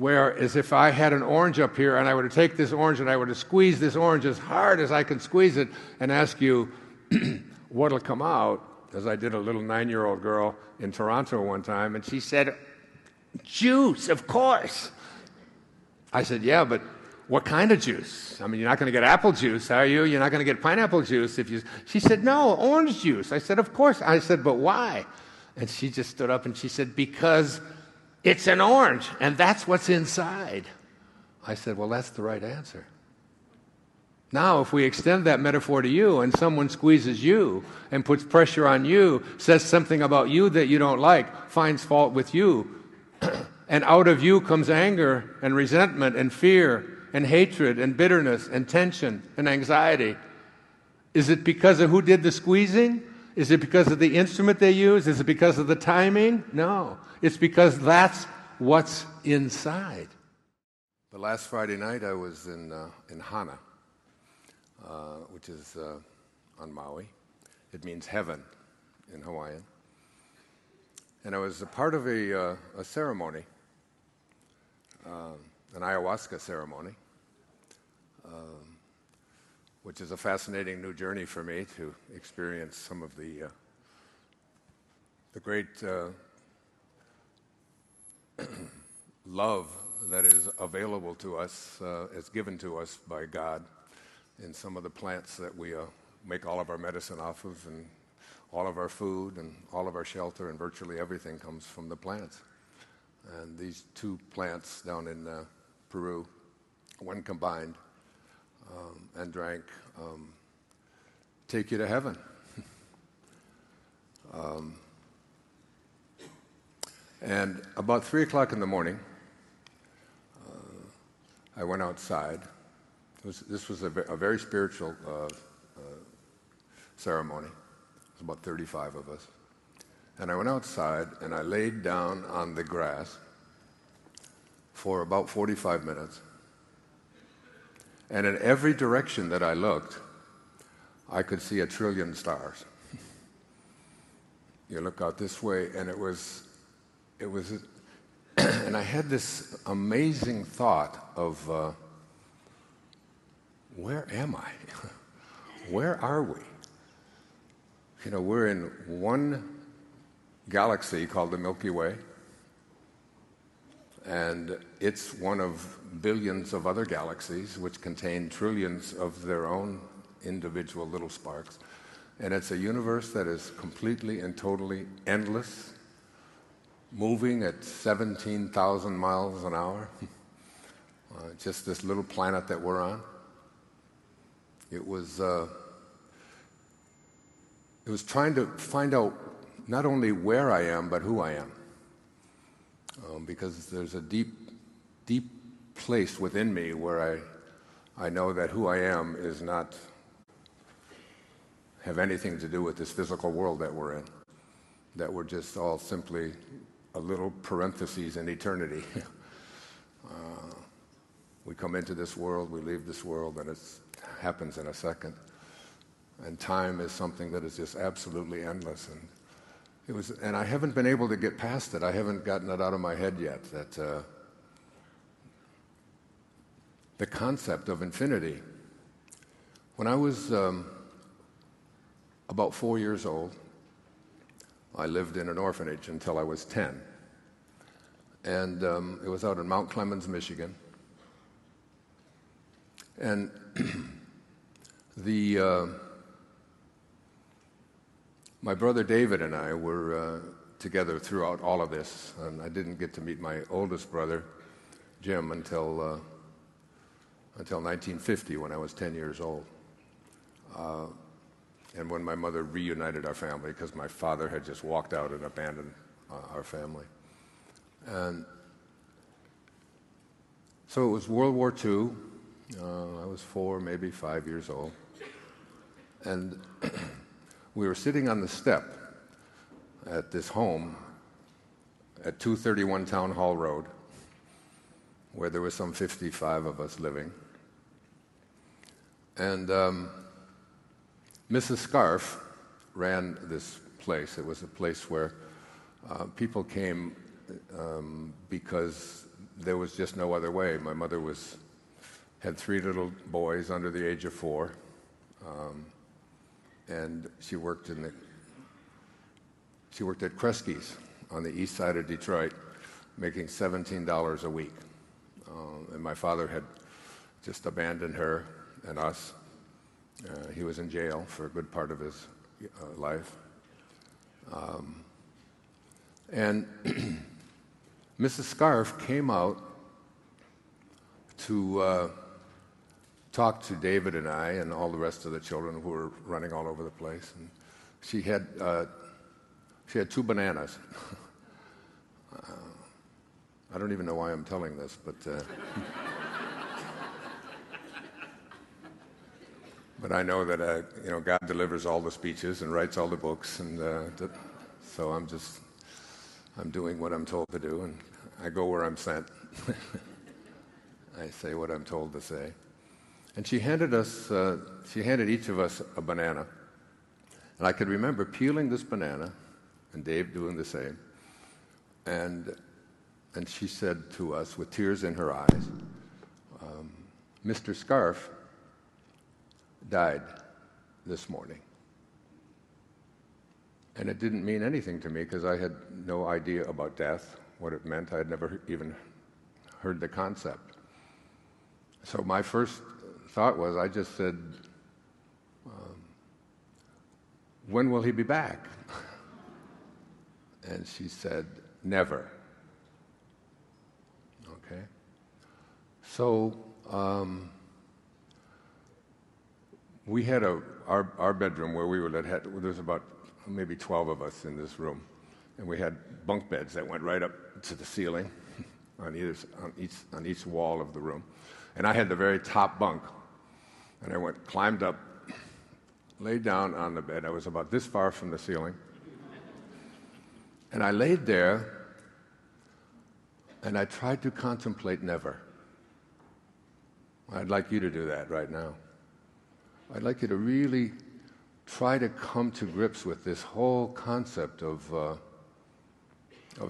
Whereas if I had an orange up here and I were to take this orange and I were to squeeze this orange as hard as I can squeeze it and ask you what'll come out, as I did a little 9-year-old girl in Toronto one time, and she said, juice, of course. I said, yeah, but what kind of juice? I mean, you're not going to get apple juice, are you? You're not going to get pineapple juice if you... She said, no, orange juice. I said, of course. I said, but why? And she just stood up and she said, because it's an orange, and that's what's inside. I said, well, that's the right answer. Now, if we extend that metaphor to you, and someone squeezes you and puts pressure on you, says something about you that you don't like, finds fault with you, and out of you comes anger and resentment and fear and hatred and bitterness and tension and anxiety. Is it because of who did the squeezing? Is it because of the instrument they use? Is it because of the timing? No. It's because that's what's inside. The last Friday night I was in Hana, which is on Maui. It means heaven in Hawaiian. And I was a part of a ceremony, an ayahuasca ceremony, which is a fascinating new journey for me to experience some of the great love that is available to us, is given to us by God in some of the plants that we make all of our medicine off of, and all of our food and all of our shelter, and virtually everything comes from the plants. And these two plants down in Peru, when combined and drank, take you to heaven. And about 3 o'clock in the morning, I went outside. This was a very spiritual ceremony. It was about 35 of us. And I went outside and I laid down on the grass for about 45 minutes. And in every direction that I looked, I could see 1 trillion stars. You look out this way, and it was, and I had this amazing thought of, where am I? Where are we? You know, we're in one galaxy called the Milky Way, and it's one of billions of other galaxies which contain trillions of their own individual little sparks. And it's a universe that is completely and totally endless, moving at 17,000 miles an hour. Just this little planet that we're on. It was trying to find out not only where I am, but who I am. Because there's a deep place within me where I know that who I am is not have anything to do with this physical world that we're in, that we're just all simply a little parentheses in eternity. We come into this world, we leave this world, and it happens in a second. And time is something that is just absolutely endless. And I haven't been able to get past it. I haven't gotten it out of my head yet, that the concept of infinity. When I was about 4 years old, I lived in an orphanage until I was 10. And it was out in Mount Clemens, Michigan. And my brother David and I were together throughout all of this, and I didn't get to meet my oldest brother, Jim, until 1950, when I was 10 years old. And when my mother reunited our family, because my father had just walked out and abandoned our family. And so it was World War II. I was 4, maybe 5 years old. And we were sitting on the step at this home at 231 Town Hall Road, where there were some 55 of us living. And Mrs. Scarf ran this place. It was a place where people came because there was just no other way. My mother had 3 little boys under the age of 4, and she worked at Kresge's on the east side of Detroit, making $17 a week. And my father had just abandoned her and us. He was in jail for a good part of his life. And Mrs. Scarf came out to talk to David and I and all the rest of the children who were running all over the place. And she had 2 bananas. I don't even know why I'm telling this, but but I know that God delivers all the speeches and writes all the books, and so I'm doing what I'm told to do, and I go where I'm sent. I say what I'm told to say. And she handed each of us a banana, and I could remember peeling this banana, and Dave doing the same, and she said to us with tears in her eyes, Mr. Scarf died this morning. And it didn't mean anything to me because I had no idea about death, what it meant. I had never even heard the concept. So my first thought was, I just said, when will he be back? And she said, never. Okay. So we had our bedroom where we were there was about maybe 12 of us in this room, and we had bunk beds that went right up to the ceiling on each wall of the room. And I had the very top bunk, and I climbed up, laid down on the bed. I was about this far from the ceiling, and I laid there, and I tried to contemplate never. I'd like you to do that right now. I'd like you to really try to come to grips with this whole concept of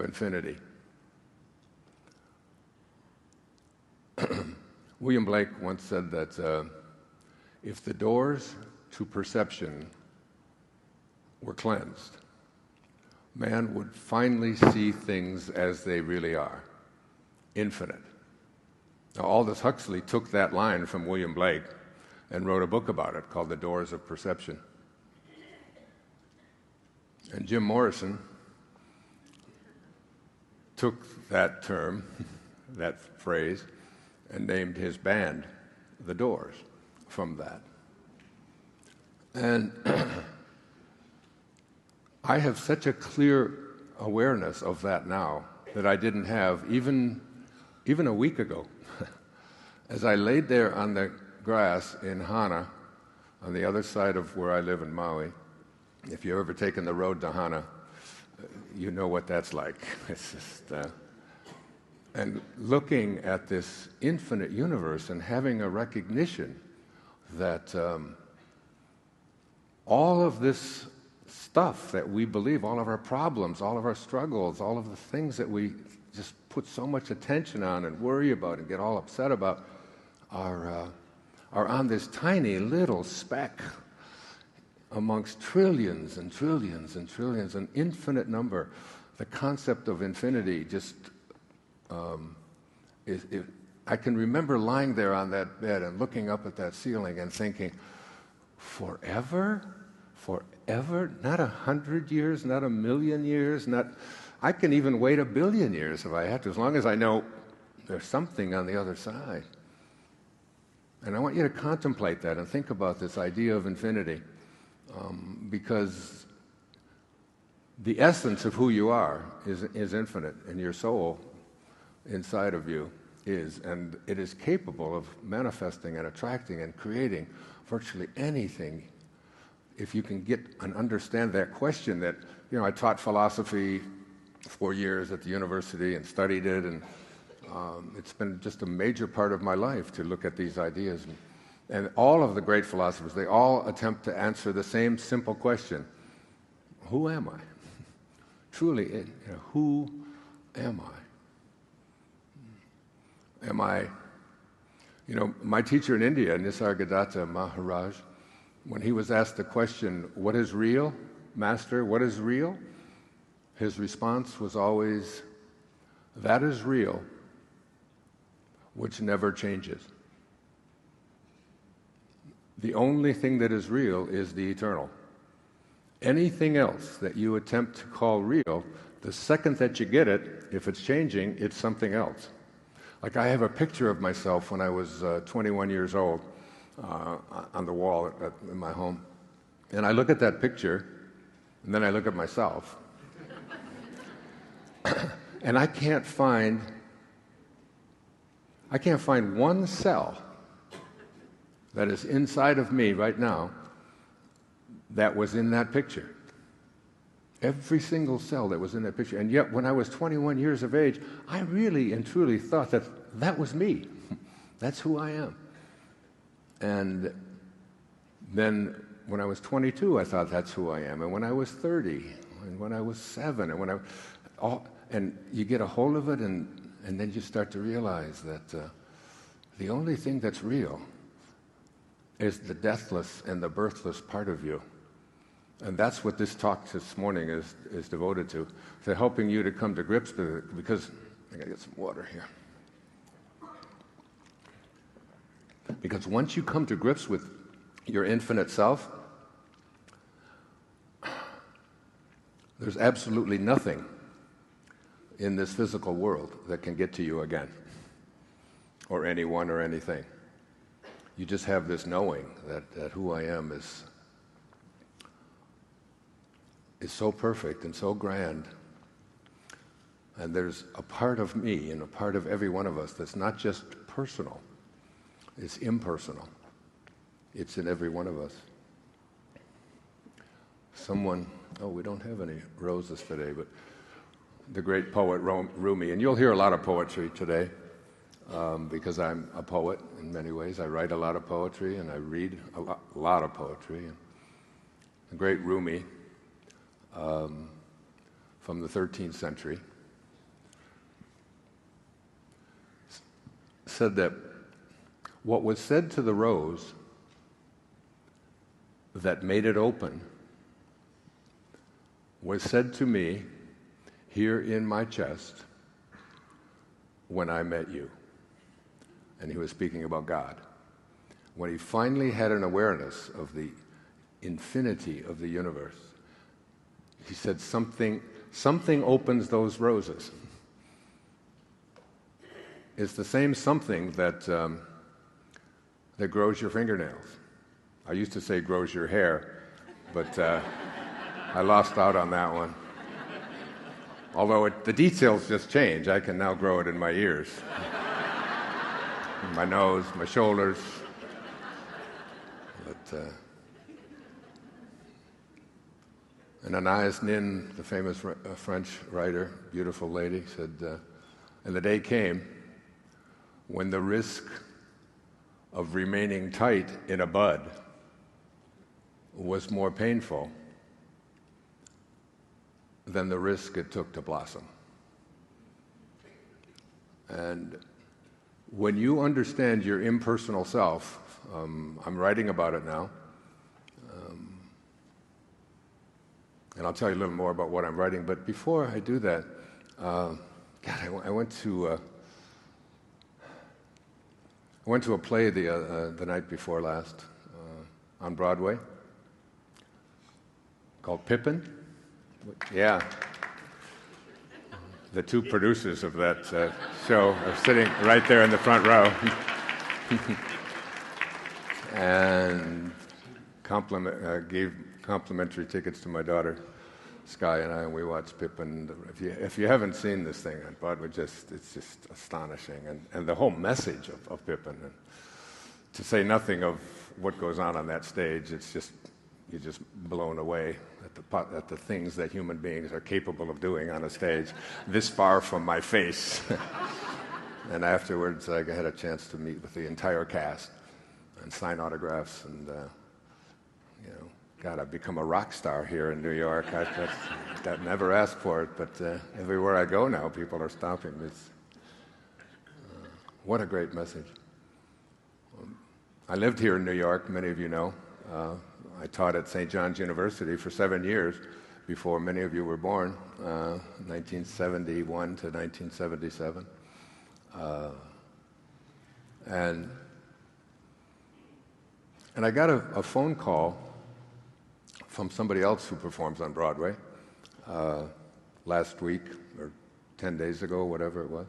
infinity. William Blake once said that if the doors to perception were cleansed, man would finally see things as they really are, infinite. Now, Aldous Huxley took that line from William Blake and wrote a book about it called The Doors of Perception. And Jim Morrison took that term, that phrase, and named his band The Doors from that. And I have such a clear awareness of that now that I didn't have even a week ago. As I laid there on the grass in Hana, on the other side of where I live in Maui, if you've ever taken the road to Hana, you know what that's like. It's just, and looking at this infinite universe and having a recognition that all of this stuff that we believe, all of our problems, all of our struggles, all of the things that we just put so much attention on and worry about and get all upset about are on this tiny little speck amongst trillions and trillions and trillions, an infinite number. The concept of infinity just I can remember lying there on that bed and looking up at that ceiling and thinking, forever? Forever? Not 100 years, not 1,000,000 years, I can even wait 1,000,000,000 years if I have to, as long as I know there's something on the other side. And I want you to contemplate that and think about this idea of infinity, because the essence of who you are is infinite, and your soul inside of you is, and it is capable of manifesting and attracting and creating virtually anything if you can get and understand that question. That, I taught philosophy 4 years at the university and studied it, and it's been just a major part of my life to look at these ideas. And all of the great philosophers, they all attempt to answer the same simple question: who am I? Truly, who am I? Am I, my teacher in India, Nisargadatta Maharaj, when he was asked the question, what is real, Master, what is real? His response was always, that is real, which never changes. The only thing that is real is the eternal. Anything else that you attempt to call real, the second that you get it, if it's changing, it's something else. Like I have a picture of myself when I was 21 years old on the wall in my home. And I look at that picture, and then I look at myself. And I can't find one cell that is inside of me right now that was in that picture. Every single cell that was in that picture. And yet, when I was 21 years of age, I really and truly thought that that was me. That's who I am. And then when I was 22, I thought that's who I am. And when I was 30, and when I was 7, and you get a hold of it, and then you start to realize that the only thing that's real is the deathless and the birthless part of you. And that's what this talk this morning is devoted to helping you to come to grips with it, because I gotta get some water here. Because once you come to grips with your infinite self, there's absolutely nothing in this physical world that can get to you again, or anyone or anything. You just have this knowing that who I am is so perfect and so grand. And there's a part of me and a part of every one of us that's not just personal, it's impersonal. It's in every one of us. We don't have any roses today, but the great poet Rumi, and you'll hear a lot of poetry today, because I'm a poet in many ways. I write a lot of poetry and I read a lot of poetry. And the great Rumi, from the 13th century, said that what was said to the rose that made it open was said to me here in my chest when I met you. And he was speaking about God. When he finally had an awareness of the infinity of the universe, he said, something opens those roses. It's the same something that grows your fingernails. I used to say grows your hair, but I lost out on that one. Although the details just change. I can now grow it in my ears, my nose, my shoulders. But and Anais Nin, the famous French writer, beautiful lady, said, and the day came when the risk of remaining tight in a bud was more painful than the risk it took to blossom. And when you understand your impersonal self, I'm writing about it now, and I'll tell you a little more about what I'm writing, but before I do that, I went to a play the night before last on Broadway called Pippin. Yeah. The two producers of that show are sitting right there in the front row. And gave complimentary tickets to my daughter, Sky, and I, and we watched Pippin. If you haven't seen this thing on Broadway, it's just astonishing. And the whole message of Pippin, and to say nothing of what goes on that stage, you're just blown away at the things that human beings are capable of doing on a stage this far from my face. And afterwards, I had a chance to meet with the entire cast and sign autographs. And, God, I've become a rock star here in New York. I never asked for it, but everywhere I go now, people are stopping me. What a great message. I lived here in New York, many of you know. I taught at St. John's University for 7 years before many of you were born, 1971 to 1977. And I got a phone call from somebody else who performs on Broadway last week or 10 days ago, whatever it was.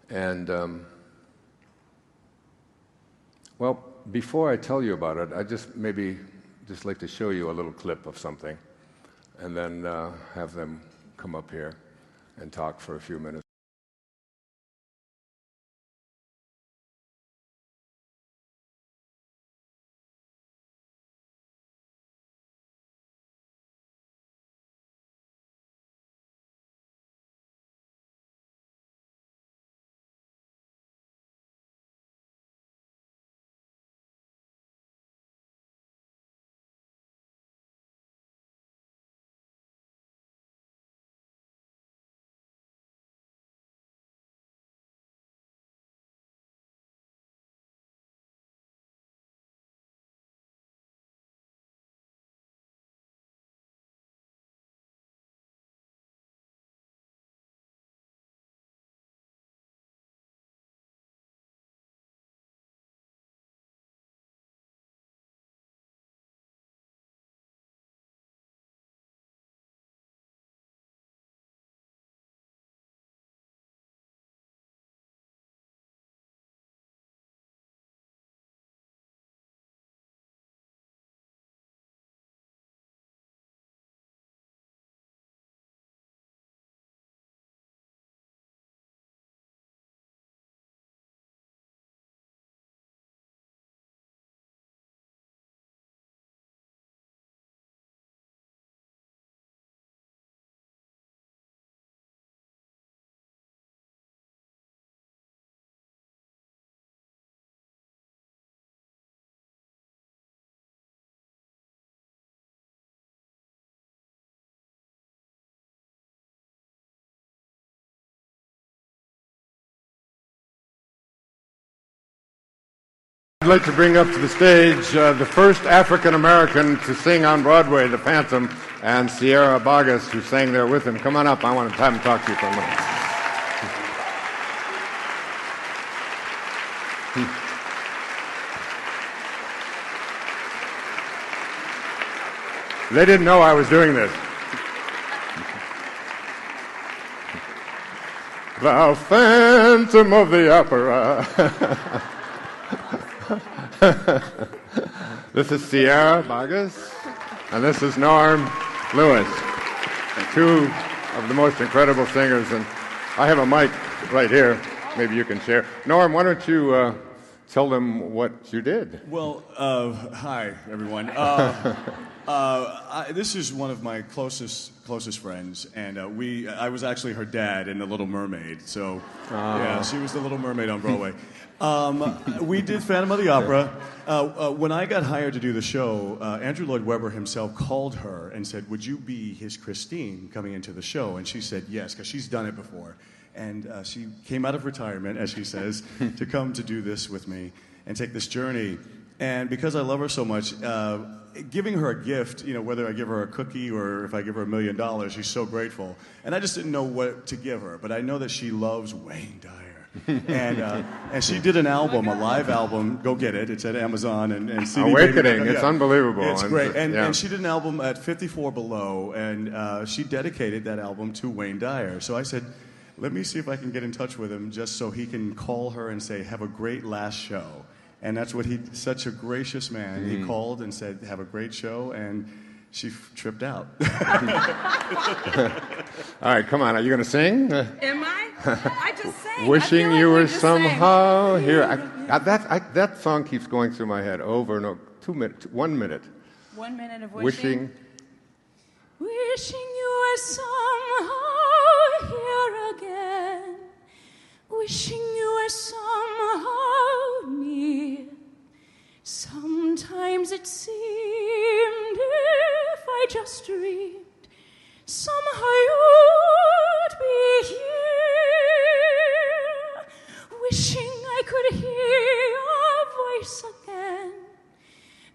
And, well, before I tell you about it, I just like to show you a little clip of something and then have them come up here and talk for a few minutes. I'd like to bring up to the stage the first African-American to sing on Broadway, The Phantom, and Sierra Vargas, who sang there with him. Come on up. I want to have him talk to you for a minute. They didn't know I was doing this. The Phantom of the Opera. This is Sierra Vargas, and this is Norm Lewis, two of the most incredible singers. And I have a mic right here. Maybe you can share. Norm, why don't you tell them what you did? Well, hi, everyone. This is one of my closest friends, and I was actually her dad in The Little Mermaid. So, yeah, she was the Little Mermaid on Broadway. We did Phantom of the Opera. When I got hired to do the show, Andrew Lloyd Webber himself called her and said, "Would you be his Christine coming into the show?" And she said yes, because she's done it before. And she came out of retirement, as she says, to come to do this with me and take this journey. And because I love her so much, giving her a gift, whether I give her a cookie or if I give her $1 million, she's so grateful. And I just didn't know what to give her, but I know that she loves Wayne Dyer. And she did an album, a live album. Go get it. It's at Amazon and CD. Awakening. It's unbelievable. It's great. And she did an album at 54 Below, and she dedicated that album to Wayne Dyer. So I said, let me see if I can get in touch with him just so he can call her and say, have a great last show. And that's what such a gracious man. He called and said, have a great show, and she tripped out. All right, come on. Are you going to sing? Am I? I just sang. Wishing you were somehow sang. here. That song keeps going through my head over and over. 2 minutes, 1 minute. 1 minute of wishing. Wishing you were somehow here again. Wishing you were somehow near. Sometimes it seemed if I just dreamed, somehow you'd be here. wishing I could hear your voice again,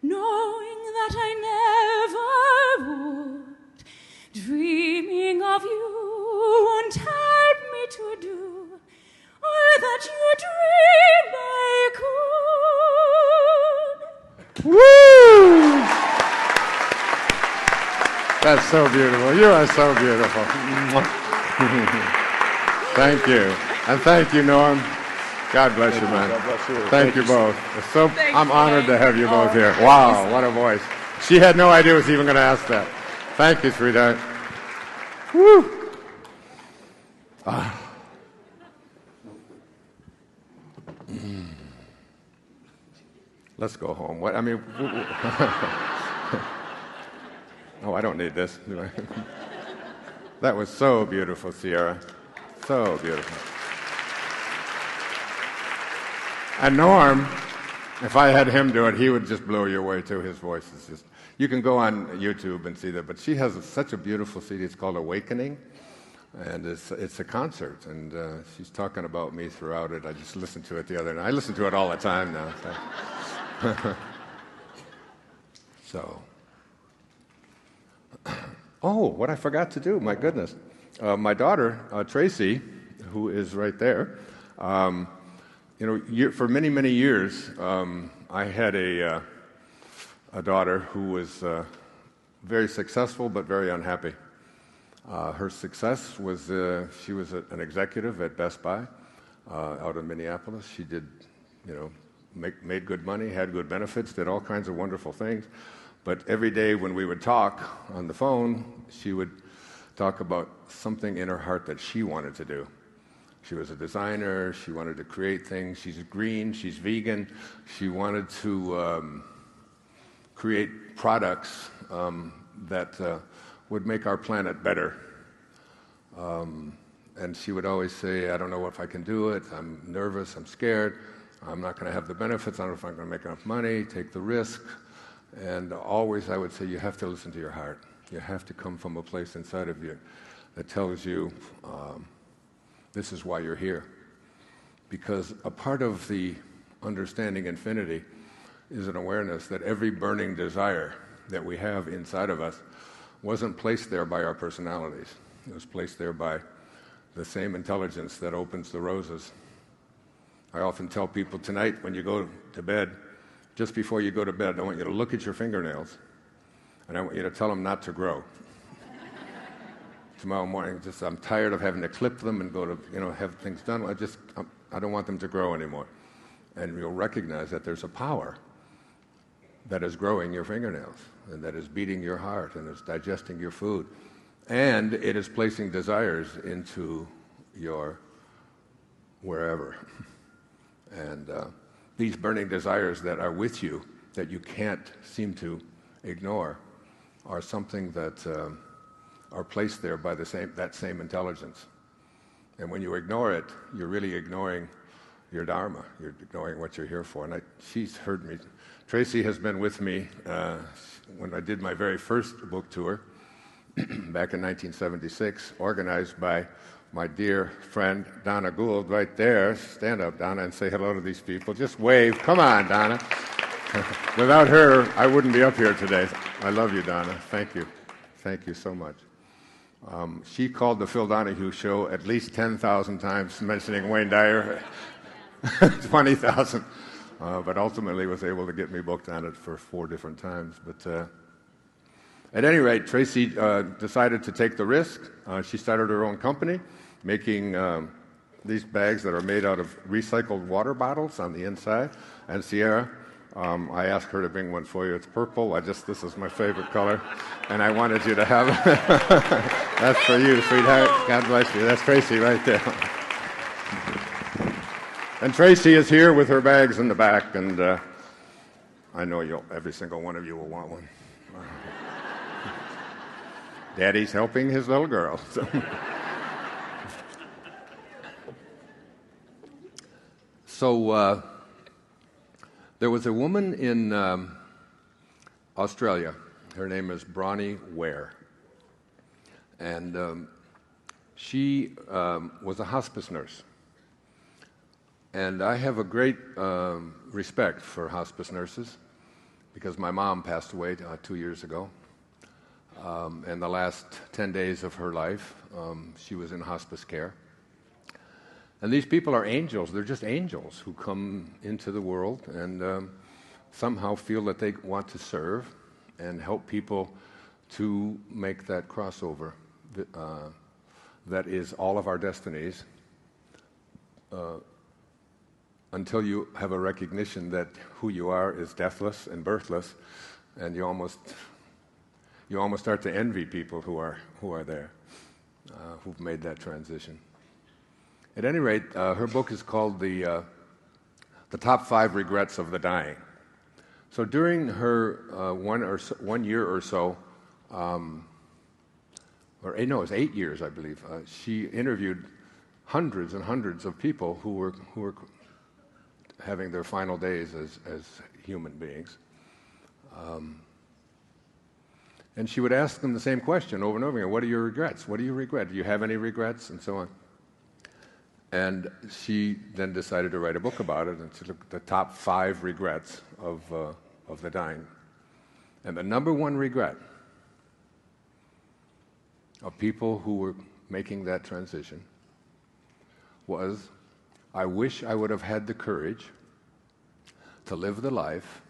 knowing that I never would, dreaming of you won't help me to do all that you dreamed I could. Woo! That's so beautiful. You are so beautiful. Thank you. And thank you, Norm. God bless you, man. God bless you. Thank you both. I'm honored to have you both Oh, here. Wow, what a voice. She had no idea I was even going to ask that. Thank you, sweetheart. Woo! Let's go home. What? I mean, oh, I don't need this, do I? That was so beautiful, Sierra. So beautiful. And Norm, if I had him do it, he would just blow you away too. His voice is just, you can go on YouTube and see that, but she has such a beautiful CD. It's called Awakening, and it's a concert, and she's talking about me throughout it. I just listened to it the other night. I listen to it all the time now. So. Oh, what I forgot to do, my goodness. My daughter, Tracy, who is right there, for many, many years, I had a daughter who was very successful but very unhappy. Her success was she was an executive at Best Buy out in Minneapolis. She did, made good money, had good benefits, did all kinds of wonderful things. But every day when we would talk on the phone, she would talk about something in her heart that she wanted to do. She was a designer. She wanted to create things. She's green. She's vegan. She wanted to create products that would make our planet better. And she would always say, I don't know if I can do it. I'm nervous. I'm scared. I'm not going to have the benefits. I don't know if I'm going to make enough money, take the risk. And always I would say, you have to listen to your heart. You have to come from a place inside of you that tells you this is why you're here. Because a part of the understanding infinity is an awareness that every burning desire that we have inside of us wasn't placed there by our personalities. It was placed there by the same intelligence that opens the roses. I often tell people tonight when you go to bed, just before you go to bed, I want you to look at your fingernails, and I want you to tell them not to grow. Tomorrow morning, I'm tired of having to clip them and go to, have things done. I don't want them to grow anymore. And you'll recognize that there's a power that is growing your fingernails, and that is beating your heart, and is digesting your food, and it is placing desires into your wherever. And these burning desires that are with you, that you can't seem to ignore, are something that are placed there by that same intelligence. And when you ignore it, you're really ignoring your dharma. You're ignoring what you're here for. And she's heard me. Tracy has been with me when I did my very first book tour back in 1976, organized by my dear friend Donna Gould right there. Stand up, Donna, and say hello to these people. Just wave. Come on, Donna. Without her, I wouldn't be up here today. I love you, Donna. Thank you. Thank you so much. She called the Phil Donahue Show at least 10,000 times, mentioning Wayne Dyer. 20,000. But ultimately was able to get me booked on it for 4 different times. But at any rate, Tracy decided to take the risk. She started her own company, making these bags that are made out of recycled water bottles on the inside. And Sierra, I asked her to bring one for you. It's purple. This is my favorite color. And I wanted you to have it. That's for you, sweetheart. God bless you. That's Tracy right there. And Tracy is here with her bags in the back, and I know every single one of you will want one. Daddy's helping his little girl. So there was a woman in Australia. Her name is Bronnie Ware. And she was a hospice nurse. And I have a great respect for hospice nurses because my mom passed away 2 years ago. And the last 10 days of her life, she was in hospice care. And these people are angels. They're just angels who come into the world and somehow feel that they want to serve and help people to make that crossover that is all of our destinies until you have a recognition that who you are is deathless and birthless, and you almost start to envy people who are there, who've made that transition. At any rate, her book is called the Top 5 Regrets of the Dying. So during her 1 year or so, it was 8 years, I believe, she interviewed hundreds and hundreds of people who were having their final days as human beings. And she would ask them the same question over and over again. What are your regrets? What do you regret? Do you have any regrets? And so on. And she then decided to write a book about it, and she looked at the top 5 regrets of the dying. And the number one regret of people who were making that transition was, I wish I would have had the courage to live the life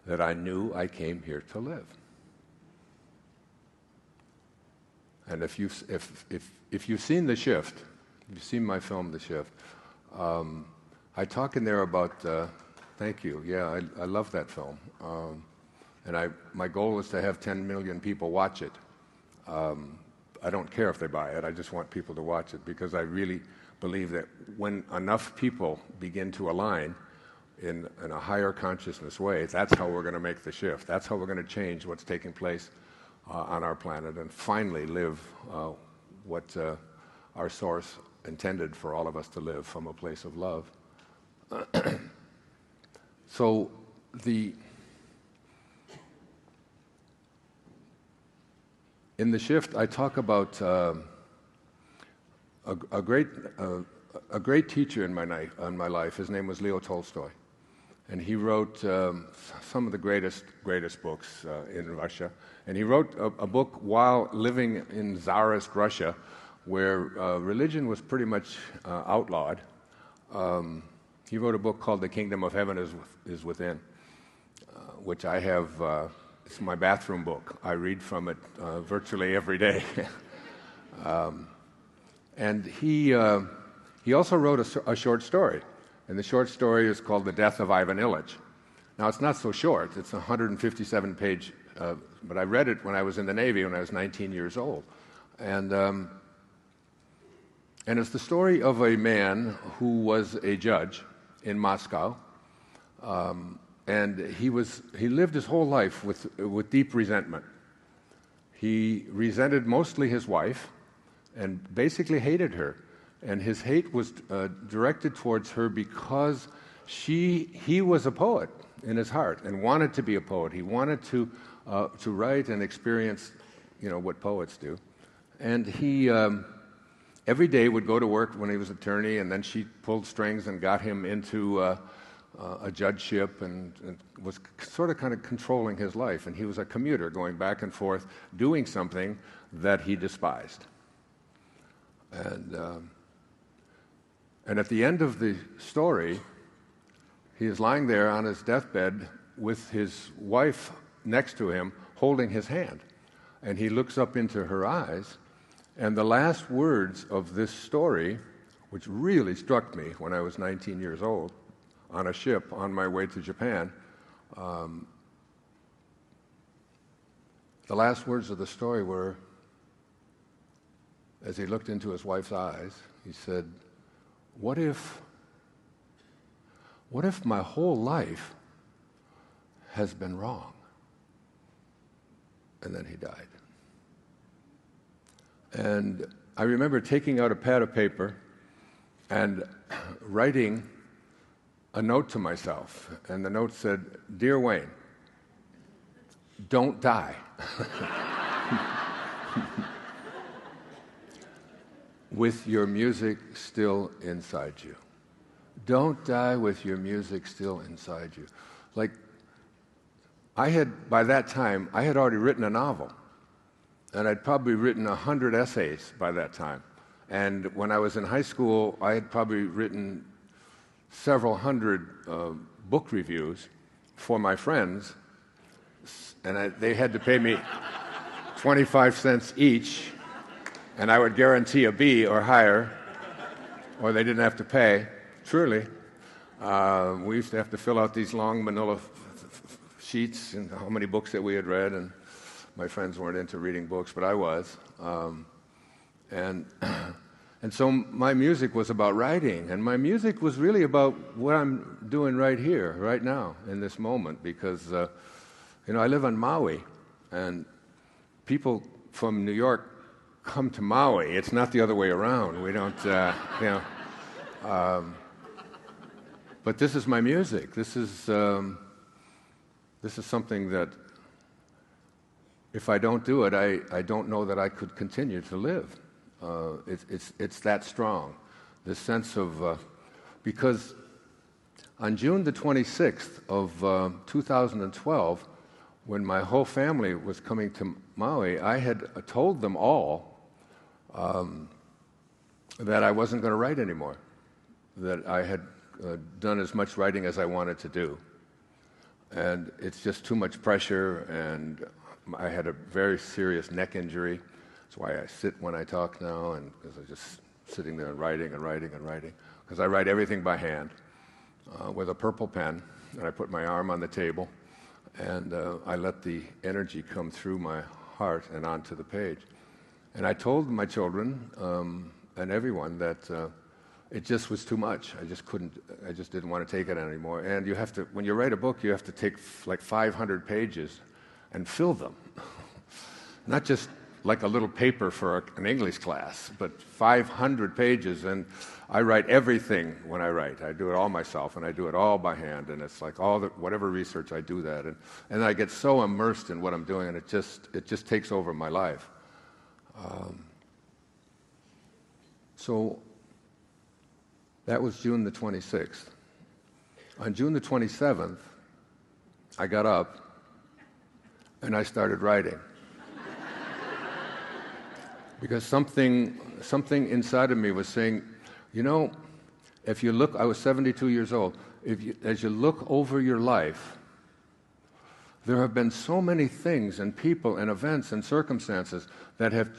that I knew I came here to live. And if you've seen The Shift, if you've seen my film, The Shift, I talk in there about, thank you, yeah, I love that film. And my goal is to have 10 million people watch it. I don't care if they buy it, I just want people to watch it because I really believe that when enough people begin to align in a higher consciousness way, that's how we're going to make the shift. That's how we're going to change what's taking place on our planet and finally live what our source intended for all of us to live, from a place of love. So in The Shift, I talk about a great teacher in my life. His name was Leo Tolstoy, and he wrote some of the greatest books in Russia. And he wrote a book while living in Tsarist Russia, where religion was pretty much outlawed. He wrote a book called "The Kingdom of Heaven is Within," which I have. It's my bathroom book. I read from it virtually every day. And he also wrote a short story, and the short story is called "The Death of Ivan Ilyich." Now, it's not so short. It's a 157-page, but I read it when I was in the Navy when I was 19 years old. And it's the story of a man who was a judge in Moscow, and he lived his whole life with deep resentment. He resented mostly his wife and basically hated her. And his hate was directed towards her because he was a poet in his heart and wanted to be a poet. He wanted to write and experience, what poets do. And he every day would go to work when he was attorney, and then she pulled strings and got him into a judgeship and was sort of kind of controlling his life. And he was a commuter going back and forth doing something that he despised. And at the end of the story, he is lying there on his deathbed with his wife next to him, holding his hand. And he looks up into her eyes, and the last words of this story, which really struck me when I was 19 years old, on a ship on my way to Japan, the last words of the story were, as he looked into his wife's eyes, he said, what if my whole life has been wrong? And then he died. And I remember taking out a pad of paper and writing a note to myself. And the note said, "Dear Wayne, don't die." With your music still inside you. Don't die with your music still inside you. Like, by that time, I had already written a novel. And I'd probably written 100 essays by that time. And when I was in high school, I had probably written several hundred book reviews for my friends. And they had to pay me 25 cents each. And I would guarantee a B or higher, or they didn't have to pay. Truly. We used to have to fill out these long manila sheets and how many books that we had read, and my friends weren't into reading books, but I was. And so my music was about writing, and my music was really about what I'm doing right here, right now, in this moment, because, I live on Maui, and people from New York come to Maui. It's not the other way around. We don't, but this is my music. This is something that, if I don't do it, I don't know that I could continue to live. It's that strong. This sense of, because on June the 26th of 2012, when my whole family was coming to Maui, I had told them all that I wasn't going to write anymore, that I had done as much writing as I wanted to do. And it's just too much pressure, and I had a very serious neck injury. That's why I sit when I talk now, and because I'm just sitting there and writing and writing and writing. Because I write everything by hand with a purple pen, and I put my arm on the table, and I let the energy come through my heart and onto the page. And I told my children and everyone that it just was too much. I just didn't want to take it anymore. And you have to, when you write a book, you have to take like 500 pages and fill them. Not just like a little paper for an English class, but 500 pages. And I write everything when I write. I do it all myself, and I do it all by hand. And it's like whatever research, I do that. And I get so immersed in what I'm doing, and it just takes over my life. So that was June the 26th. On June the 27th, I got up and I started writing. Because something inside of me was saying, if you look, I was 72 years old, as you look over your life, there have been so many things and people and events and circumstances that have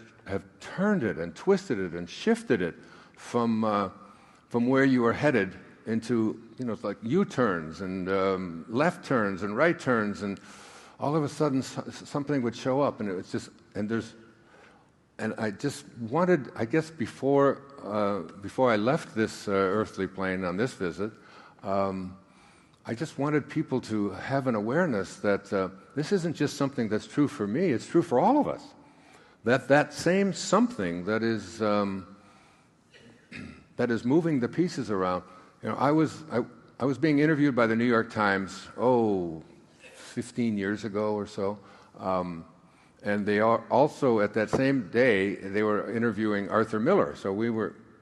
turned it and twisted it and shifted it from where you were headed into, it's like U-turns and left turns and right turns, and all of a sudden something would show up, and it was just, and I just wanted, I guess before I left this earthly plane on this visit, I just wanted people to have an awareness that this isn't just something that's true for me, it's true for all of us. That same something that is moving the pieces around. I was being interviewed by the New York Times, 15 years ago or so, and they are also, at that same day, they were interviewing Arthur Miller. So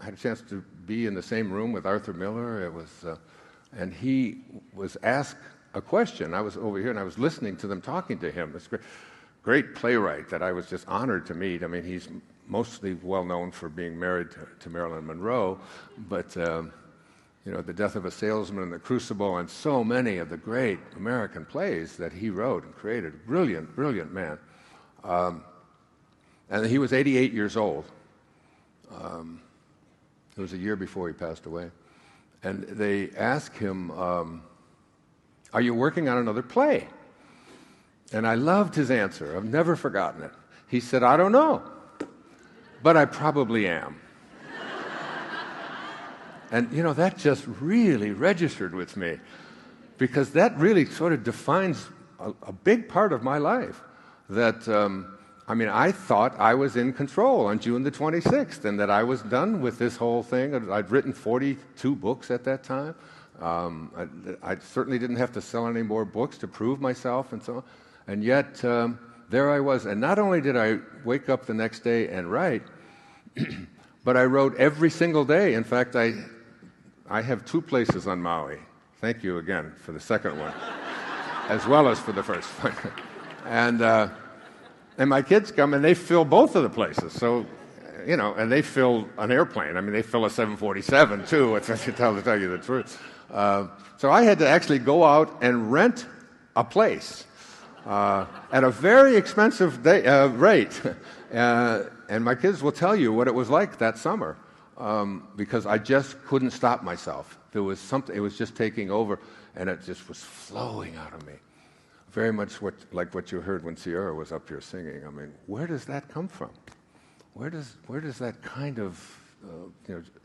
had a chance to be in the same room with Arthur Miller. It was, and he was asked a question. I was over here, and I was listening to them talking to him. This great playwright that I was just honored to meet. I mean, he's mostly well known for being married to Marilyn Monroe, but The Death of a Salesman and The Crucible, and so many of the great American plays that he wrote and created. Brilliant, brilliant man. And he was 88 years old. It was a year before he passed away. And they asked him, are you working on another play? And I loved his answer. I've never forgotten it. He said, I don't know, but I probably am. And, that just really registered with me, because that really sort of defines a big part of my life. That, I thought I was in control on June the 26th, and that I was done with this whole thing. I'd written 42 books at that time. I certainly didn't have to sell any more books to prove myself and so on. And yet, there I was. And not only did I wake up the next day and write, but I wrote every single day. In fact, I have 2 places on Maui. Thank you again for the second one, as well as for the first one. And my kids come and they fill both of the places. So, and they fill an airplane. I mean, they fill a 747 too. To tell you the truth. So I had to actually go out and rent a place at a very expensive rate. And my kids will tell you what it was like that summer, because I just couldn't stop myself. There was something, it was just taking over, and it just was flowing out of me. Very much like what you heard when Sierra was up here singing. I mean, where does that come from? Where does that kind of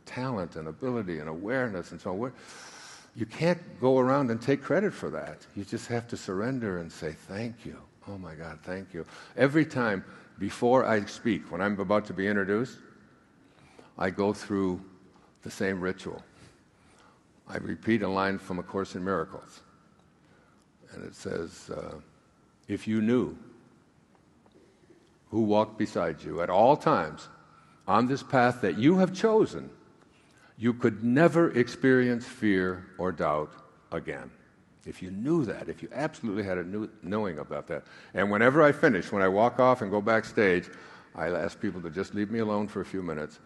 talent and ability and awareness and so on? You can't go around and take credit for that. You just have to surrender and say, thank you. Oh my God, thank you. Every time before I speak, when I'm about to be introduced, I go through the same ritual. I repeat a line from A Course in Miracles. And it says, if you knew who walked beside you at all times on this path that you have chosen, you could never experience fear or doubt again. If you knew that, if you absolutely had a knowing about that. And whenever I finish, when I walk off and go backstage, I ask people to just leave me alone for a few minutes,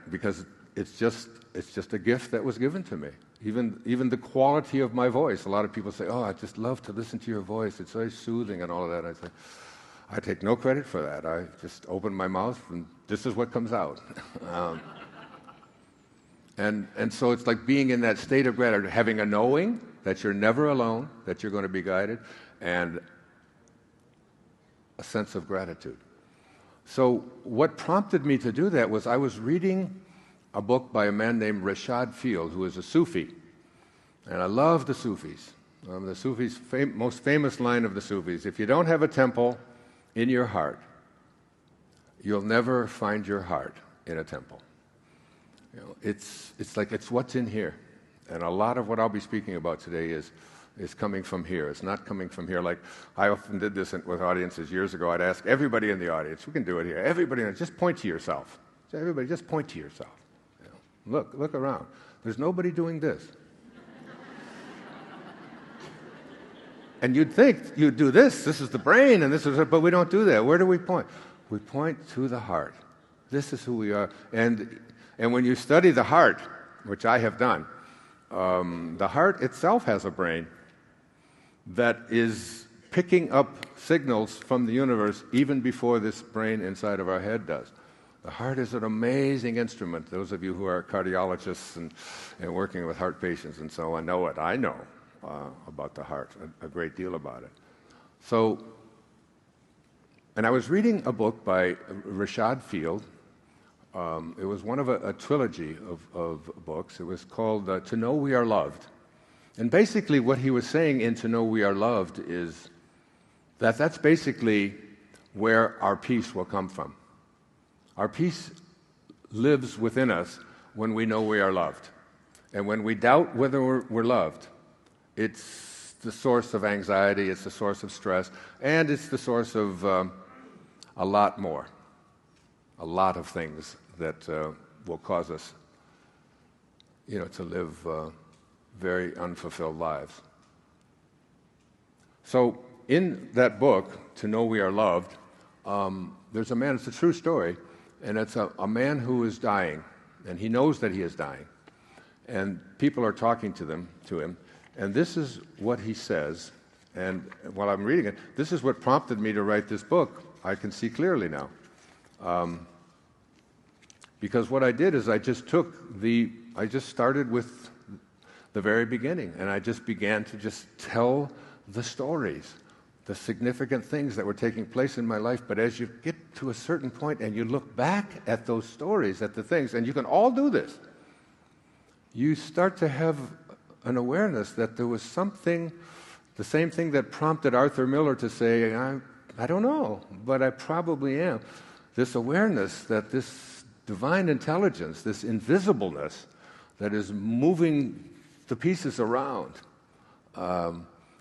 because it's just a gift that was given to me. Even the quality of my voice. A lot of people say, "Oh, I just love to listen to your voice. It's very soothing and all of that." I say, I take no credit for that. I just open my mouth and this is what comes out. And so it's like being in that state of gratitude, having a knowing that you're never alone, that you're going to be guided, and a sense of gratitude. So what prompted me to do that was I was reading a book by a man named Rashad Field, who is a Sufi. And I love the Sufis. The Sufis' most famous line of the Sufis, if you don't have a temple in your heart, you'll never find your heart in a temple. It's like it's what's in here. And a lot of what I'll be speaking about today is coming from here. It's not coming from here. Like I often did this with audiences years ago. I'd ask everybody in the audience, we can do it here, everybody, just point to yourself. Everybody, just point to yourself. Look around. There's nobody doing this. And you'd think you'd do this. This is the brain, and this is it, but we don't do that. Where do we point? We point to the heart. This is who we are. And when you study the heart, which I have done, the heart itself has a brain that is picking up signals from the universe even before this brain inside of our head does. The heart is an amazing instrument. Those of you who are cardiologists and working with heart patients and so on know it. I know about the heart, a great deal about it. So, and I was reading a book by Rashad Field. It was one of a trilogy of books. It was called To Know We Are Loved. And basically what he was saying in To Know We Are Loved is that that's basically where our peace will come from. Our peace lives within us when we know we are loved. And when we doubt whether we're loved, it's the source of anxiety, it's the source of stress, and it's the source of a lot more. A lot of things that will cause us, to live very unfulfilled lives. So in that book, To Know We Are Loved, there's a man, it's a true story, and it's a man who is dying, and he knows that he is dying. And people are talking to him, and this is what he says. And while I'm reading it, this is what prompted me to write this book. I can see clearly now. Because what I did is I just started with the very beginning, and I just began to just tell the stories, the significant things that were taking place in my life. But as you get to a certain point and you look back at those stories, at the things, and you can all do this, you start to have an awareness that there was something, the same thing that prompted Arthur Miller to say, I don't know, but I probably am. This awareness that this divine intelligence, this invisibleness that is moving the pieces around,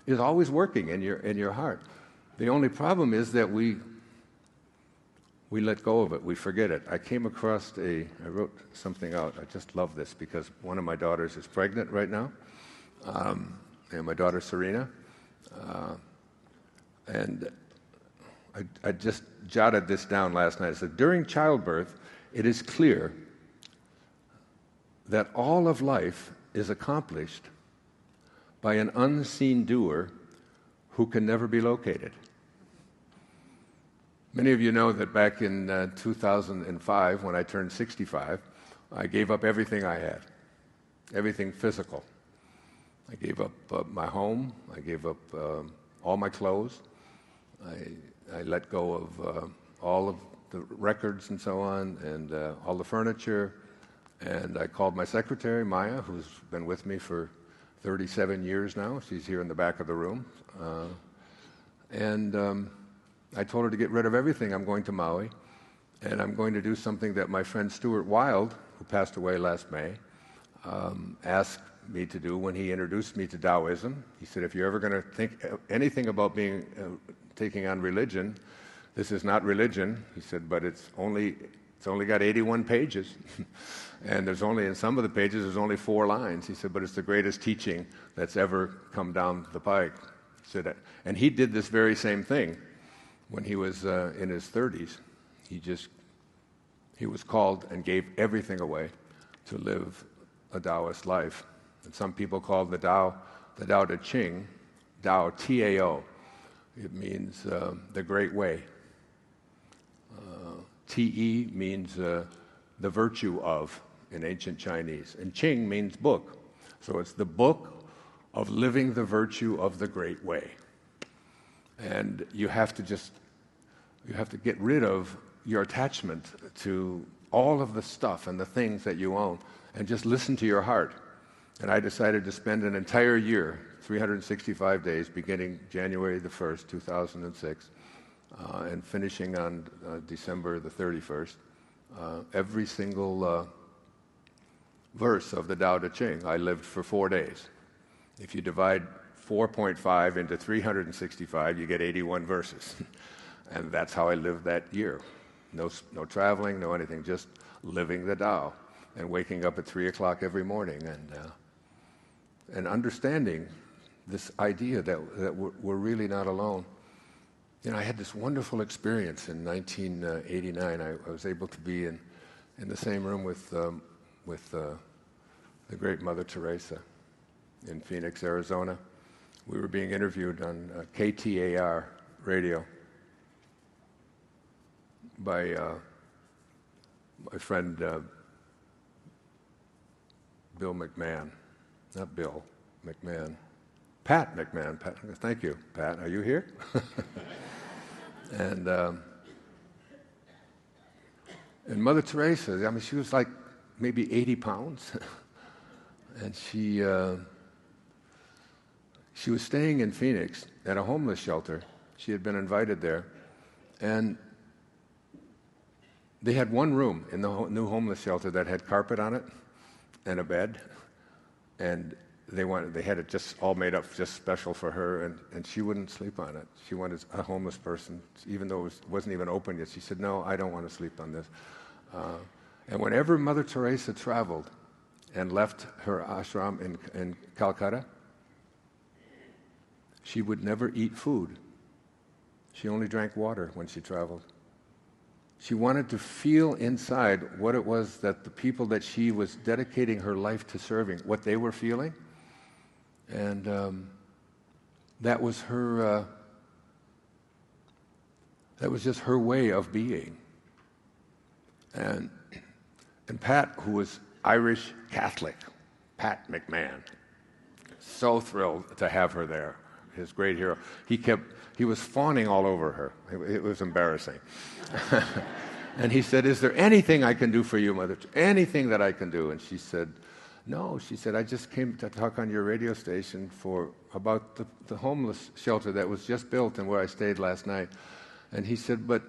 is always working in your heart. The only problem is that we we let go of it. We forget it. I came across I wrote something out. I just love this because one of my daughters is pregnant right now, and my daughter Serena. And I just jotted this down last night. It said, during childbirth, it is clear that all of life is accomplished by an unseen doer who can never be located. Many of you know that back in 2005, when I turned 65, I gave up everything I had, everything physical. I gave up my home. I gave up all my clothes. I let go of all of the records and so on, and all the furniture. And I called my secretary, Maya, who's been with me for 37 years now. She's here in the back of the room. I told her to get rid of everything. I'm going to Maui, and I'm going to do something that my friend Stuart Wilde, who passed away last May, asked me to do when he introduced me to Taoism. He said, if you're ever going to think anything about taking on religion, this is not religion. He said, but it's only got 81 pages. And in some of the pages, there's only 4 lines. He said, but it's the greatest teaching that's ever come down the pike. He said, and he did this very same thing when he was in his 30s. He was called and gave everything away to live a Taoist life. And some people call the Tao Te Ching, Tao, T-A-O. It means the great way. T-E means the virtue of in ancient Chinese. And Ching means book. So it's the book of living the virtue of the great way. And you have to get rid of your attachment to all of the stuff and the things that you own and just listen to your heart. And I decided to spend an entire year, 365 days, beginning January the 1st, 2006, and finishing on December the 31st, every single verse of the Tao Te Ching, I lived for 4 days. If you divide 4.5 into 365, you get 81 verses. And that's how I lived that year. No traveling, no anything, just living the Tao and waking up at 3 o'clock every morning and understanding this idea that we're really not alone. You know, I had this wonderful experience in 1989. I was able to be in the same room with the great Mother Teresa in Phoenix, Arizona. We were being interviewed on KTAR radio by my friend Bill McMahon. Not Bill McMahon. Pat McMahon. Thank you, Pat. Are you here? And Mother Teresa, I mean, she was like maybe 80 pounds. And she was staying in Phoenix at a homeless shelter. She had been invited there. And they had one room in the new homeless shelter that had carpet on it and a bed. And they had it just all made up just special for her, and she wouldn't sleep on it. She wanted a homeless person, even though it wasn't even open yet. She said, no, I don't want to sleep on this. And whenever Mother Teresa traveled and left her ashram in Calcutta, she would never eat food. She only drank water when she traveled. She wanted to feel inside what it was that the people that she was dedicating her life to serving, what they were feeling. And that was just her way of being. And Pat, who was Irish Catholic, Pat McMahon, so thrilled to have her there, his great hero. He was fawning all over her. It was embarrassing. And he said, is there anything I can do for you, Mother? Anything that I can do? And she said, no. She said, I just came to talk on your radio station about the homeless shelter that was just built and where I stayed last night. And he said, but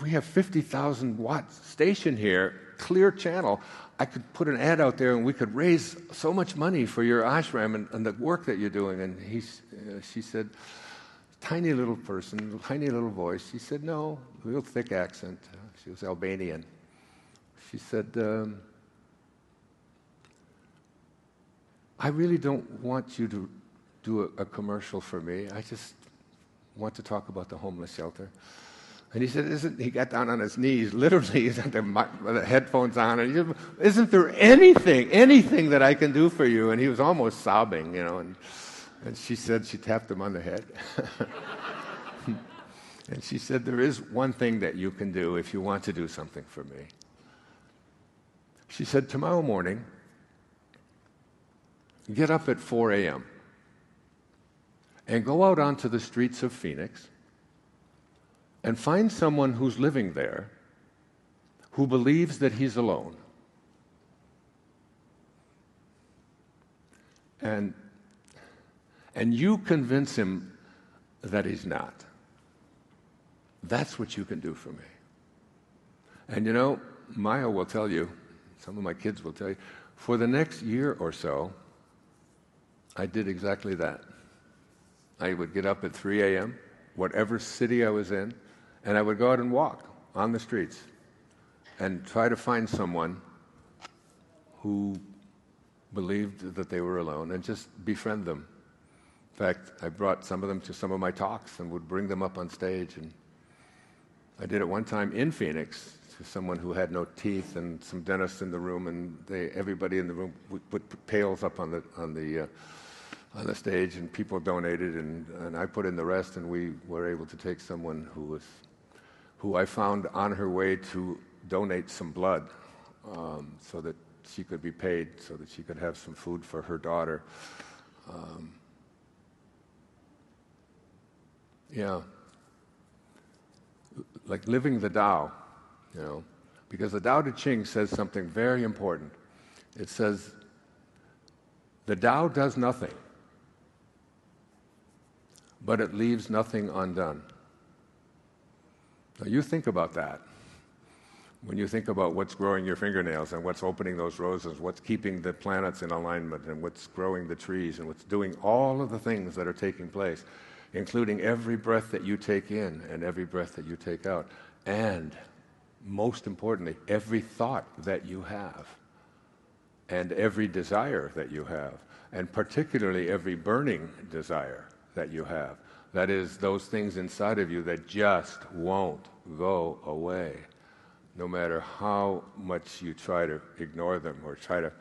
we have 50,000 watt station here, clear channel. I could put an ad out there and we could raise so much money for your ashram and the work that you're doing. And she said, tiny little person, tiny little voice. She said, no, real thick accent. She was Albanian. She said, I really don't want you to do a commercial for me. I just want to talk about the homeless shelter. And he said, he got down on his knees, literally, he's got the headphones on, and he said, isn't there anything that I can do for you? And he was almost sobbing, and she said, she tapped him on the head. And she said, there is one thing that you can do if you want to do something for me. She said, tomorrow morning, get up at 4 a.m. and go out onto the streets of Phoenix and find someone who's living there who believes that he's alone. And you convince him that he's not. That's what you can do for me. And Maya will tell you, some of my kids will tell you, for the next year or so, I did exactly that. I would get up at 3 a.m., whatever city I was in, and I would go out and walk on the streets and try to find someone who believed that they were alone and just befriend them. In fact, I brought some of them to some of my talks and would bring them up on stage. And I did it one time in Phoenix to someone who had no teeth and some dentists in the room, and everybody in the room would put pails up on the stage, and people donated, and I put in the rest, and we were able to take someone who I found on her way to donate some blood so that she could be paid, so that she could have some food for her daughter. Like living the Tao, because the Tao Te Ching says something very important. It says, the Tao does nothing, but it leaves nothing undone. Now you think about that. When you think about what's growing your fingernails and what's opening those roses, what's keeping the planets in alignment and what's growing the trees and what's doing all of the things that are taking place, including every breath that you take in and every breath that you take out, and most importantly, every thought that you have and every desire that you have, and particularly every burning desire that you have. That is, those things inside of you that just won't go away, no matter how much you try to ignore them or try to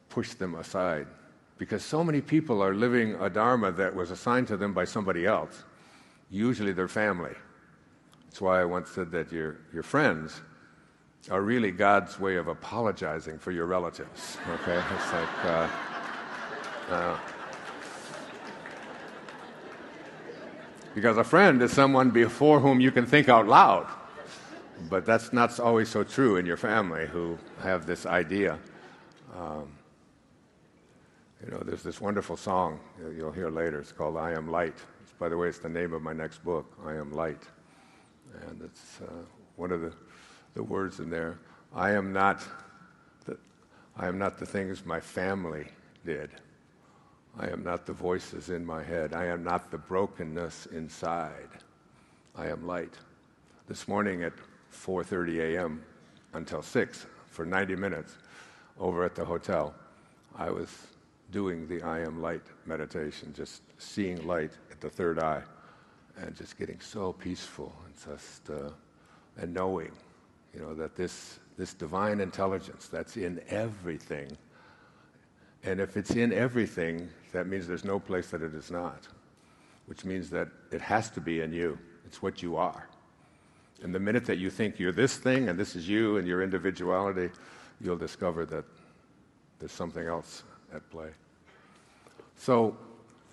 push them aside. Because so many people are living a dharma that was assigned to them by somebody else, usually their family. That's why I once said that your friends are really God's way of apologizing for your relatives. Okay, it's like because a friend is someone before whom you can think out loud, but that's not always so true in your family who have this idea. There's this wonderful song you'll hear later. It's called "I Am Light." By the way, it's the name of my next book, "I Am Light," and it's one of the words in there. I am not the things my family did. I am not the voices in my head. I am not the brokenness inside. I am light. This morning at 4:30 a.m. until 6 for 90 minutes over at the hotel, I was doing the I am light meditation, just seeing light at the third eye and just getting so peaceful and just and knowing, that this divine intelligence that's in everything. And if it's in everything, that means there's no place that it is not, which means that it has to be in you. It's what you are. And the minute that you think you're this thing and this is you and your individuality, you'll discover that there's something else at play. So,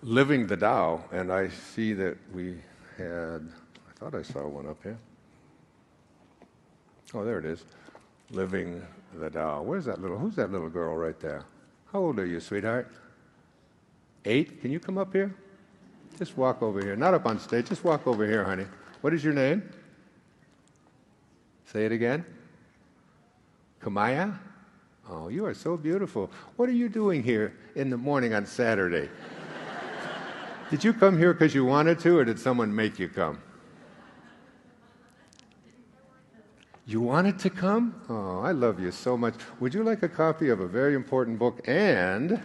living the Tao, and I see that we had, I thought I saw one up here. Oh, there it is. Living the Tao. Who's that little girl right there? How old are you, sweetheart? 8? Can you come up here? Just walk over here. Not up on stage. Just walk over here, honey. What is your name? Say it again. Kamaya? Oh, you are so beautiful. What are you doing here in the morning on Saturday? Did you come here because you wanted to, or did someone make you come? You wanted to come? Oh, I love you so much. Would you like a copy of a very important book? And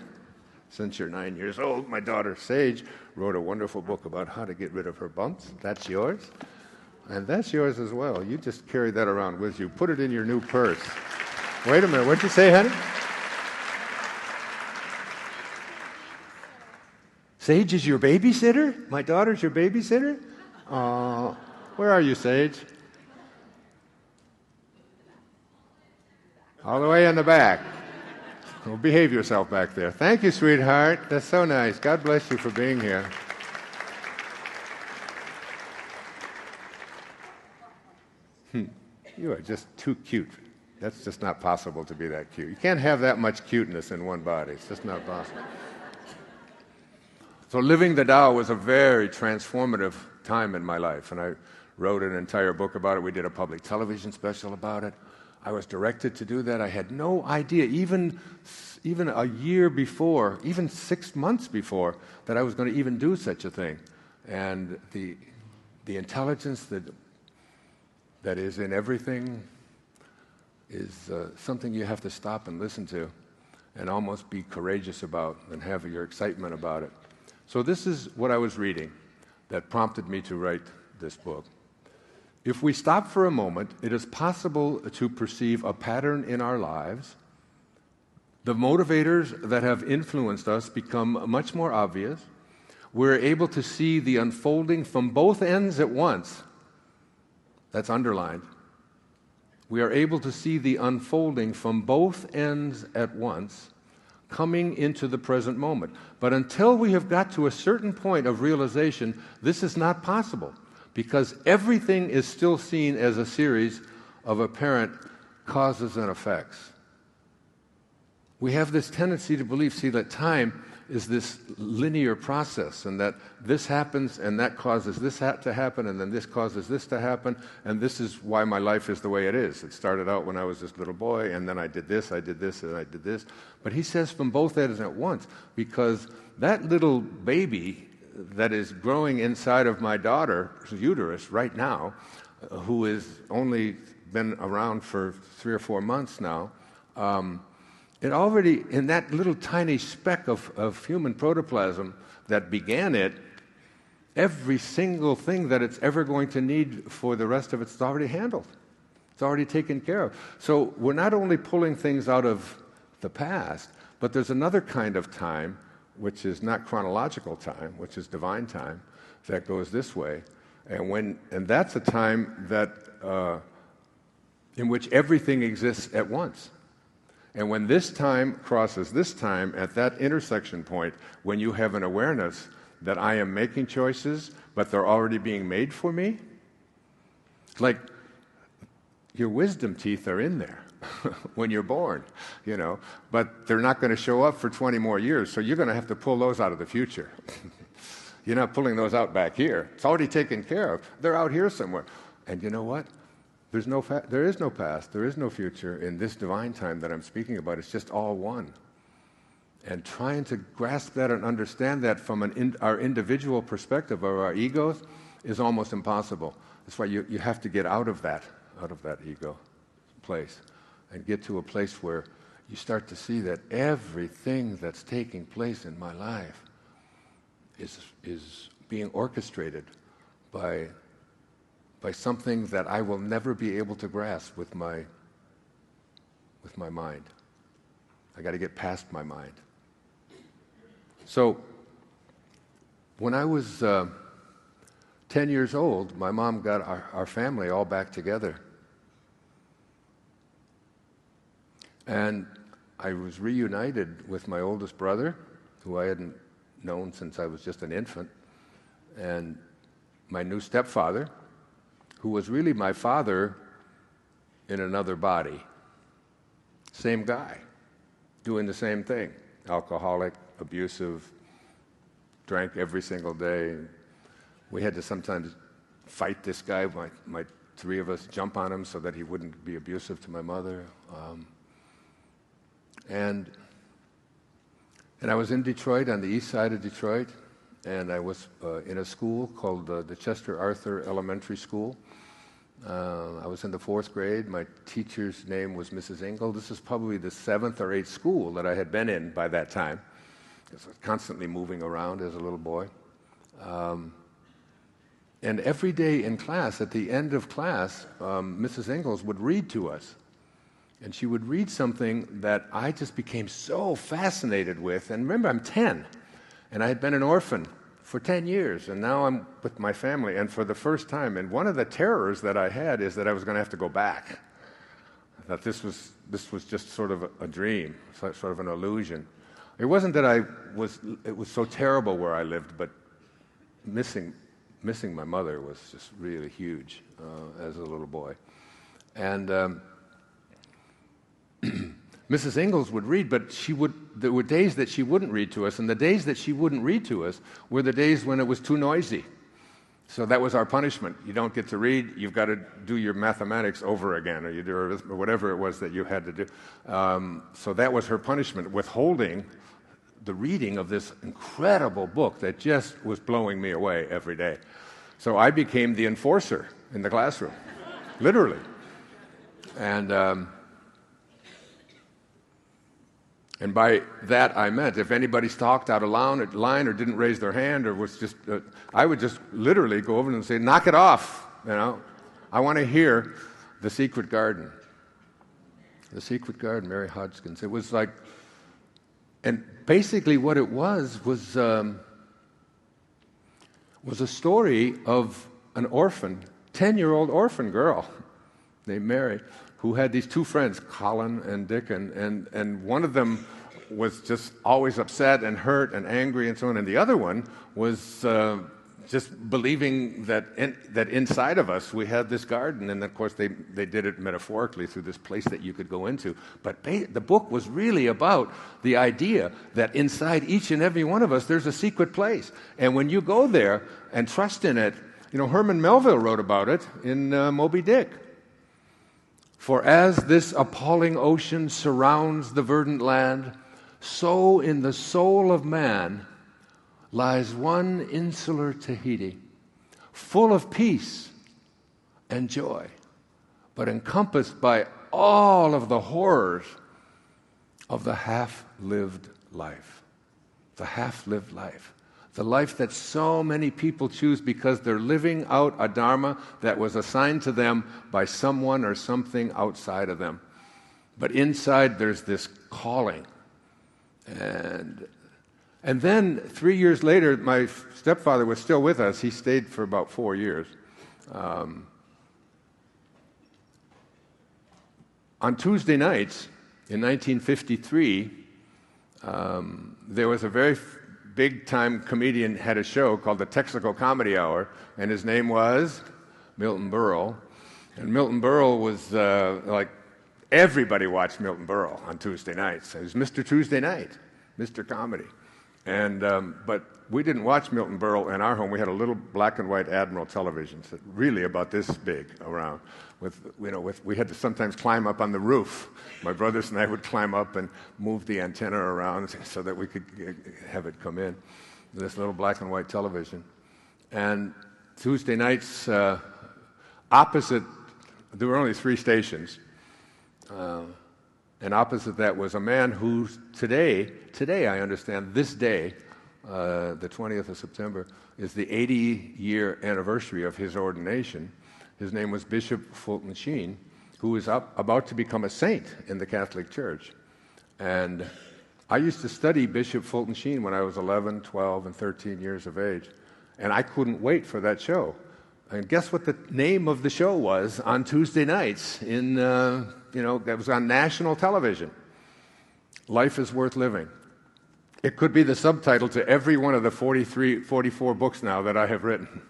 since you're 9 years old, my daughter Sage wrote a wonderful book about how to get rid of her bumps. That's yours. And that's yours as well. You just carry that around with you. Put it in your new purse. Wait a minute. What'd you say, honey? Sage is your babysitter? My daughter's your babysitter? Where are you, Sage? All the way in the back. Well, behave yourself back there. Thank you, sweetheart. That's so nice. God bless you for being here. You are just too cute. That's just not possible to be that cute. You can't have that much cuteness in one body. It's just not possible. So living the Tao was a very transformative time in my life, and I wrote an entire book about it. We did a public television special about it. I was directed to do that. I had no idea, even a year before, even 6 months before, that I was going to even do such a thing. And the intelligence that is in everything is something you have to stop and listen to and almost be courageous about and have your excitement about it. So this is what I was reading that prompted me to write this book. If we stop for a moment, it is possible to perceive a pattern in our lives. The motivators that have influenced us become much more obvious. We're able to see the unfolding from both ends at once. That's underlined. We are able to see the unfolding from both ends at once, coming into the present moment. But until we have got to a certain point of realization, this is not possible, because everything is still seen as a series of apparent causes and effects. We have this tendency to believe, that time is this linear process, and that this happens and that causes this to happen, and then this causes this to happen, and this is why my life is the way it is. It started out when I was this little boy, and then I did this, and I did this. But he says from both ends at once, because that little baby that is growing inside of my daughter's uterus right now, who has only been around for 3 or 4 months now, it already, in that little tiny speck of human protoplasm that began it, every single thing that it's ever going to need for the rest of it's already handled. It's already taken care of. So we're not only pulling things out of the past, but there's another kind of time, which is not chronological time, which is divine time, that goes this way. And that's a time that in which everything exists at once. And when this time crosses this time, at that intersection point, when you have an awareness that I am making choices, but they're already being made for me, it's like your wisdom teeth are in there when you're born, but they're not going to show up for 20 more years, so you're going to have to pull those out of the future. You're not pulling those out back here. It's already taken care of. They're out here somewhere. And you know what? There is no past, there is no future in this divine time that I'm speaking about. It's just all one. And trying to grasp that and understand that from our individual perspective of our egos is almost impossible. That's why you have to get out of that ego place and get to a place where you start to see that everything that's taking place in my life is being orchestrated by something that I will never be able to grasp with my mind. I got to get past my mind. So when I was 10 years old, my mom got our family all back together. And I was reunited with my oldest brother, who I hadn't known since I was just an infant, and my new stepfather, who was really my father in another body. Same guy, doing the same thing. Alcoholic, abusive, drank every single day. We had to sometimes fight this guy, my 3 of us jump on him so that he wouldn't be abusive to my mother. And I was in Detroit, on the east side of Detroit, and I was in a school called the Chester Arthur Elementary School. I was in the 4th grade. My teacher's name was Mrs. Engel. This is probably the 7th or 8th school that I had been in by that time. I was constantly moving around as a little boy. And every day in class, at the end of class, Mrs. Ingalls would read to us. And she would read something that I just became so fascinated with. And remember, I'm 10, and I had been an orphan for 10 years, and now I'm with my family, and for the first time. And one of the terrors that I had is that I was going to have to go back. I thought this was just sort of a dream, sort of an illusion. It wasn't that it was so terrible where I lived, but missing my mother was just really huge as a little boy. And Mrs. Ingalls would read, but there were days that she wouldn't read to us, and the days that she wouldn't read to us were the days when it was too noisy. So that was our punishment. You don't get to read, you've got to do your mathematics over again, or whatever it was that you had to do. So that was her punishment, withholding the reading of this incredible book that just was blowing me away every day. So I became the enforcer in the classroom, literally. And by that I meant if anybody talked out of line or didn't raise their hand or was just, I would just literally go over and say, knock it off, I want to hear The Secret Garden. The Secret Garden, Mary Hodgkins. It was like, and basically what it was a story of an orphan, 10-year-old orphan girl named Mary, who had these 2 friends, Colin and Dickon, and one of them was just always upset and hurt and angry and so on, and the other one was just believing that inside of us we had this garden, and of course they did it metaphorically through this place that you could go into. But the book was really about the idea that inside each and every one of us there's a secret place, and when you go there and trust in it, Herman Melville wrote about it in Moby Dick. For as this appalling ocean surrounds the verdant land, so in the soul of man lies one insular Tahiti, full of peace and joy, but encompassed by all of the horrors of the half-lived life. The half-lived life. The life that so many people choose because they're living out a dharma that was assigned to them by someone or something outside of them. But inside there's this calling. And then 3 years later, my stepfather was still with us. He stayed for about 4 years. On Tuesday nights in 1953, there was a very big-time comedian had a show called the Texaco Comedy Hour, and his name was Milton Berle. And Milton Berle was like everybody watched Milton Berle on Tuesday nights. It was Mr. Tuesday Night, Mr. Comedy. And but we didn't watch Milton Berle in our home. We had a little black and white Admiral television, so really about this big around. We had to sometimes climb up on the roof. My brothers and I would climb up and move the antenna around so that we could have it come in. This little black and white television. And Tuesday nights, opposite, there were only 3 stations. And opposite that was a man who today I understand, this day, the 20th of September, is the 80-year anniversary of his ordination. His name was Bishop Fulton Sheen, who is about to become a saint in the Catholic Church. And I used to study Bishop Fulton Sheen when I was 11, 12, and 13 years of age. And I couldn't wait for that show. And guess what the name of the show was on Tuesday nights in, that was on national television? Life is Worth Living. It could be the subtitle to every one of the 44 books now that I have written.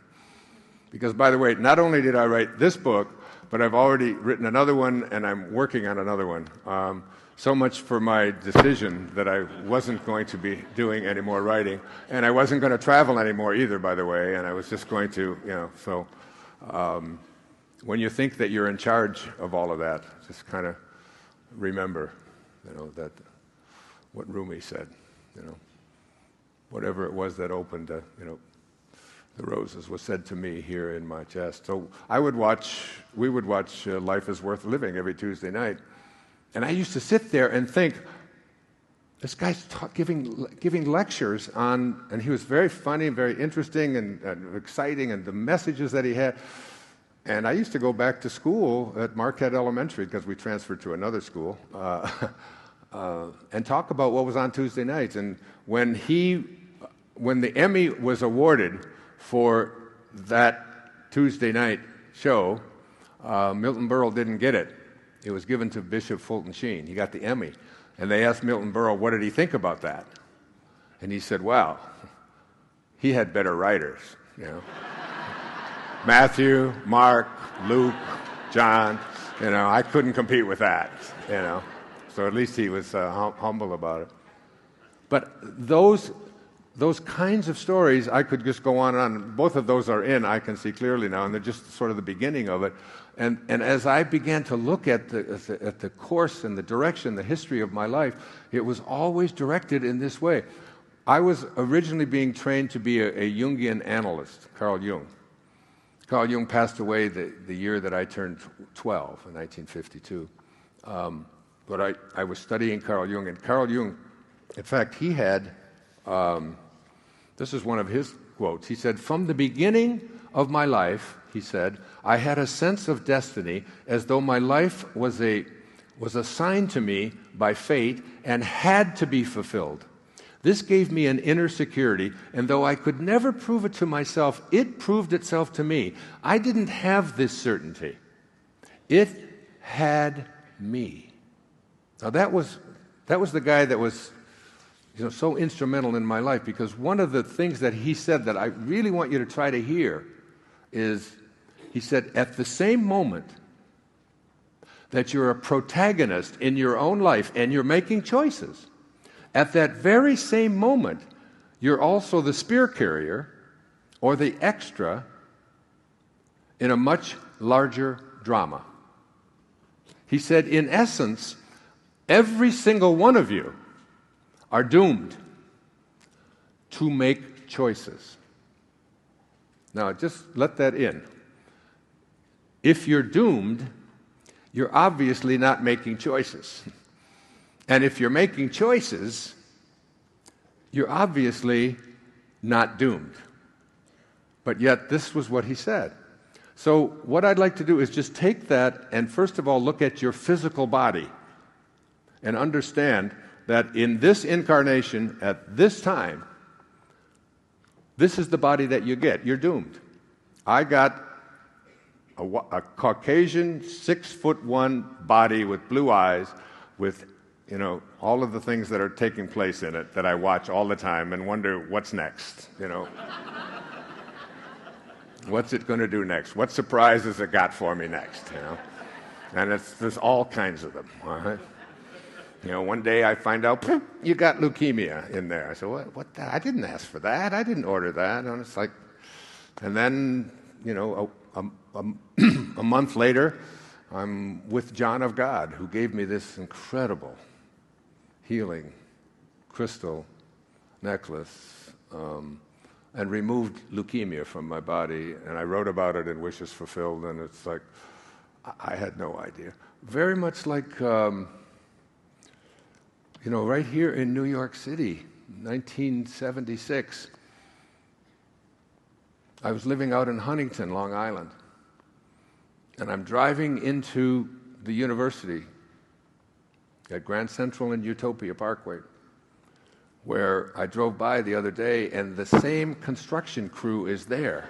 Because, by the way, not only did I write this book, but I've already written another one, and I'm working on another one. So much for my decision that I wasn't going to be doing any more writing. And I wasn't going to travel anymore either, by the way, and I was just going to, so when you think that you're in charge of all of that, just kind of remember, that what Rumi said, whatever it was that opened, the roses was said to me here in my chest. So we would watch Life is Worth Living every Tuesday night. And I used to sit there and think, this guy's giving lectures on, and he was very funny, very interesting and exciting, and the messages that he had. And I used to go back to school at Marquette Elementary, because we transferred to another school, and talk about what was on Tuesday nights. And when the Emmy was awarded for that Tuesday night show, Milton Berle didn't get it. It was given to Bishop Fulton Sheen. He got the Emmy. And they asked Milton Berle, what did he think about that? And he said, well, he had better writers, Matthew, Mark, Luke, John, I couldn't compete with that, So at least he was humble about it. But those kinds of stories, I could just go on and on. Both of those are I can see clearly now, and they're just sort of the beginning of it. And as I began to look at the course and the direction, the history of my life, it was always directed in this way. I was originally being trained to be a Jungian analyst, Carl Jung. Carl Jung passed away the year that I turned 12, in 1952. But I was studying Carl Jung, and Carl Jung, in fact, he had, this is one of his quotes. He said, from the beginning of my life, he said, I had a sense of destiny as though my life was assigned to me by fate and had to be fulfilled. This gave me an inner security, and though I could never prove it to myself, it proved itself to me. I didn't have this certainty. It had me. Now that was the guy that was so instrumental in my life, because one of the things that he said that I really want you to try to hear is, he said, at the same moment that you're a protagonist in your own life and you're making choices, at that very same moment, you're also the spear carrier or the extra in a much larger drama. He said, in essence, every single one of you are doomed to make choices. Now, just let that in. If you're doomed, you're obviously not making choices. And if you're making choices, you're obviously not doomed. But yet, this was what he said. So what I'd like to do is just take that and first of all look at your physical body and understand that in this incarnation, at this time, this is the body that you get. You're doomed. I got a Caucasian, 6'1" body with blue eyes, with all of the things that are taking place in it that I watch all the time and wonder what's next. What's it going to do next? What surprises it got for me next? And there's all kinds of them. All right. One day I find out, you got leukemia in there. I said, what? I didn't ask for that. I didn't order that. And it's like, and then, a month later, I'm with John of God, who gave me this incredible healing crystal necklace and removed leukemia from my body. And I wrote about it in Wishes Fulfilled, and it's like, I had no idea. Very much like, right here in New York City, 1976, I was living out in Huntington, Long Island, and I'm driving into the university at Grand Central and Utopia Parkway, where I drove by the other day, and the same construction crew is there.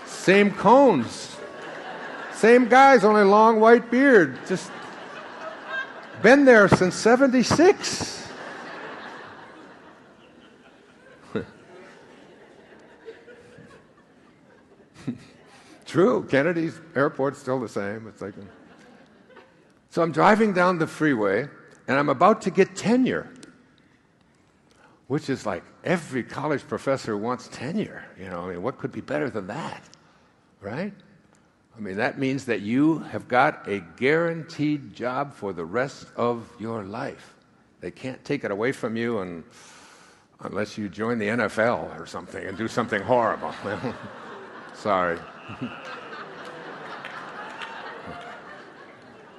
Same cones. Same guys, only long white beard. Just been there since 76. True, Kennedy's airport's still the same. It's like, so I'm driving down the freeway, and I'm about to get tenure, which is like every college professor wants tenure. What could be better than that, right? I mean, that means that you have got a guaranteed job for the rest of your life. They can't take it away from you unless you join the NFL or something and do something horrible. Sorry.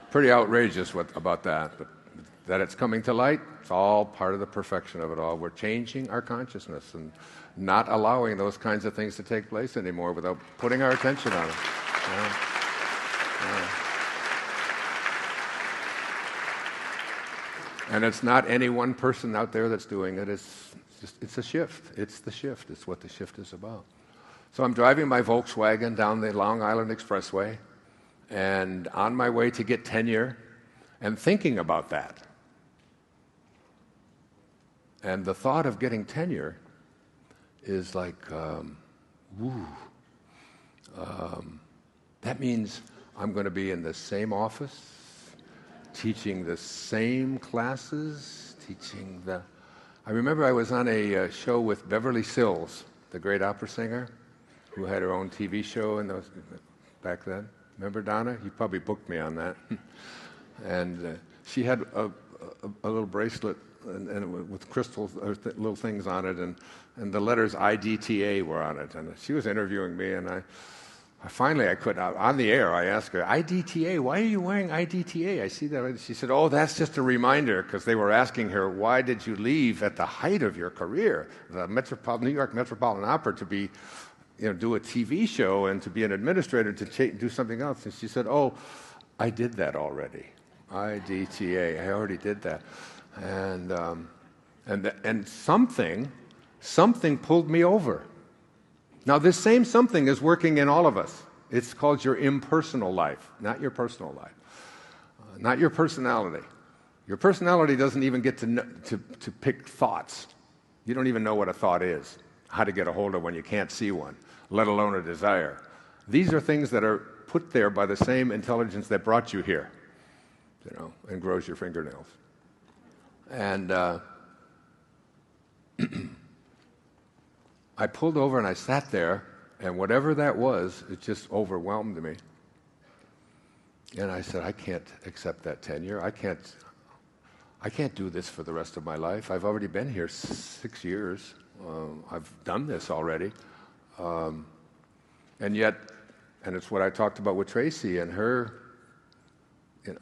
Pretty outrageous about that, but that it's coming to light, it's all part of the perfection of it all. We're changing our consciousness and not allowing those kinds of things to take place anymore without putting our attention on it. Yeah. Yeah. And it's not any one person out there that's doing it. It's a shift. It's the shift. It's what the shift is about. So I'm driving my Volkswagen down the Long Island Expressway and on my way to get tenure and thinking about that. And the thought of getting tenure is like, that means I'm going to be in the same office, teaching the same classes, I remember I was on a show with Beverly Sills, the great opera singer, who had her own TV show back then. Remember, Donna? You probably booked me on that. And she had a little bracelet and with crystals, little things on it, and the letters IDTA were on it. And she was interviewing me, and I couldn't, on the air, I asked her, IDTA, why are you wearing IDTA? I see that. She said, oh, that's just a reminder, because they were asking her, why did you leave at the height of your career, the New York Metropolitan Opera, to be, do a TV show and to be an administrator to do something else? And she said, oh, I did that already. IDTA, I already did that. And something pulled me over. Now, this same something is working in all of us. It's called your impersonal life, not your personal life, not your personality. Your personality doesn't even get to pick thoughts. You don't even know what a thought is, how to get a hold of one. You can't see one, let alone a desire. These are things that are put there by the same intelligence that brought you here, and grows your fingernails. And I pulled over and I sat there, and whatever that was, it just overwhelmed me. And I said, I can't accept that tenure. I can't do this for the rest of my life. I've already been here 6 years. I've done this already. And yet, and it's what I talked about with Tracy and her,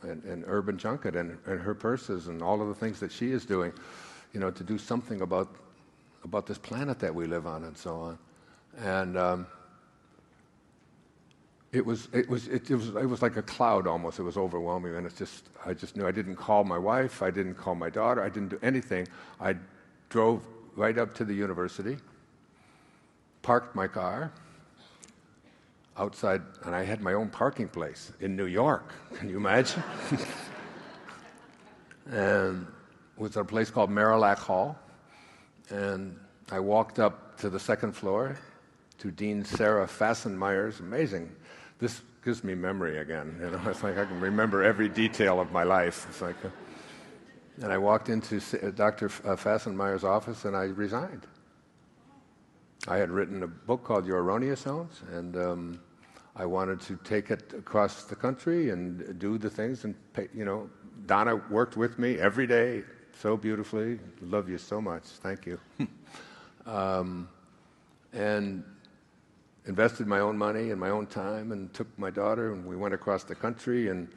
and Urban Junket and her purses and all of the things that she is doing, to do something about this planet that we live on and so on. And it was like a cloud almost. It was overwhelming, and I just knew I didn't call my wife, I didn't call my daughter, I didn't do anything. I drove right up to the university, parked my car outside, and I had my own parking place in New York. Can you imagine? And it was at a place called Marillac Hall. And I walked up to the second floor to Dean Sarah Fassenmeyer's. Amazing. This gives me memory again. It's like I can remember every detail of my life. It's like, and I walked into Dr. Fassenmeyer's office and I resigned. I had written a book called Your Erroneous Zones, and I wanted to take it across the country and do the things. And Donna worked with me every day so beautifully. Love you so much. Thank you. And invested my own money and my own time, and took my daughter, and we went across the country. And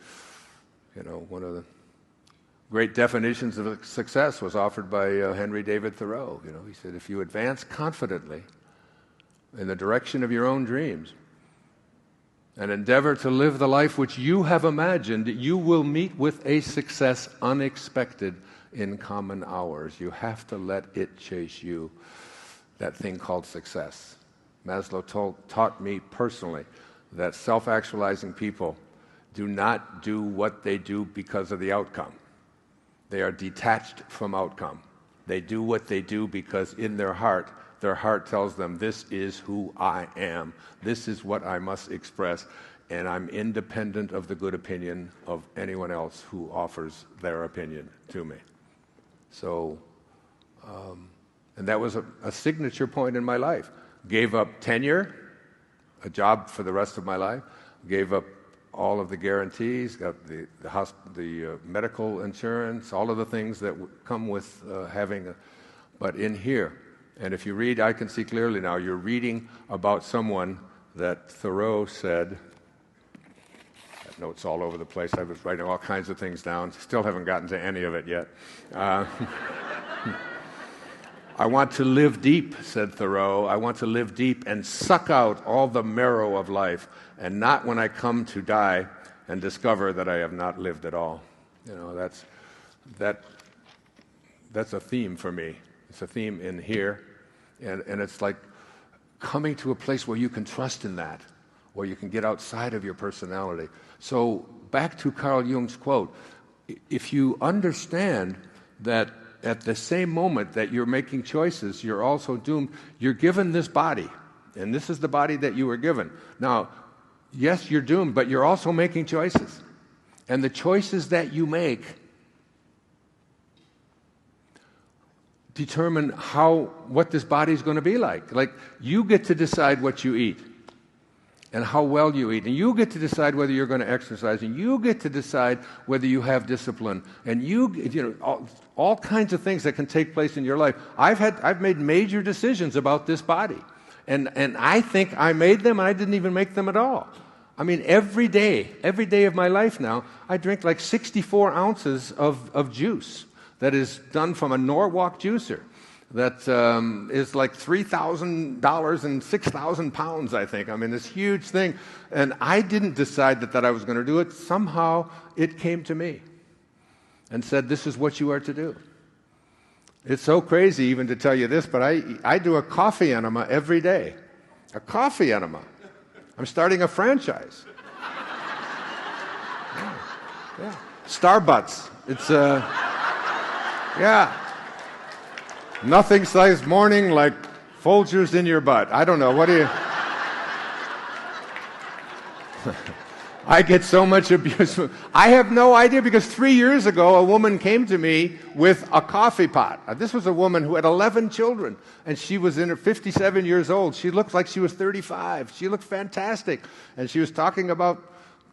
one of the great definitions of success was offered by Henry David Thoreau. He said, if you advance confidently in the direction of your own dreams and endeavor to live the life which you have imagined, you will meet with a success unexpected in common hours. You have to let it chase you, that thing called success. Maslow taught me personally that self-actualizing people do not do what they do because of the outcome. They are detached from outcome. They do what they do because in their heart tells them, this is who I am. This is what I must express, and I'm independent of the good opinion of anyone else who offers their opinion to me. So, and that was a signature point in my life. Gave up tenure, a job for the rest of my life. gave up all of the guarantees, got the medical insurance, all of the things that come with but in here. And if you read, I can see clearly now, you're reading about someone that Thoreau said, notes all over the place. I was writing all kinds of things down. Still haven't gotten to any of it yet. I want to live deep, said Thoreau. I want to live deep and suck out all the marrow of life, and not when I come to die and discover that I have not lived at all. You know, that's a theme for me. It's a theme in here, and it's like coming to a place where you can trust in that, where you can get outside of your personality. So back to Carl Jung's quote, if you understand that at the same moment that you're making choices, you're also doomed. You're given this body, and this is the body that you were given. Now, yes, you're doomed, but you're also making choices. And the choices that you make determine what this body is going to be like. Like, you get to decide what you eat and how well you eat. And you get to decide whether you're going to exercise. And you get to decide whether you have discipline. And all kinds of things that can take place in your life. I've made major decisions about this body. And I think I made them, and I didn't even make them at all. I mean, every day of my life now, I drink like 64 ounces of juice that is done from a Norwalk juicer. That is like $3,000 and 6,000 pounds, I think. I mean, this huge thing. And I didn't decide that I was going to do it. Somehow it came to me and said, this is what you are to do. It's so crazy even to tell you this, but I do a coffee enema every day. A coffee enema. I'm starting a franchise. Yeah. Starbucks. It's yeah. Nothing says morning like Folgers in your butt. I don't know. What do you... I get so much abuse. I have no idea, because 3 years ago a woman came to me with a coffee pot. This was a woman who had 11 children, and she was 57 years old. She looked like she was 35. She looked fantastic. And she was talking about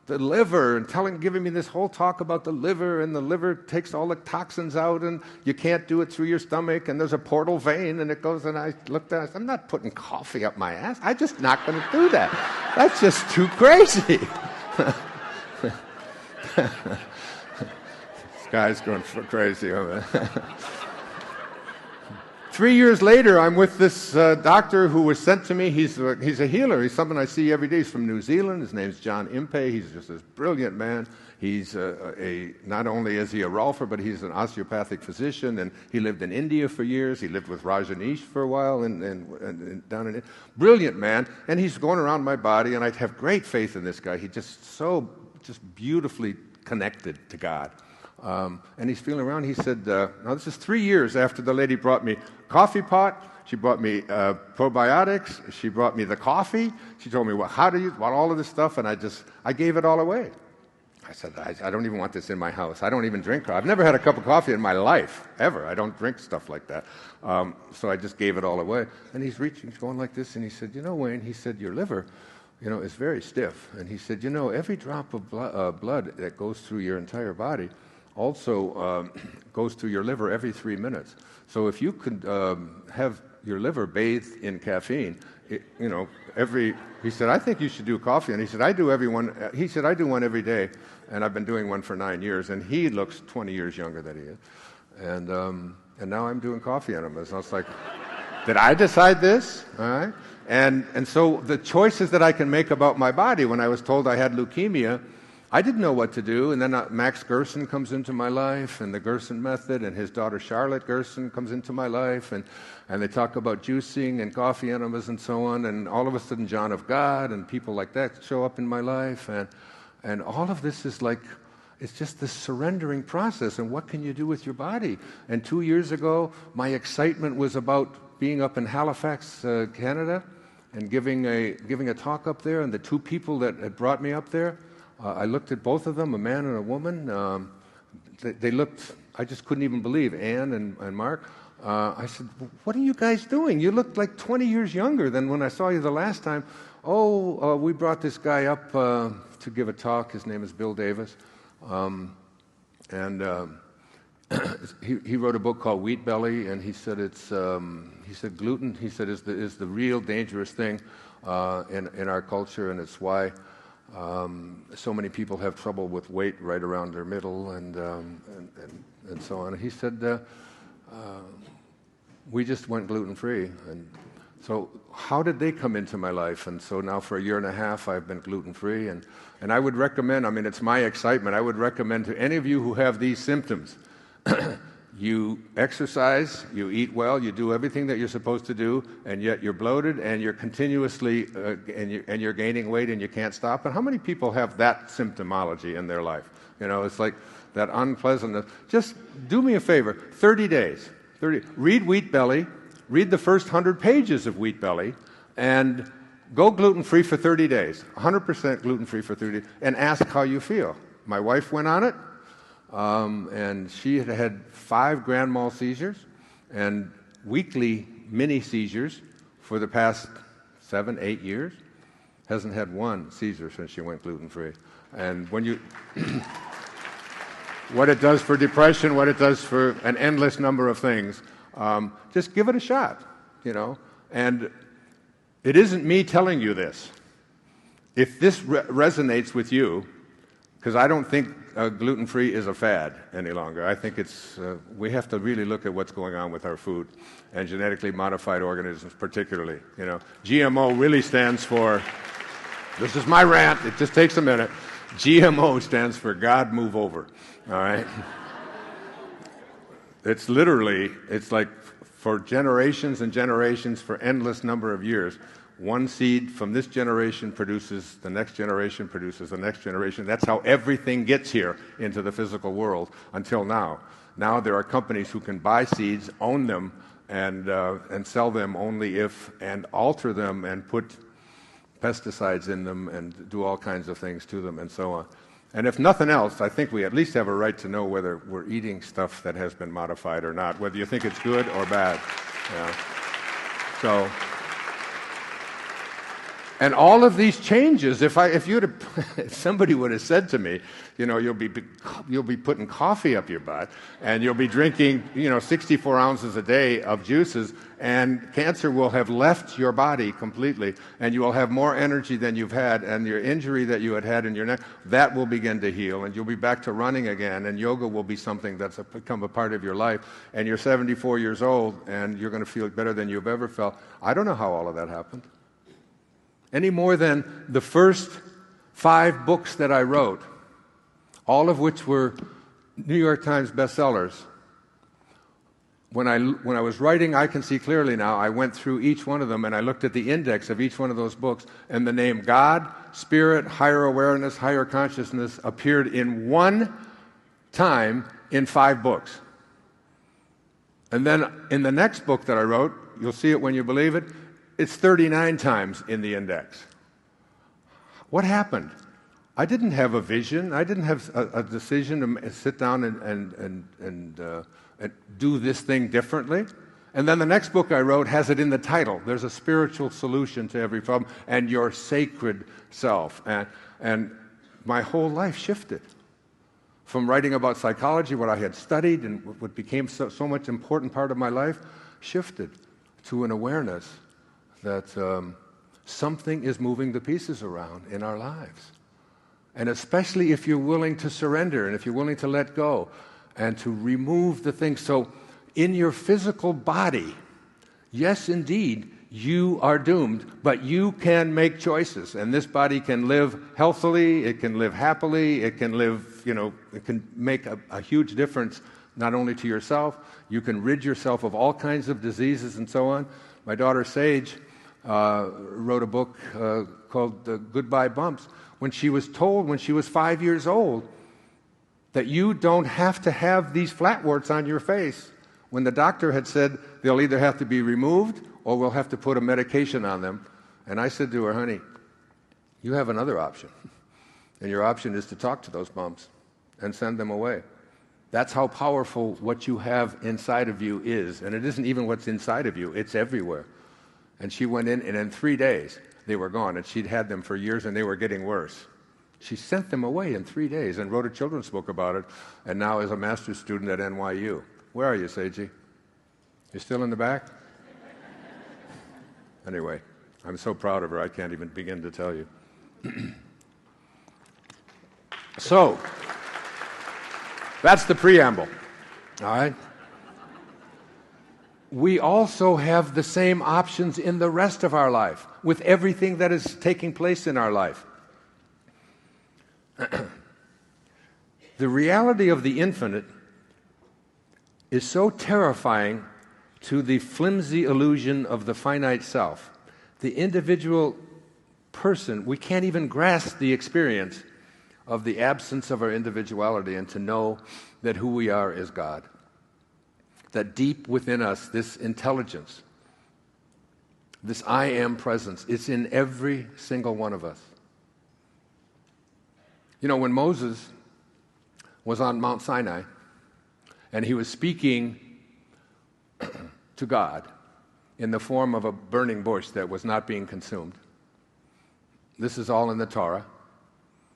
the liver and giving me this whole talk about the liver, and the liver takes all the toxins out, and you can't do it through your stomach, and there's a portal vein, and it goes, and I looked at it, I said, I'm not putting coffee up my ass. I'm just not going to do that. That's just too crazy. This guy's going crazy. 3 years later, I'm with this doctor who was sent to me. He's a healer. He's someone I see every day. He's from New Zealand. His name's John Impey. He's just this brilliant man. He's not only is he a rolfer, but he's an osteopathic physician, and he lived in India for years. He lived with Rajneesh for a while, and down in India. Brilliant man, and he's going around my body, and I have great faith in this guy. He's just beautifully connected to God. And he's feeling around. He said, now this is 3 years after the lady brought me coffee pot. She brought me probiotics. She brought me the coffee. She told me, well, how do you want all of this stuff? And I gave it all away. I said, I don't even want this in my house. I don't even drink coffee. I've never had a cup of coffee in my life, ever. I don't drink stuff like that. So I just gave it all away. And he's going like this, and he said, Wayne, he said, your liver, is very stiff. And he said, every drop of blood that goes through your entire body also goes through your liver every 3 minutes. So if you could have your liver bathed in caffeine, he said, I think you should do coffee. And he said, I do one every day, and I've been doing one for 9 years. And he looks 20 years younger than he is. And now I'm doing coffee enemas. And I was like, did I decide this? All right. And so the choices that I can make about my body, when I was told I had leukemia, I didn't know what to do. And then Max Gerson comes into my life, and the Gerson method, and his daughter Charlotte Gerson comes into my life, and they talk about juicing and coffee enemas and so on. And all of a sudden, John of God and people like that show up in my life. And all of this is like, it's just this surrendering process. And what can you do with your body? And 2 years ago, my excitement was about being up in Halifax, Canada, and giving a talk up there. And the two people that had brought me up there, I looked at both of them, a man and a woman. They looked, I just couldn't even believe, Ann and Mark. I said, what are you guys doing? You look like 20 years younger than when I saw you the last time. we brought this guy up to give a talk. His name is Bill Davis. He wrote a book called Wheat Belly, and he said gluten, he said, is the real dangerous thing in our culture, and it's why so many people have trouble with weight right around their middle and so on. And he said, we just went gluten-free. And so how did they come into my life? And so now for a year and a half, I've been gluten-free. And I would recommend, I mean, it's my excitement, I would recommend to any of you who have these symptoms, you exercise, you eat well, you do everything that you're supposed to do, and yet you're bloated and you're continuously, and you're gaining weight and you can't stop. And how many people have that symptomology in their life? You know, it's like that unpleasantness. Just do me a favor, 30 days. Read Wheat Belly, read the first 100 pages of Wheat Belly, and go gluten-free for 30 days, 100% gluten-free for 30 days, and ask how you feel. My wife went on it, and she had 5 grand mal seizures and weekly mini seizures for the past 7-8 years. Hasn't had one seizure since she went gluten-free. And when you... what it does for depression, what it does for an endless number of things, just give it a shot, you know. And it isn't me telling you this. If this resonates with you, because I don't think gluten-free is a fad any longer. I think it's we have to really look at what's going on with our food and genetically modified organisms particularly. You know, GMO really stands for, this is my rant, it just takes a minute, GMO stands for God Move Over, all right? It's literally, it's like for generations and generations, for endless number of years, one seed from this generation produces, the next generation produces, the next generation. That's how everything gets here into the physical world until now. Now there are companies who can buy seeds, own them, and sell them only if, and alter them and put pesticides in them and do all kinds of things to them and so on. And if nothing else, I think we at least have a right to know whether we're eating stuff that has been modified or not, whether you think it's good or bad. Yeah. So... and all of these changes, if somebody would have said to me, you know, you'll be putting coffee up your butt, and you'll be drinking, 64 ounces a day of juices, and cancer will have left your body completely, and you will have more energy than you've had, and your injury that you had in your neck, that will begin to heal, and you'll be back to running again, and yoga will be something that's become a part of your life, and you're 74 years old, and you're going to feel better than you've ever felt. I don't know how all of that happened. Any more than the first 5 books that I wrote, all of which were New York Times bestsellers. When I was writing I Can See Clearly Now, I went through each one of them and I looked at the index of each one of those books, and the name God, Spirit, Higher Awareness, Higher Consciousness appeared in one time in 5 books. And then in the next book that I wrote, you'll see it when you believe it, it's 39 times in the index. What happened? I didn't have a vision. I didn't have a decision to sit down and do this thing differently. And then the next book I wrote has it in the title. There's a spiritual solution to every problem, and your sacred self. And my whole life shifted from writing about psychology, what I had studied and what became so much important part of my life, shifted to an awareness that something is moving the pieces around in our lives. And especially if you're willing to surrender and if you're willing to let go and to remove the things. So in your physical body, yes, indeed, you are doomed, but you can make choices. And this body can live healthily, it can live happily, it can live, it can make a huge difference not only to yourself, you can rid yourself of all kinds of diseases and so on. My daughter Sage wrote a book called Goodbye Bumps, when she was told when she was 5 years old that you don't have to have these flatwarts on your face, when the doctor had said they'll either have to be removed or we'll have to put a medication on them. And I said to her, honey, you have another option. And your option is to talk to those bumps and send them away. That's how powerful what you have inside of you is. And it isn't even what's inside of you, it's everywhere. And she went in, and in 3 days, they were gone, and she'd had them for years, and they were getting worse. She sent them away in 3 days and wrote a children's book about it, and now is a master's student at NYU. Where are you, Seiji? You still in the back? Anyway, I'm so proud of her, I can't even begin to tell you. So, that's the preamble, all right? We also have the same options in the rest of our life, with everything that is taking place in our life. The reality of the infinite is so terrifying to the flimsy illusion of the finite self. The individual person, we can't even grasp the experience of the absence of our individuality and to know that who we are is God. That deep within us, this intelligence, this I am presence, it's in every single one of us. You know, when Moses was on Mount Sinai and he was speaking to God in the form of a burning bush that was not being consumed, this is all in the Torah,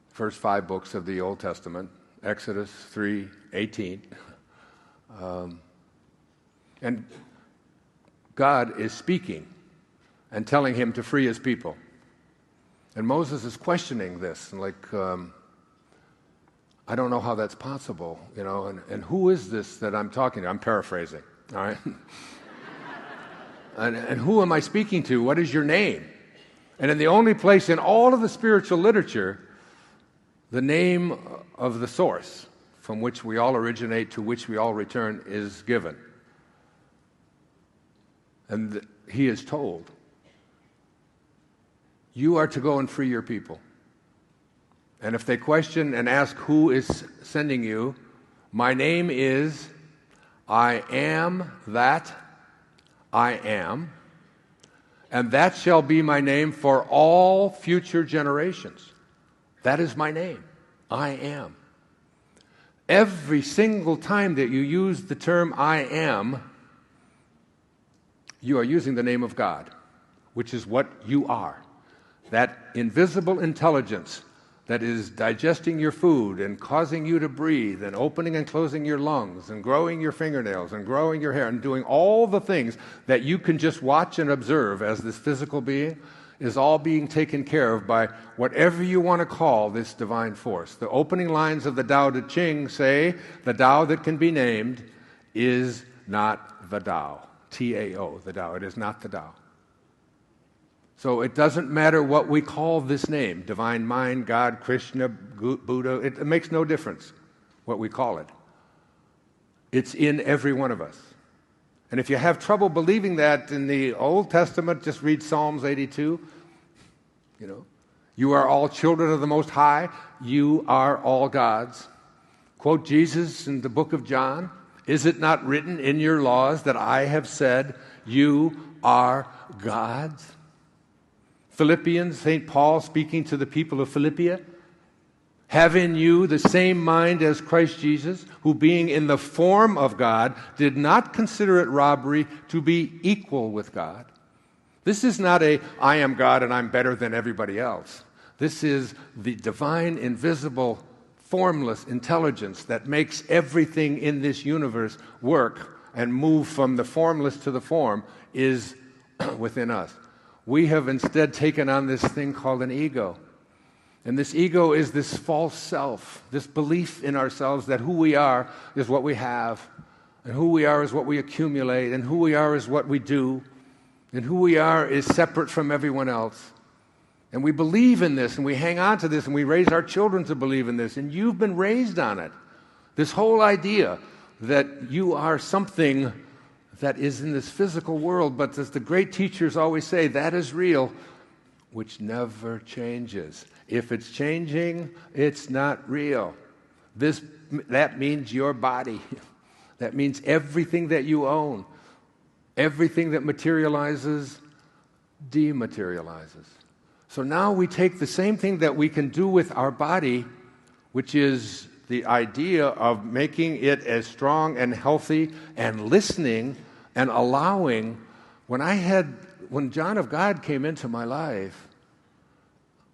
first 5 books of the Old Testament, Exodus 3:18. And God is speaking and telling him to free his people. And Moses is questioning this, and I don't know how that's possible, you know, and who is this that I'm talking to? I'm paraphrasing, all right? and who am I speaking to? What is your name? And in the only place in all of the spiritual literature, the name of the source from which we all originate, to which we all return, is given. And he is told, you are to go and free your people. And if they question and ask who is sending you, my name is I am that I am, and that shall be my name for all future generations. That is my name. I am. Every single time that you use the term I am, you are using the name of God, which is what you are. That invisible intelligence that is digesting your food and causing you to breathe and opening and closing your lungs and growing your fingernails and growing your hair and doing all the things that you can just watch and observe as this physical being is all being taken care of by whatever you want to call this divine force. The opening lines of the Tao Te Ching say the Tao that can be named is not the Tao. T-A-O, the Tao. It is not the Tao. So it doesn't matter what we call this name, divine mind, God, Krishna, Buddha, it makes no difference what we call it. It's in every one of us. And if you have trouble believing that in the Old Testament, just read Psalms 82. You know, you are all children of the Most High. You are all God's. Quote Jesus in the book of John, is it not written in your laws that I have said you are God's? Philippians, St. Paul speaking to the people of Philippia, have in you the same mind as Christ Jesus, who being in the form of God, did not consider it robbery to be equal with God. This is not a, I am God and I'm better than everybody else. This is the divine, invisible, formless intelligence that makes everything in this universe work and move from the formless to the form is within us. We have instead taken on this thing called an ego. And this ego is this false self, this belief in ourselves that who we are is what we have, and who we are is what we accumulate, and who we are is what we do, and who we are is separate from everyone else. And we believe in this, and we hang on to this, and we raise our children to believe in this, and you've been raised on it. This whole idea that you are something that is in this physical world, but as the great teachers always say, that is real, which never changes. If it's changing, it's not real. That means your body. That means everything that you own. Everything that materializes, dematerializes. So now we take the same thing that we can do with our body, which is the idea of making it as strong and healthy and listening and allowing. When John of God came into my life,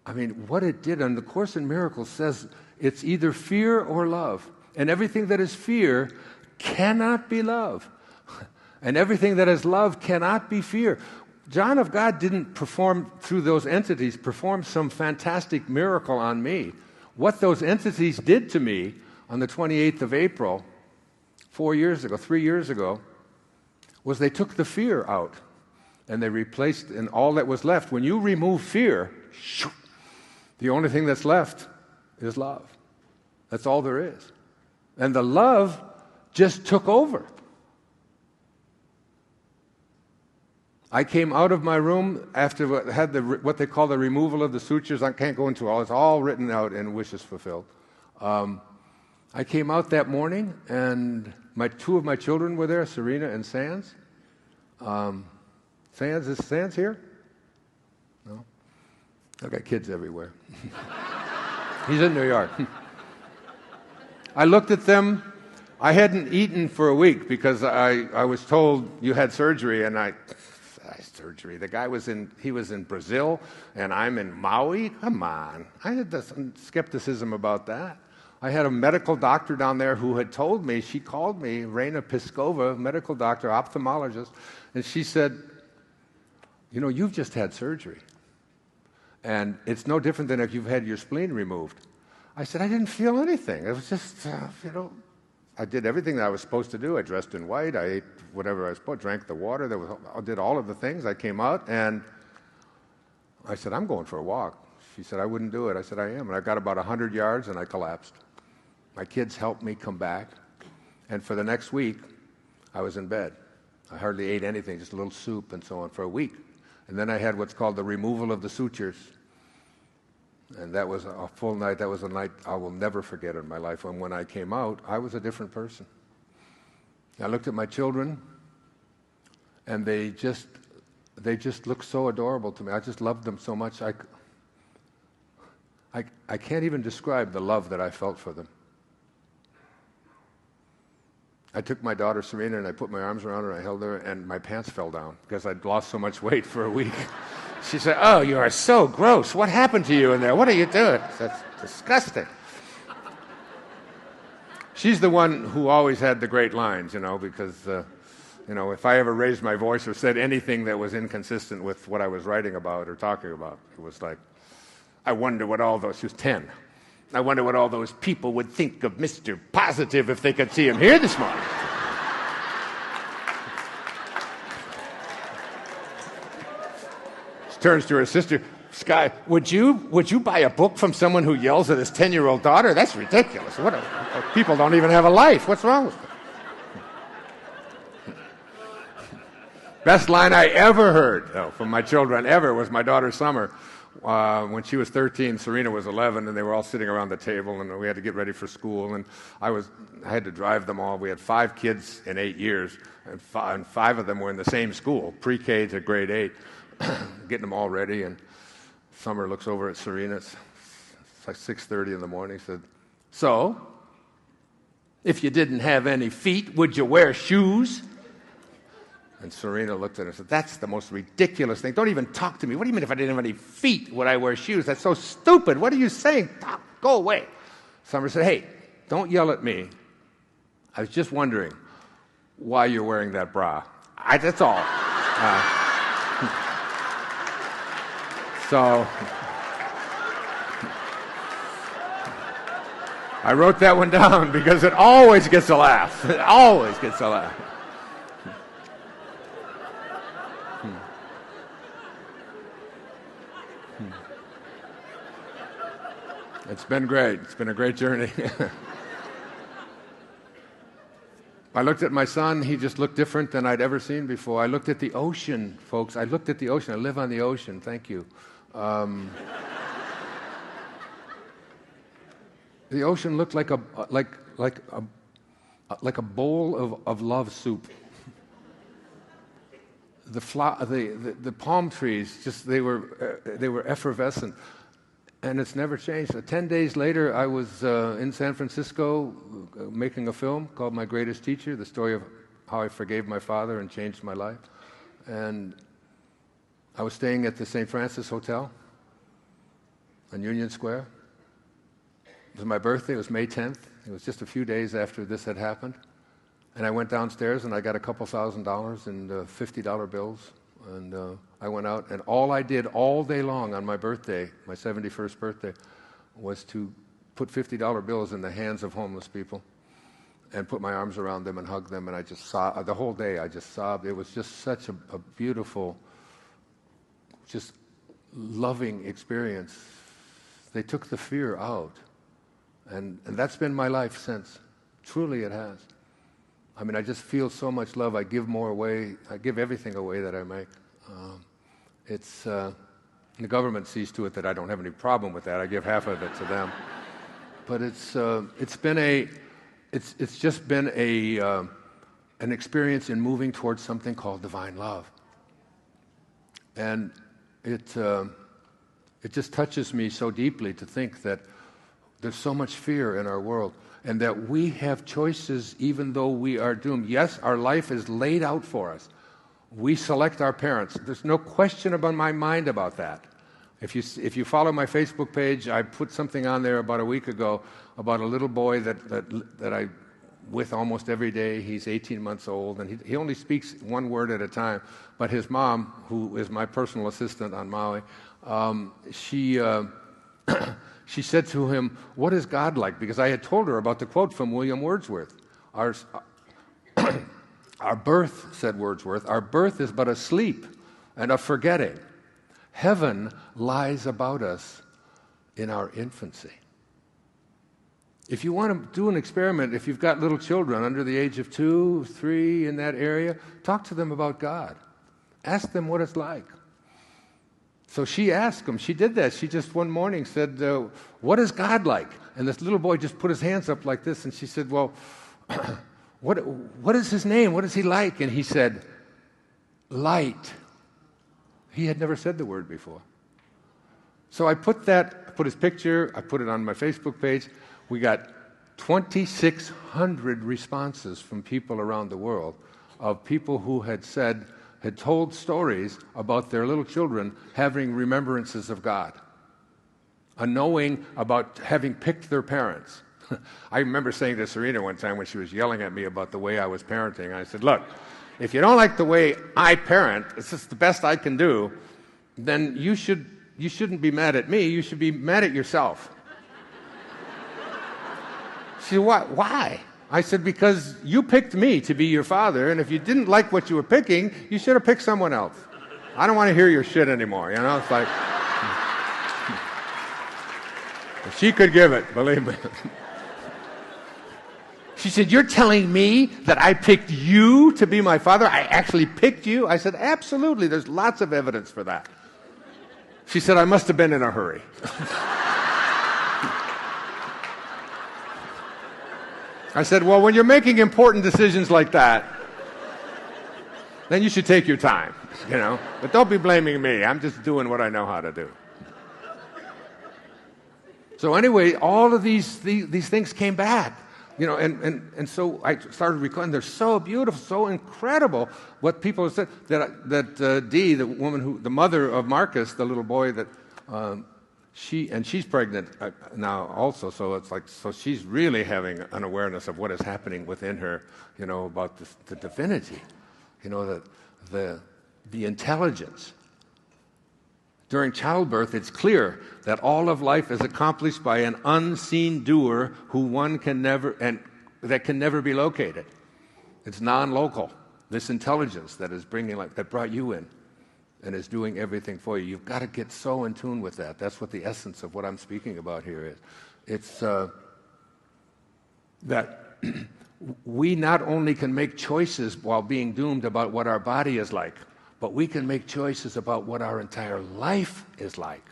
I mean, what it did, and the Course in Miracles says it's either fear or love. And everything that is fear cannot be love. And everything that is love cannot be fear. John of God didn't perform through those entities, perform some fantastic miracle on me. What those entities did to me on the 28th of April, 3 years ago, was they took the fear out and they replaced, and all that was left, when you remove fear, the only thing that's left is love. That's all there is. And the love just took over. I came out of my room after had what they call the removal of the sutures. I can't go into all. It's all written out in Wishes Fulfilled. I came out that morning, and two of my children were there, Serena and Sands. Is Sands here? No? I've got kids everywhere. He's in New York. I looked at them. I hadn't eaten for a week because I was told you had surgery, and surgery. The guy was in Brazil, and I'm in Maui. Come on. I had some skepticism about that. I had a medical doctor down there who had told me, she called me, Raina Piskova, medical doctor, ophthalmologist, and she said, you know, you've just had surgery. And it's no different than if you've had your spleen removed. I said, I didn't feel anything. It was just, I did everything that I was supposed to do. I dressed in white. I ate whatever I was supposed to, drank the water. I did all of the things. I came out, and I said, I'm going for a walk. She said, I wouldn't do it. I said, I am. And I got about 100 yards, and I collapsed. My kids helped me come back. And for the next week, I was in bed. I hardly ate anything, just a little soup and so on for a week. And then I had what's called the removal of the sutures. And that was a full night. That was a night I will never forget in my life. And when I came out, I was a different person. I looked at my children, and they just looked so adorable to me. I just loved them so much. I can't even describe the love that I felt for them. I took my daughter Serena, and I put my arms around her, and I held her, and my pants fell down because I'd lost so much weight for a week. She said, oh, you are so gross. What happened to you in there? What are you doing? That's disgusting. She's the one who always had the great lines, because, if I ever raised my voice or said anything that was inconsistent with what I was writing about or talking about, it was like, she was 10. I wonder what all those people would think of Mr. Positive if they could see him here this morning. Turns to her sister, Sky, would you buy a book from someone who yells at his 10-year-old daughter? That's ridiculous. People don't even have a life. What's wrong with them? Best line I ever heard from my children ever was my daughter Summer. When she was 13, Serena was 11, and they were all sitting around the table, and we had to get ready for school, and I had to drive them all. We had 5 kids in 8 years, and 5 of them were in the same school, pre-K to grade 8. Getting them all ready, and Summer looks over at Serena. It's like 6:30 in the morning. Said, so, if you didn't have any feet, would you wear shoes? And Serena looked at her and said, that's the most ridiculous thing. Don't even talk to me. What do you mean if I didn't have any feet, would I wear shoes? That's so stupid. What are you saying? Go away. Summer said, hey, don't yell at me. I was just wondering why you're wearing that bra. That's all. So I wrote that one down because it always gets a laugh. It always gets a laugh. It's been great. It's been a great journey. I looked at my son. He just looked different than I'd ever seen before. I looked at the ocean, folks. I looked at the ocean. I live on the ocean. Thank you. The ocean looked like a bowl of love soup. The palm trees, they were effervescent, and it's never changed. 10 days later, I was in San Francisco making a film called My Greatest Teacher, the story of how I forgave my father and changed my life. And I was staying at the St. Francis Hotel, on Union Square. It was my birthday. It was May 10th. It was just a few days after this had happened. And I went downstairs and I got a couple $1,000s in $50 bills. And I went out, and all I did all day long on my birthday, my 71st birthday, was to put $50 bills in the hands of homeless people and put my arms around them and hug them. And I just sobbed. The whole day I just sobbed. It was just such a beautiful, just loving experience. They took the fear out. And that's been my life since. Truly it has. I mean, I just feel so much love. I give more away. I give everything away that I make. The government sees to it that I don't have any problem with that. I give half of it to them. But it's just been an experience in moving towards something called divine love. And it just touches me so deeply to think that there's so much fear in our world, and that we have choices even though we are doomed. Yes, our life is laid out for us. We select our parents. There's no question about my mind about that. If you follow my Facebook page, I put something on there about a week ago about a little boy that I with almost every day. He's 18 months old, and he only speaks one word at a time. But his mom, who is my personal assistant on Maui, she said to him, "What is God like?" Because I had told her about the quote from William Wordsworth. Our birth, said Wordsworth, our birth is but a sleep and a forgetting. Heaven lies about us in our infancy. If you want to do an experiment, if you've got little children under the age of 2, 3 in that area, talk to them about God. Ask them what it's like. So she asked him, she did that. She just one morning said, "What is God like?" And this little boy just put his hands up like this, and she said, "Well, what is his name? What is he like?" And he said, "Light." He had never said the word before. So I put his picture, I put it on my Facebook page. We got 2,600 responses from people around the world of people who had told stories about their little children having remembrances of God, a knowing about having picked their parents. I remember saying to Serena one time when she was yelling at me about the way I was parenting, I said, "Look, if you don't like the way I parent, it's just the best I can do, then you shouldn't be mad at me, you should be mad at yourself." She said, "Why?" I said, "Because you picked me to be your father, and if you didn't like what you were picking, you should have picked someone else. I don't want to hear your shit anymore." You know, it's like... She could give it, believe me. She said, "You're telling me that I picked you to be my father? I actually picked you?" I said, "Absolutely. There's lots of evidence for that." She said, "I must have been in a hurry." I said, "Well, when you're making important decisions like that, then you should take your time, you know. But don't be blaming me. I'm just doing what I know how to do." So anyway, all of these things came back, you know, and so I started recording. They're so beautiful, so incredible. What people have said that Dee, the woman the mother of Marcus, the little boy that. She's pregnant now also, so it's like, so she's really having an awareness of what is happening within her, you know, about the divinity, you know, the intelligence. During childbirth, it's clear that all of life is accomplished by an unseen doer that can never be located. It's non-local. This intelligence that is bringing life, that brought you in, and is doing everything for you. You've got to get so in tune with that. That's what the essence of what I'm speaking about here is. It's that we not only can make choices while being doomed about what our body is like, but we can make choices about what our entire life is like.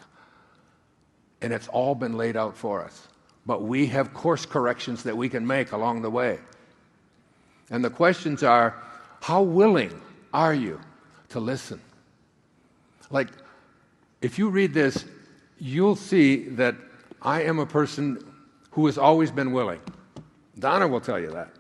And it's all been laid out for us. But we have course corrections that we can make along the way. And the questions are, how willing are you to listen? Like, if you read this, you'll see that I am a person who has always been willing. Donna will tell you that.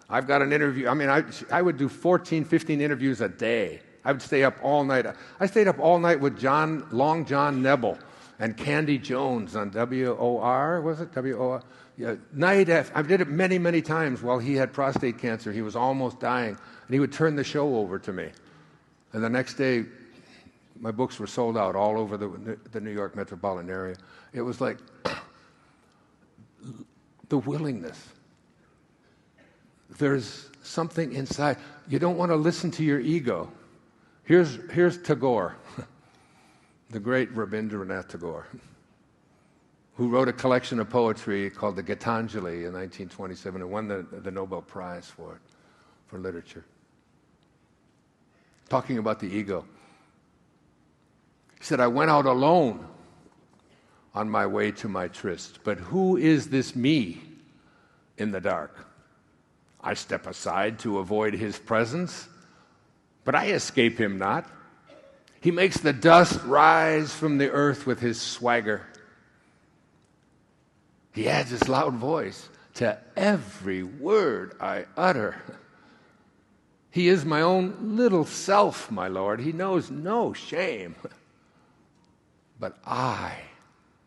I've got an interview. I mean, I would do 14, 15 interviews a day. I would stay up all night. I stayed up all night with Long John Nebel and Candy Jones on WOR, was it? WOR? Yeah, I did it many, many times while he had prostate cancer. He was almost dying, and he would turn the show over to me. And the next day, my books were sold out all over the New York metropolitan area. It was like the willingness. There's something inside. You don't want to listen to your ego. Here's Tagore, the great Rabindranath Tagore, who wrote a collection of poetry called the Gitanjali in 1927 and won the Nobel Prize for it, for literature. Talking about the ego. He said, I went out alone on my way to my tryst, but who is this me in the dark? I step aside to avoid his presence, but I escape him not. He makes the dust rise from the earth with his swagger. He adds his loud voice to every word I utter. He is my own little self, my Lord. He knows no shame. But I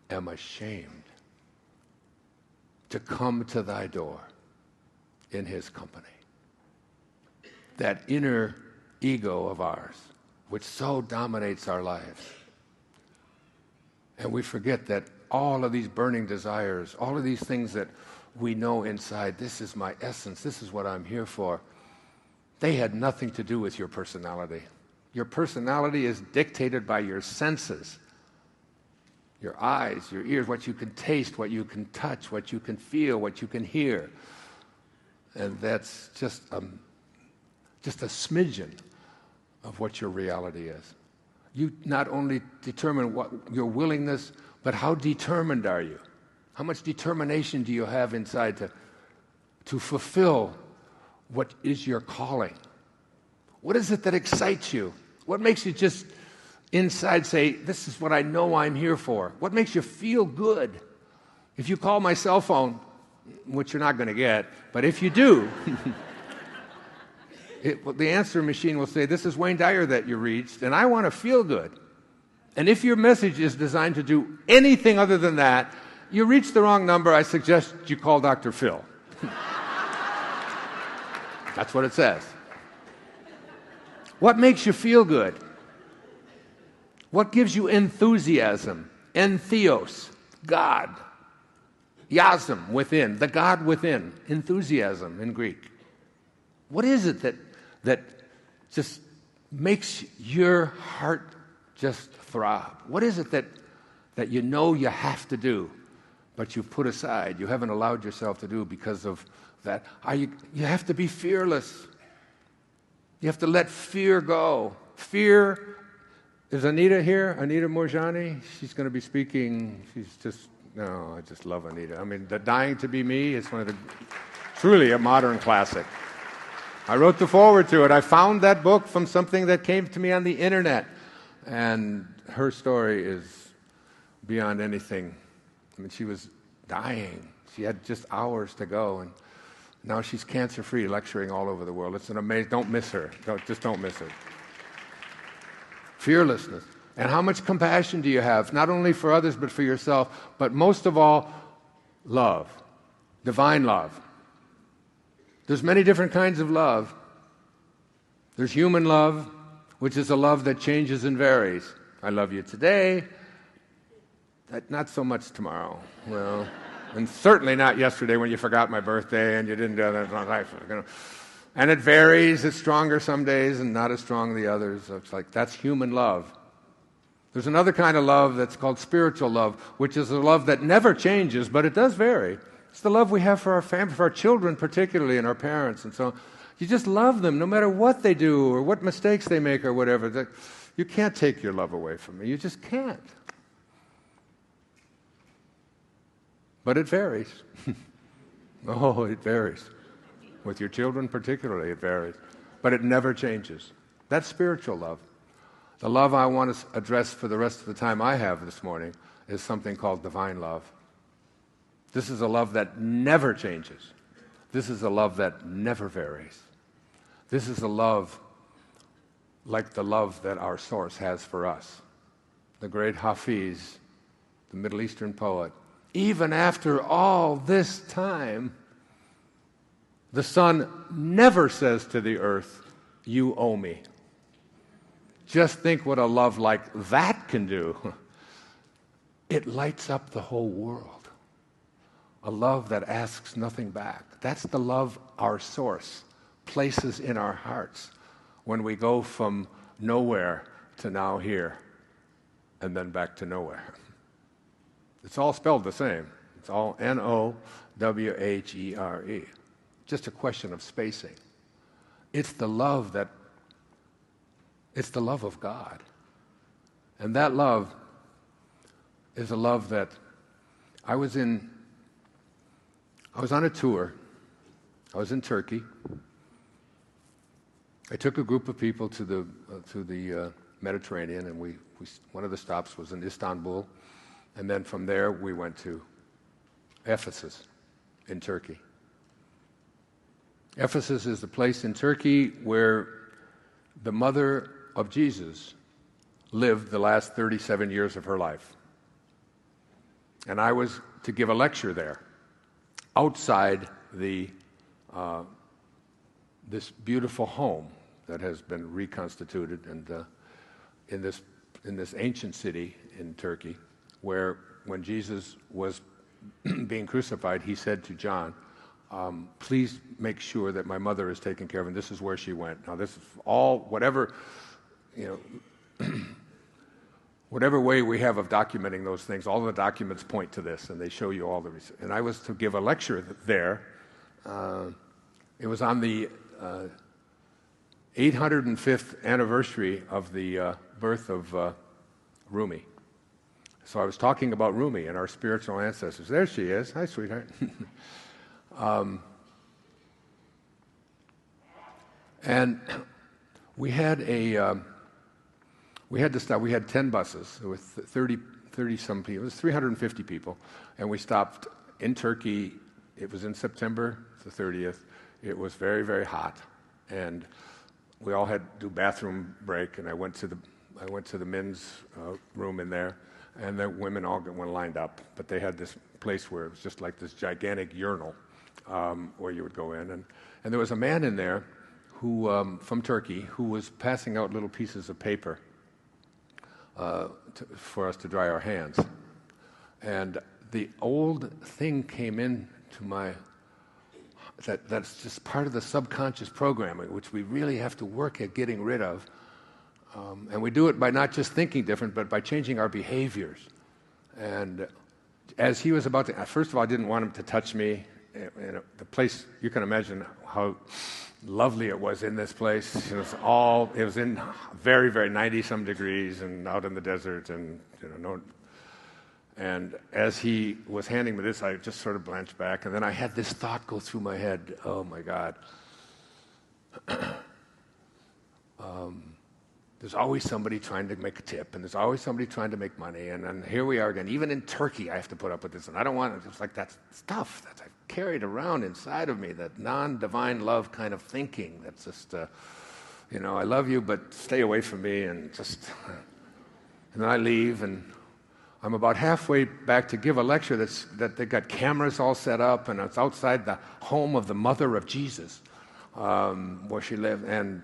am ashamed to come to thy door in his company. That inner ego of ours, which so dominates our lives. And we forget that all of these burning desires, all of these things that we know inside, this is my essence, this is what I'm here for, they had nothing to do with your personality. Your personality is dictated by your senses. Your eyes, your ears, what you can taste, what you can touch, what you can feel, what you can hear. And that's just a smidgen of what your reality is. You not only determine what your willingness, but how determined are you? How much determination do you have inside to fulfill what is your calling? What is it that excites you? What makes you just inside say, this is what I know I'm here for? What makes you feel good? If you call my cell phone, which you're not going to get, but if you do, the answer machine will say, this is Wayne Dyer that you reached, and I want to feel good. And if your message is designed to do anything other than that, you reached the wrong number. I suggest you call Dr. Phil. That's what it says. What makes you feel good? What gives you enthusiasm? Entheos, God. Yasm, within, the God within. Enthusiasm in Greek. What is it that just makes your heart just throb? What is it that you know you have to do, but you put aside, you haven't allowed yourself to do because of that? You have to be fearless. You have to let fear go. Fear. Is Anita here? Anita Morjani? She's going to be speaking. I just love Anita. I mean, the Dying to Be Me is truly a modern classic. I wrote the foreword to it. I found that book from something that came to me on the internet. And her story is beyond anything. I mean, she was dying. She had just hours to go. And now she's cancer-free, lecturing all over the world. It's an amazing, don't miss her. Don't miss her. Fearlessness. And how much compassion do you have, not only for others, but for yourself, but most of all, love, divine love. There's many different kinds of love. There's human love, which is a love that changes and varies. I love you today, not so much tomorrow. Well, and certainly not yesterday when you forgot my birthday and you didn't do that. And it varies. It's stronger some days and not as strong the others. It's like that's human love. There's another kind of love that's called spiritual love, which is a love that never changes, but it does vary. It's the love we have for our family, for our children particularly, and our parents, and so on. You just love them no matter what they do or what mistakes they make or whatever. You can't take your love away from me. You just can't. But it varies. Oh, it varies. With your children particularly, it varies. But it never changes. That's spiritual love. The love I want to address for the rest of the time I have this morning is something called divine love. This is a love that never changes. This is a love that never varies. This is a love like the love that our source has for us. The great Hafiz the Middle Eastern poet, even after all this time, the sun never says to the earth, "You owe me." Just think what a love like that can do. It lights up the whole world. A love that asks nothing back. That's the love our source places in our hearts when we go from nowhere to now here and then back to nowhere. It's all spelled the same. It's all Nowhere. Just a question of spacing. It's the love of God. And that love is a love that I was on a tour. I was in Turkey. I took a group of people to the Mediterranean, and one of the stops was in Istanbul, and then from there we went to Ephesus in Turkey. Ephesus is the place in Turkey where the mother of Jesus lived the last 37 years of her life. And I was to give a lecture there, outside this beautiful home that has been reconstituted, and in this ancient city in Turkey, where when Jesus was being crucified, he said to John, "Please make sure that my mother is taken care of," and this is where she went. Now, this is all whatever way we have of documenting those things. All the documents point to this, and they show you all the research. And I was to give a lecture there. It was on the 805th anniversary of the birth of Rumi. So I was talking about Rumi and our spiritual ancestors. There she is. Hi, sweetheart. And we had to stop. We had 10 buses with 30 some people. It was 350 people, and we stopped in Turkey. It was in September the 30th. It was very, very hot, and we all had to do bathroom break. And I went to the men's room in there, and the women all went lined up. But they had this place where it was just like this gigantic urinal where you would go in, and there was a man in there who from Turkey who was passing out little pieces of paper for us to dry our hands. And the old thing came in to that's just part of the subconscious programming, which we really have to work at getting rid of. And we do it by not just thinking different, but by changing our behaviors. And as he was about to, first of all, I didn't want him to touch me. The place, you can imagine how lovely it was in this place. It was in very, very 90-some degrees and out in the desert, and and as he was handing me this, I just sort of blanched back, and then I had this thought go through my head: oh my God, there's always somebody trying to make a tip, and there's always somebody trying to make money, and here we are again. Even in Turkey, I have to put up with this, and I don't want it. It's like that stuff that I've carried around inside of me, that non-divine love kind of thinking. That's just, I love you, but stay away from me, and then I leave, and I'm about halfway back to give a lecture that they got cameras all set up, and it's outside the home of the mother of Jesus, where she lived, and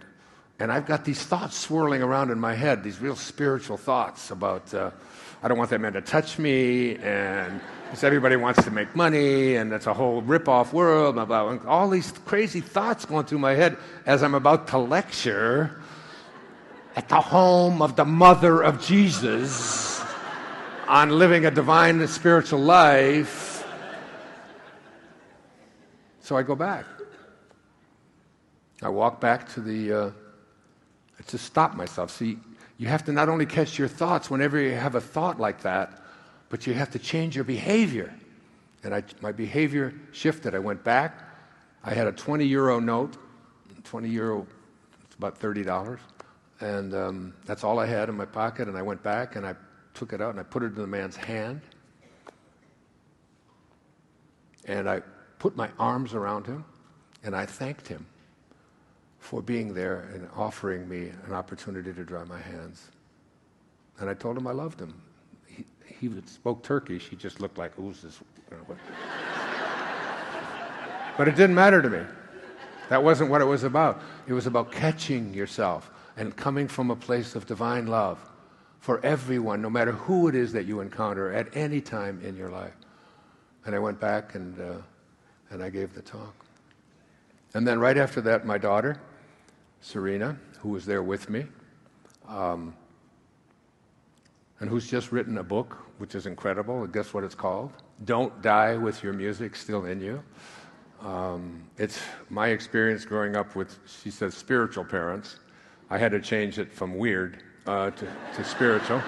I've got these thoughts swirling around in my head, these real spiritual thoughts about I don't want that man to touch me, and everybody wants to make money, and it's a whole rip-off world, blah, blah, blah. All these crazy thoughts going through my head as I'm about to lecture at the home of the mother of Jesus on living a divine and spiritual life. So I go back. I walk back to I just stop myself. See, you have to not only catch your thoughts whenever you have a thought like that, but you have to change your behavior. And my behavior shifted. I went back. I had a 20 euro note. 20 euro, it's about $30. And that's all I had in my pocket. And I went back and I took it out and I put it in the man's hand. And I put my arms around him and I thanked him for being there and offering me an opportunity to dry my hands. And I told him I loved him. he spoke Turkish. He just looked like, who's this? But it didn't matter to me. That wasn't what it was about. It was about catching yourself and coming from a place of divine love for everyone, no matter who it is that you encounter at any time in your life. And I went back and I gave the talk. And then right after that, my daughter, Serena, who was there with me, and who's just written a book, which is incredible. Guess what it's called? Don't Die with Your Music Still in You. It's my experience growing up with, she says, spiritual parents. I had to change it from weird to spiritual.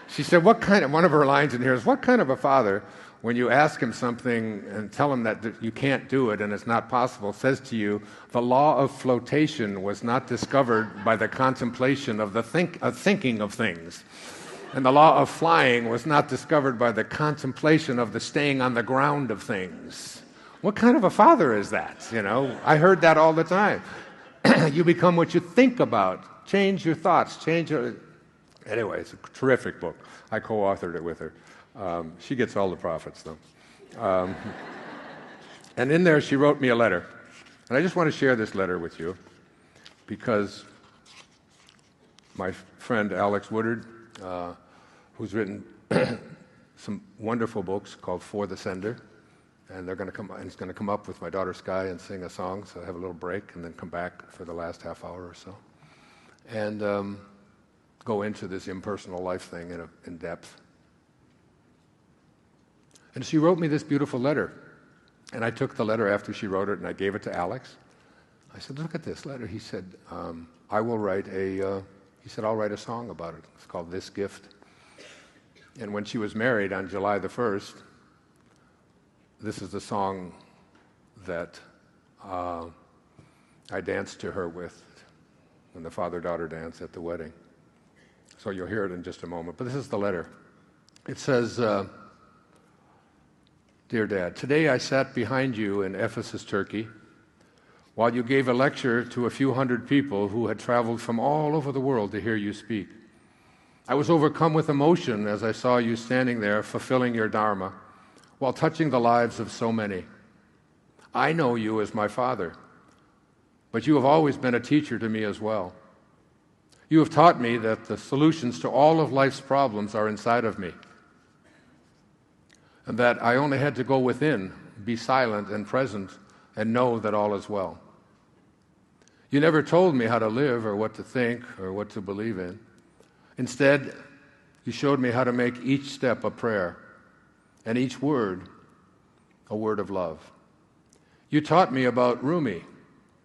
She said, one of her lines in here is, what kind of a father, when you ask him something and tell him that you can't do it and it's not possible, says to you, the law of flotation was not discovered by the contemplation of the thinking of things. And the law of flying was not discovered by the contemplation of the staying on the ground of things. What kind of a father is that? I heard that all the time. You become what you think about. Change your thoughts. Anyway, it's a terrific book. I co-authored it with her. She gets all the profits, though. And in there, she wrote me a letter. And I just want to share this letter with you because my friend Alex Woodard, who's written some wonderful books called For the Sender, and he's going to come up with my daughter Sky and sing a song, so I have a little break and then come back for the last half hour or so. And go into this impersonal life thing in depth. And she wrote me this beautiful letter. And I took the letter after she wrote it and I gave it to Alex. I said, look at this letter. He said, I'll write a song about it. It's called This Gift. And when she was married on July the 1st, this is the song that I danced to her with when the father-daughter dance at the wedding. So you'll hear it in just a moment. But this is the letter. It says, Dear Dad, today I sat behind you in Ephesus, Turkey, while you gave a lecture to a few hundred people who had traveled from all over the world to hear you speak. I was overcome with emotion as I saw you standing there fulfilling your dharma while touching the lives of so many. I know you as my father, but you have always been a teacher to me as well. You have taught me that the solutions to all of life's problems are inside of me, and that I only had to go within, be silent and present, and know that all is well. You never told me how to live or what to think or what to believe in. Instead, you showed me how to make each step a prayer and each word a word of love. You taught me about Rumi,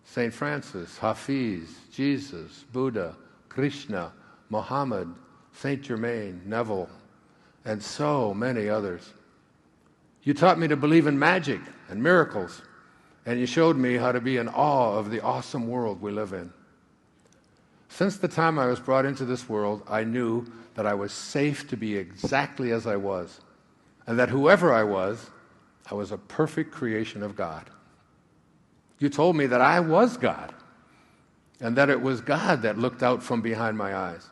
St. Francis, Hafiz, Jesus, Buddha, Krishna, Muhammad, Saint Germain, Neville, and so many others. You taught me to believe in magic and miracles, and you showed me how to be in awe of the awesome world we live in. Since the time I was brought into this world, I knew that I was safe to be exactly as I was, and that whoever I was a perfect creation of God. You told me that I was God, and that it was God that looked out from behind my eyes.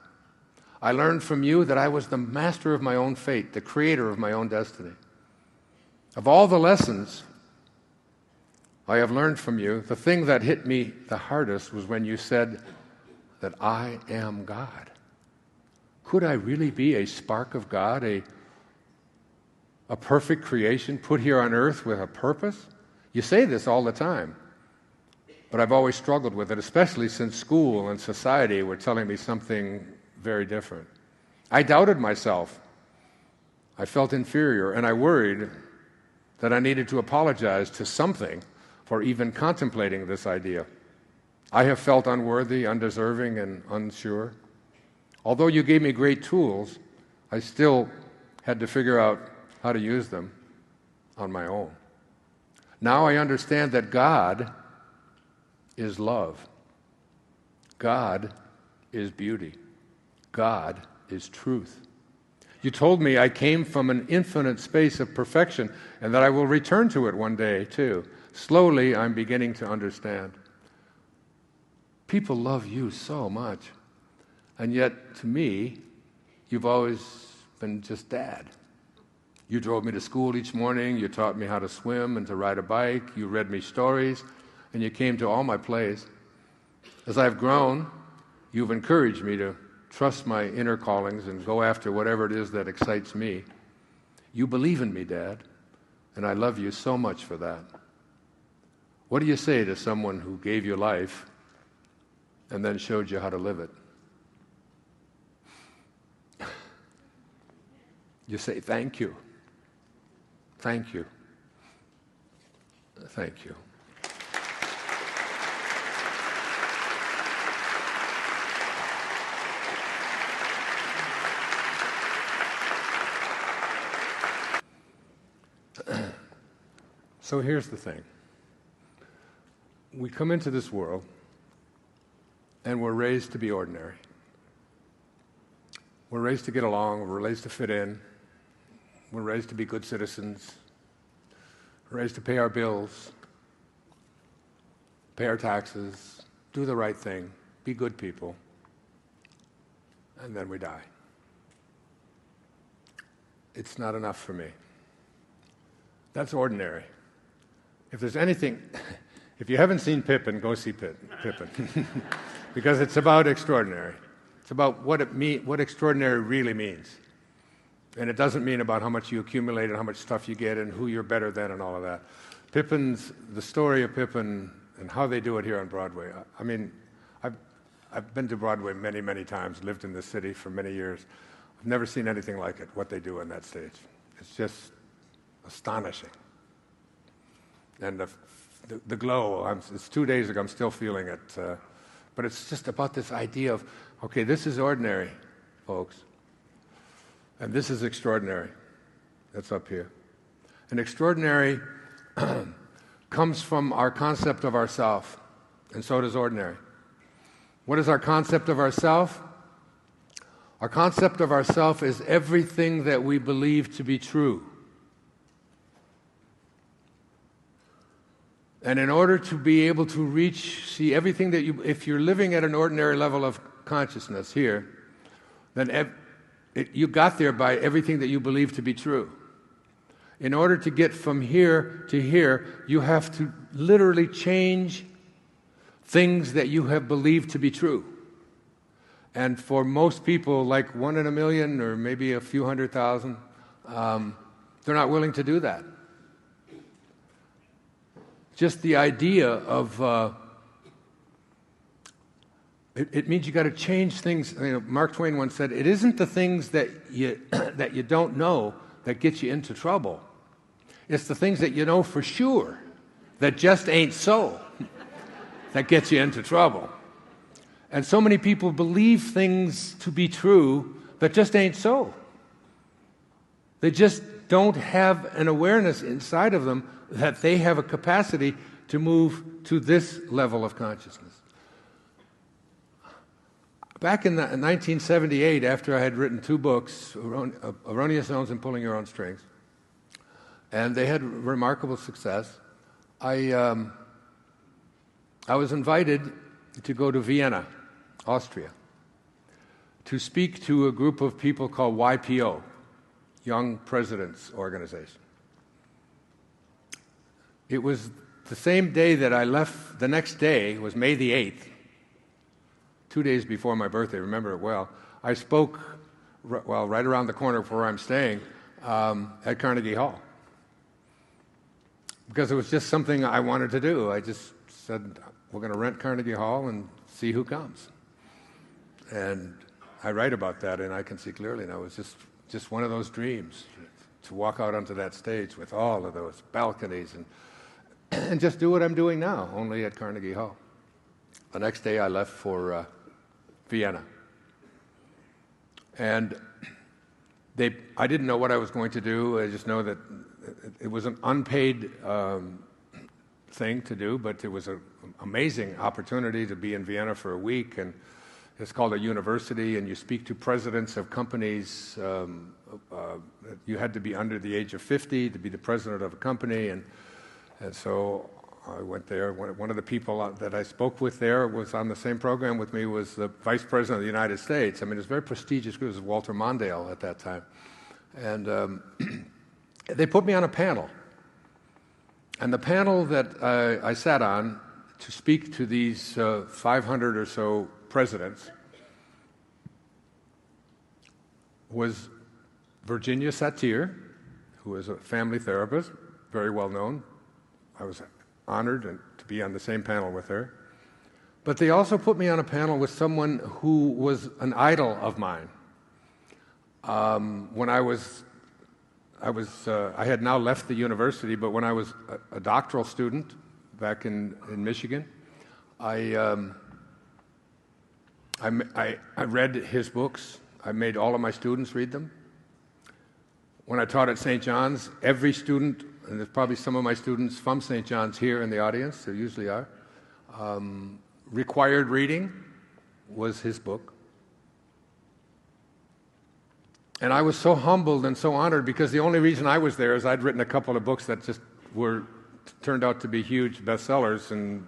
I learned from you that I was the master of my own fate, the creator of my own destiny. Of all the lessons I have learned from you, the thing that hit me the hardest was when you said that I am God. Could I really be a spark of God, a perfect creation put here on earth with a purpose? You say this all the time. But I've always struggled with it, especially since school and society were telling me something very different. I doubted myself. I felt inferior, and I worried that I needed to apologize to something for even contemplating this idea. I have felt unworthy, undeserving, and unsure. Although you gave me great tools, I still had to figure out how to use them on my own. Now I understand that God is love. God is beauty. God is truth. You told me I came from an infinite space of perfection and that I will return to it one day, too. Slowly, I'm beginning to understand. People love you so much, and yet, to me, you've always been just Dad. You drove me to school each morning, you taught me how to swim and to ride a bike, you read me stories, and you came to all my plays. As I've grown, you've encouraged me to trust my inner callings and go after whatever it is that excites me. You believe in me, Dad, and I love you so much for that. What do you say to someone who gave you life and then showed you how to live it? You say, thank you. Thank you. Thank you. So here's the thing. We come into this world and we're raised to be ordinary. We're raised to get along, we're raised to fit in, we're raised to be good citizens, we're raised to pay our bills, pay our taxes, do the right thing, be good people, and then we die. It's not enough for me. That's ordinary. If there's anything, if you haven't seen Pippin, go see Pippin. Because it's about extraordinary. It's about what extraordinary really means. And it doesn't mean about how much you accumulate and how much stuff you get and who you're better than and all of that. The story of Pippin and how they do it here on Broadway. I mean, I've been to Broadway many, many times, lived in this city for many years. I've never seen anything like it, what they do on that stage. It's just astonishing. And the glow, it's 2 days ago, I'm still feeling it. But it's just about this idea of, okay, this is ordinary, folks. And this is extraordinary. That's up here. And extraordinary comes from our concept of ourself, and so does ordinary. What is our concept of ourself? Our concept of ourself is everything that we believe to be true. And in order to be able to see everything that if you're living at an ordinary level of consciousness here, then you got there by everything that you believe to be true. In order to get from here to here, you have to literally change things that you have believed to be true. And for most people, like 1 in a million or maybe a few 100,000, they're not willing to do that. Just the idea of it means you got to change things. You know, Mark Twain once said, "It isn't the things that you that you don't know that get you into trouble. It's the things that you know for sure that just ain't so that gets you into trouble." And so many people believe things to be true that just ain't so. They just don't have an awareness inside of them that they have a capacity to move to this level of consciousness. Back in 1978, after I had written 2 books, Erroneous Zones and Pulling Your Own Strings, and they had remarkable success, I was invited to go to Vienna, Austria, to speak to a group of people called YPO, Young Presidents Organization. It was the same day that I left. The next day was May the 8th, 2 days before my birthday, remember it well. I spoke, right around the corner where I'm staying, at Carnegie Hall. Because it was just something I wanted to do. I just said, we're going to rent Carnegie Hall and see who comes. And I write about that, and I can see clearly now. It was just one of those dreams, to walk out onto that stage with all of those balconies and just do what I'm doing now, only at Carnegie Hall. The next day I left for Vienna. And I didn't know what I was going to do. I just know that it was an unpaid thing to do, but it was an amazing opportunity to be in Vienna for a week. And it's called a university, and you speak to presidents of companies. You had to be under the age of 50 to be the president of a company. And so I went there. One of the people that I spoke with there was on the same program with me was the Vice President of the United States. I mean, it was a very prestigious group. It was Walter Mondale at that time. And they put me on a panel. And the panel that I sat on to speak to these 500 or so presidents was Virginia Satir, who was a family therapist, very well known. I was honored to be on the same panel with her. But they also put me on a panel with someone who was an idol of mine. When I had now left the university, but when I was a doctoral student back in Michigan, I read his books. I made all of my students read them. When I taught at St. John's, every student, and there's probably some of my students from St. John's here in the audience, there usually are, required reading was his book. And I was so humbled and so honored because the only reason I was there is I'd written a couple of books that just turned out to be huge bestsellers, and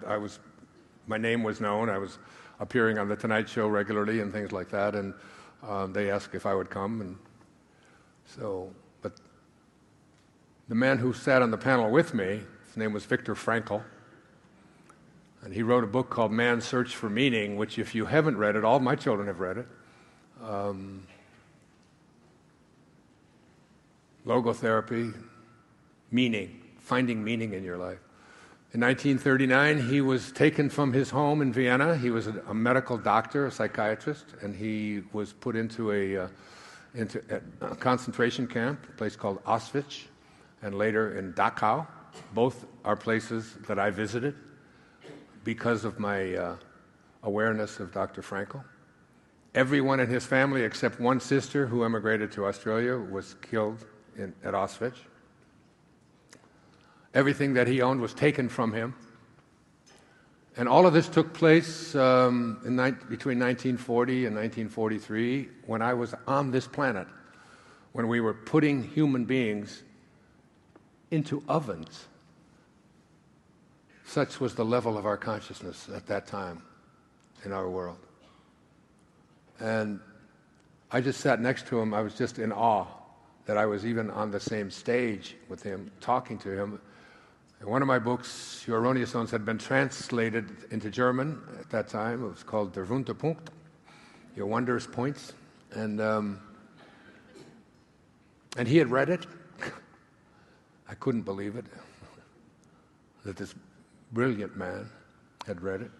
my name was known. I was appearing on The Tonight Show regularly and things like that, and they asked if I would come. And so, but the man who sat on the panel with me, his name was Viktor Frankl, and he wrote a book called Man's Search for Meaning, which if you haven't read it, all my children have read it. Logotherapy, meaning, finding meaning in your life. In 1939, he was taken from his home in Vienna. He was a medical doctor, a psychiatrist, and he was put into a concentration camp, a place called Auschwitz, and later in Dachau. Both are places that I visited because of my awareness of Dr. Frankl. Everyone in his family, except one sister who emigrated to Australia, was killed at Auschwitz. Everything that he owned was taken from him. And all of this took place between 1940 and 1943 when I was on this planet, when we were putting human beings into ovens. Such was the level of our consciousness at that time in our world. And I just sat next to him. I was just in awe that I was even on the same stage with him, talking to him. And one of my books, Your Erroneous Zones, had been translated into German at that time. It was called Der Wunderpunkt, Your Wondrous Points. And he had read it. I couldn't believe it, that this brilliant man had read it.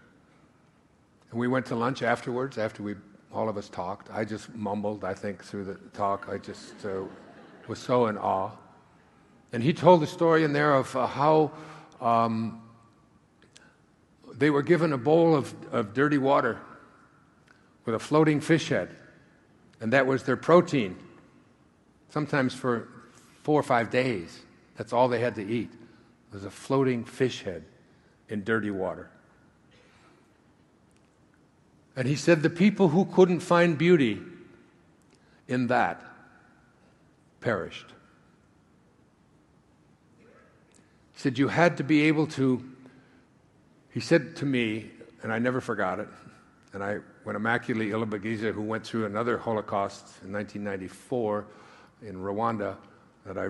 And we went to lunch afterwards, after all of us talked. I just mumbled, I think, through the talk. I just was so in awe. And he told the story in there of how they were given a bowl of dirty water with a floating fish head, and that was their protein, sometimes for 4 or 5 days. That's all they had to eat, was a floating fish head in dirty water. And he said the people who couldn't find beauty in that perished. He said you had to be able to, he said to me, and I never forgot it, and when Immaculee Ilibagiza, who went through another Holocaust in 1994 in Rwanda, that I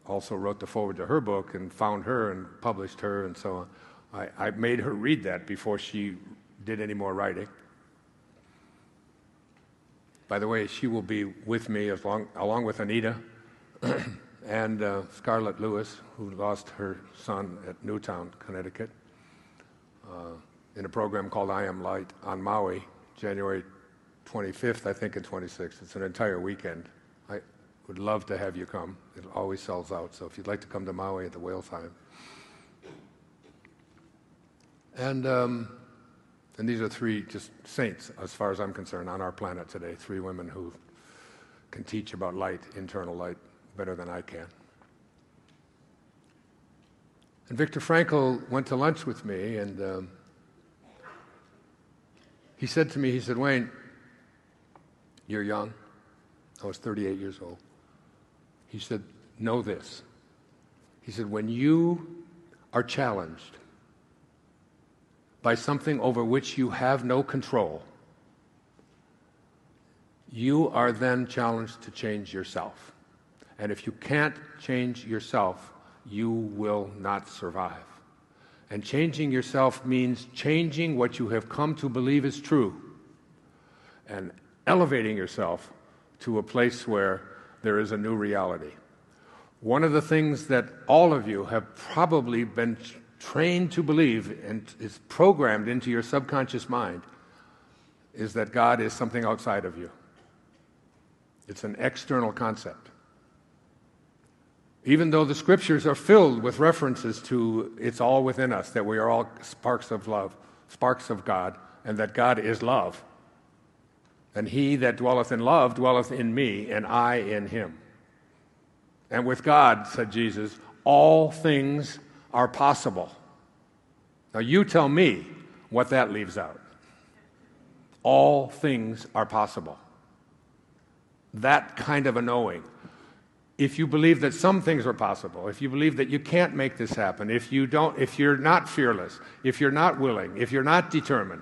also wrote the foreword to her book and found her and published her and so on, I made her read that before she did any more writing. By the way, she will be with me along with Anita and Scarlett Lewis, who lost her son at Newtown, Connecticut, in a program called I Am Light on Maui, January 25th, I think, and 26th. It's an entire weekend. I would love to have you come. It always sells out, so if you'd like to come to Maui at the whale time. And these are 3 just saints, as far as I'm concerned, on our planet today. 3 women who can teach about light, internal light, better than I can. And Viktor Frankl went to lunch with me, and he said to me, he said, Wayne, you're young. I was 38 years old. He said, know this. He said, when you are challenged by something over which you have no control, you are then challenged to change yourself. And if you can't change yourself, you will not survive. And changing yourself means changing what you have come to believe is true and elevating yourself to a place where there is a new reality. One of the things that all of you have probably been trained to believe and is programmed into your subconscious mind is that God is something outside of you. It's an external concept. Even though the scriptures are filled with references to it's all within us, that we are all sparks of love, sparks of God, and that God is love. And he that dwelleth in love dwelleth in me, and I in him. And with God, said Jesus, all things are possible. Now you tell me what that leaves out. All things are possible. That kind of a knowing. If you believe that some things are possible, if you believe that you can't make this happen, if you're not fearless, if you're not willing, if you're not determined,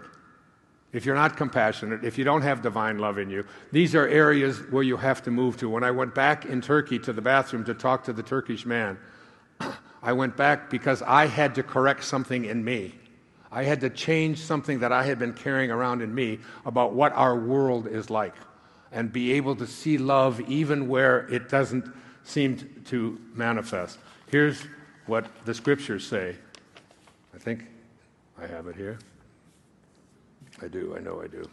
if you're not compassionate, if you don't have divine love in you, these are areas where you have to move to. When I went back in Turkey to the bathroom to talk to the Turkish man, I went back because I had to correct something in me. I had to change something that I had been carrying around in me about what our world is like and be able to see love even where it doesn't seem to manifest. Here's what the scriptures say. I think I have it here. I do. I know I do.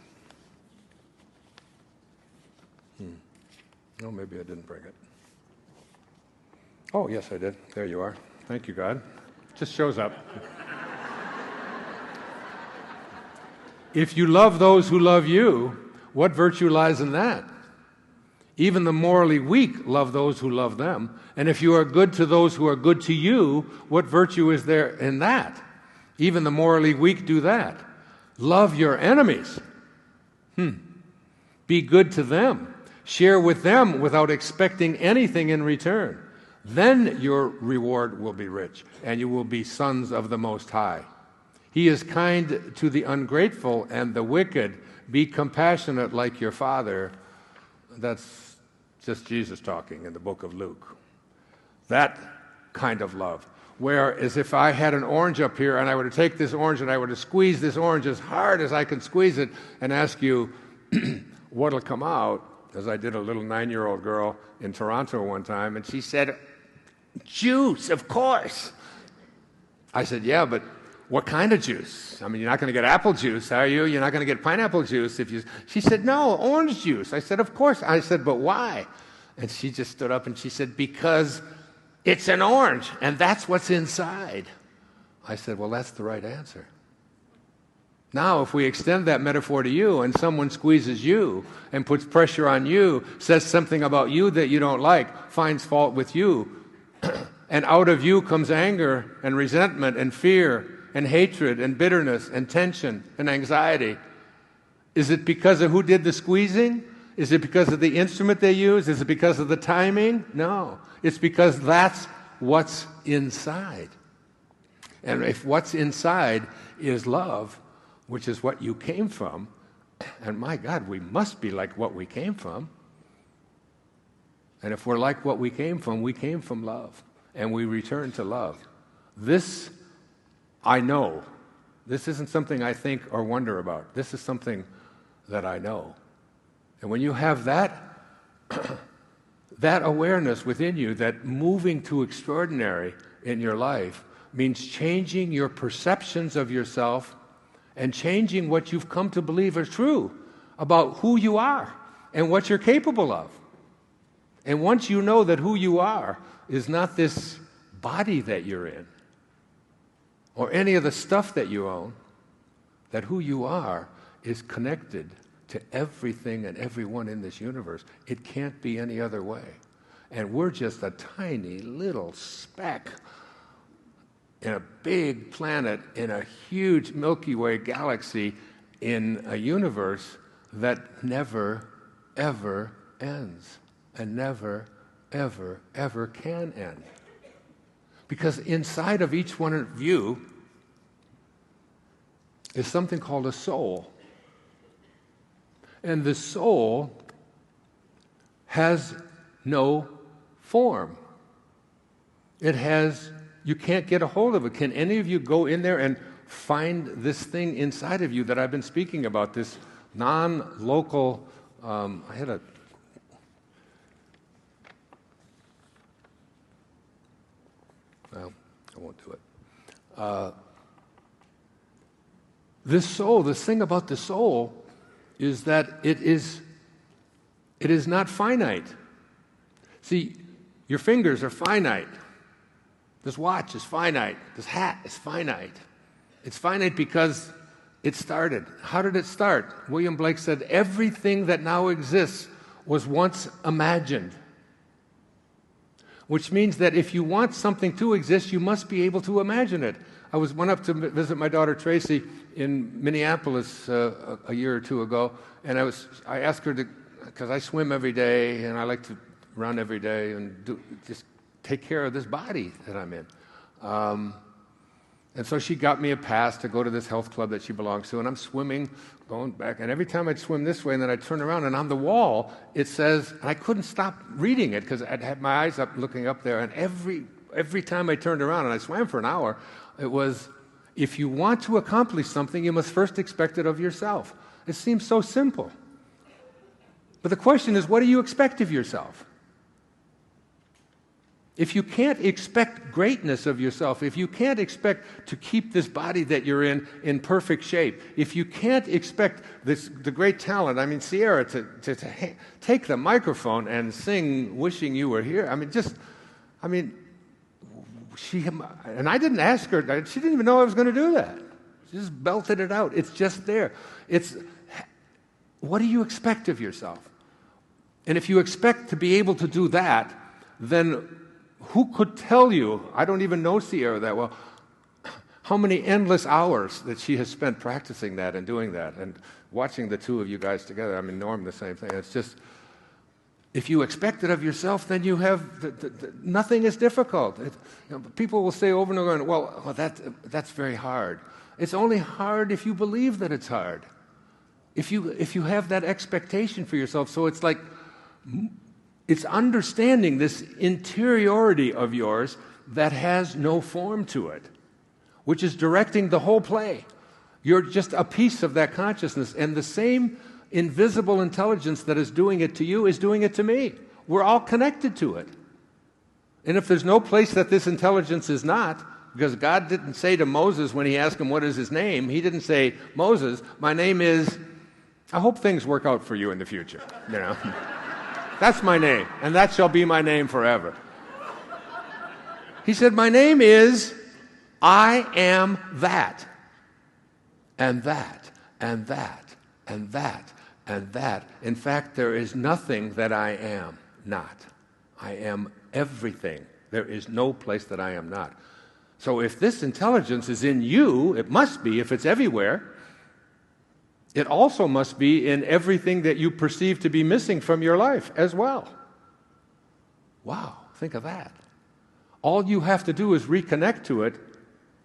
Oh, maybe I didn't bring it. Oh, yes, I did. There you are. Thank you, God. Just shows up. If you love those who love you, what virtue lies in that? Even the morally weak love those who love them. And if you are good to those who are good to you, what virtue is there in that? Even the morally weak do that. Love your enemies. Be good to them. Share with them without expecting anything in return. Then your reward will be rich, and you will be sons of the Most High. He is kind to the ungrateful and the wicked. Be compassionate like your Father. That's just Jesus talking in the book of Luke. That kind of love. Whereas if I had an orange up here and I were to take this orange and I were to squeeze this orange as hard as I can squeeze it and ask you what'll come out, as I did a little 9-year-old girl in Toronto one time, and she said, juice, of course. I said, yeah, but what kind of juice? I mean, you're not going to get apple juice, are you? You're not going to get pineapple juice. She said, no, orange juice. I said, of course. I said, but why? And she just stood up and she said, because it's an orange, and that's what's inside. I said, well, that's the right answer. Now, if we extend that metaphor to you and someone squeezes you and puts pressure on you, says something about you that you don't like, finds fault with you, and out of you comes anger and resentment and fear and hatred and bitterness and tension and anxiety, is it because of who did the squeezing? Is it because of the instrument they used? Is it because of the timing? No. It's because that's what's inside. And if what's inside is love, which is what you came from, and my God, we must be like what we came from. And if we're like what we came from love, and we return to love. This, I know. This isn't something I think or wonder about. This is something that I know. And when you have that, that awareness within you, that moving to extraordinary in your life means changing your perceptions of yourself and changing what you've come to believe is true about who you are and what you're capable of. And once you know that who you are is not this body that you're in or any of the stuff that you own, that who you are is connected to everything and everyone in this universe. It can't be any other way. And we're just a tiny little speck in a big planet, in a huge Milky Way galaxy, in a universe that never, ever ends, and never, ever, ever can end. Because inside of each one of you is something called a soul. And the soul has no form. You can't get a hold of it. Can any of you go in there and find this thing inside of you that I've been speaking about, this non-local, well, I won't do it. This thing about the soul is that it is not finite. See, your fingers are finite. This watch is finite. This hat is finite. It's finite because it started. How did it start? William Blake said, everything that now exists was once imagined. Which means that if you want something to exist, you must be able to imagine it. I went up to visit my daughter Tracy in Minneapolis a year or two ago, and I asked her to, because I swim every day and I like to run every day and just take care of this body that I'm in. And so she got me a pass to go to this health club that she belongs to, and I'm swimming, going back, and every time I'd swim this way, and then I'd turn around, and on the wall it says, and I couldn't stop reading it because I'd had my eyes up looking up there, and every time I turned around, and I swam for an hour, it was, if you want to accomplish something, you must first expect it of yourself. It seems so simple. But the question is, what do you expect of yourself? If you can't expect greatness of yourself, if you can't expect to keep this body that you're in perfect shape, if you can't expect the great talent, I mean, Sierra, to take the microphone and sing Wishing You Were Here, and I didn't ask her, she didn't even know I was going to do that. She just belted it out. It's just there. What do you expect of yourself? And if you expect to be able to do that, then who could tell you, I don't even know Sierra that well, how many endless hours that she has spent practicing that and doing that and watching the two of you guys together. I mean, Norm, the same thing. It's just, if you expect it of yourself, then you have, nothing is difficult. People will say over and over again, well, that's very hard. It's only hard if you believe that it's hard. If you have that expectation for yourself. So it's like, it's understanding this interiority of yours that has no form to it, which is directing the whole play. You're just a piece of that consciousness, and the same invisible intelligence that is doing it to you is doing it to me. We're all connected to it. And if there's no place that this intelligence is not, because God didn't say to Moses when he asked him what is his name, he didn't say, Moses, my name is, I hope things work out for you in the future, you know. That's my name, and that shall be my name forever. He said, my name is, I am that, and that, and that, and that, and that. In fact, there is nothing that I am not. I am everything. There is no place that I am not. So if this intelligence is in you, it must be, if it's everywhere, it also must be in everything that you perceive to be missing from your life as well. Wow, think of that. All you have to do is reconnect to it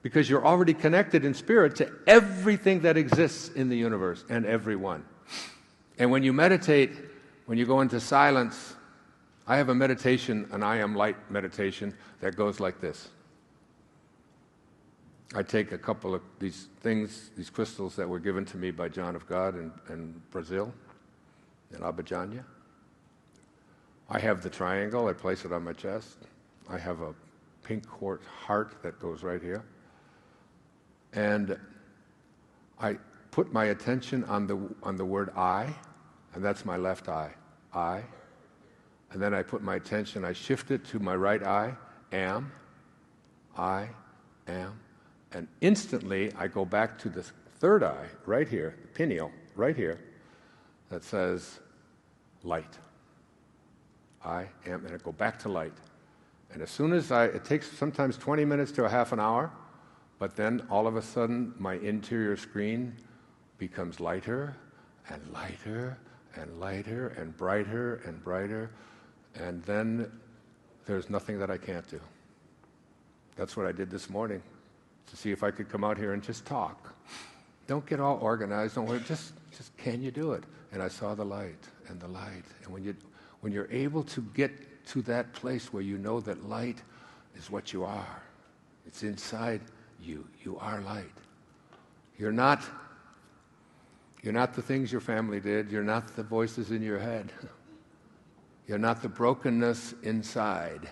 because you're already connected in spirit to everything that exists in the universe and everyone. And when you meditate, when you go into silence, I have a meditation, an I am light meditation that goes like this. I take a couple of these things, these crystals that were given to me by John of God in Brazil, in Abidjania. I have the triangle, I place it on my chest. I have a pink quartz heart that goes right here. And I put my attention on the word I, and that's my left eye, I. And then I put my attention, I shift it to my right eye, am, I am. And instantly, I go back to the third eye, right here, the pineal, right here, that says light. I am, and I go back to light. And as soon as it takes sometimes 20 minutes to a half an hour, but then all of a sudden, my interior screen becomes lighter and lighter and lighter and brighter and brighter, and then there's nothing that I can't do. That's what I did this morning, to see if I could come out here and just talk. Don't get all organized. Don't worry. Just can you do it? And I saw the light and the light. And when you're able to get to that place where you know that light is what you are, it's inside you. You are light. You're not the things your family did. You're not the voices in your head. You're not the brokenness inside.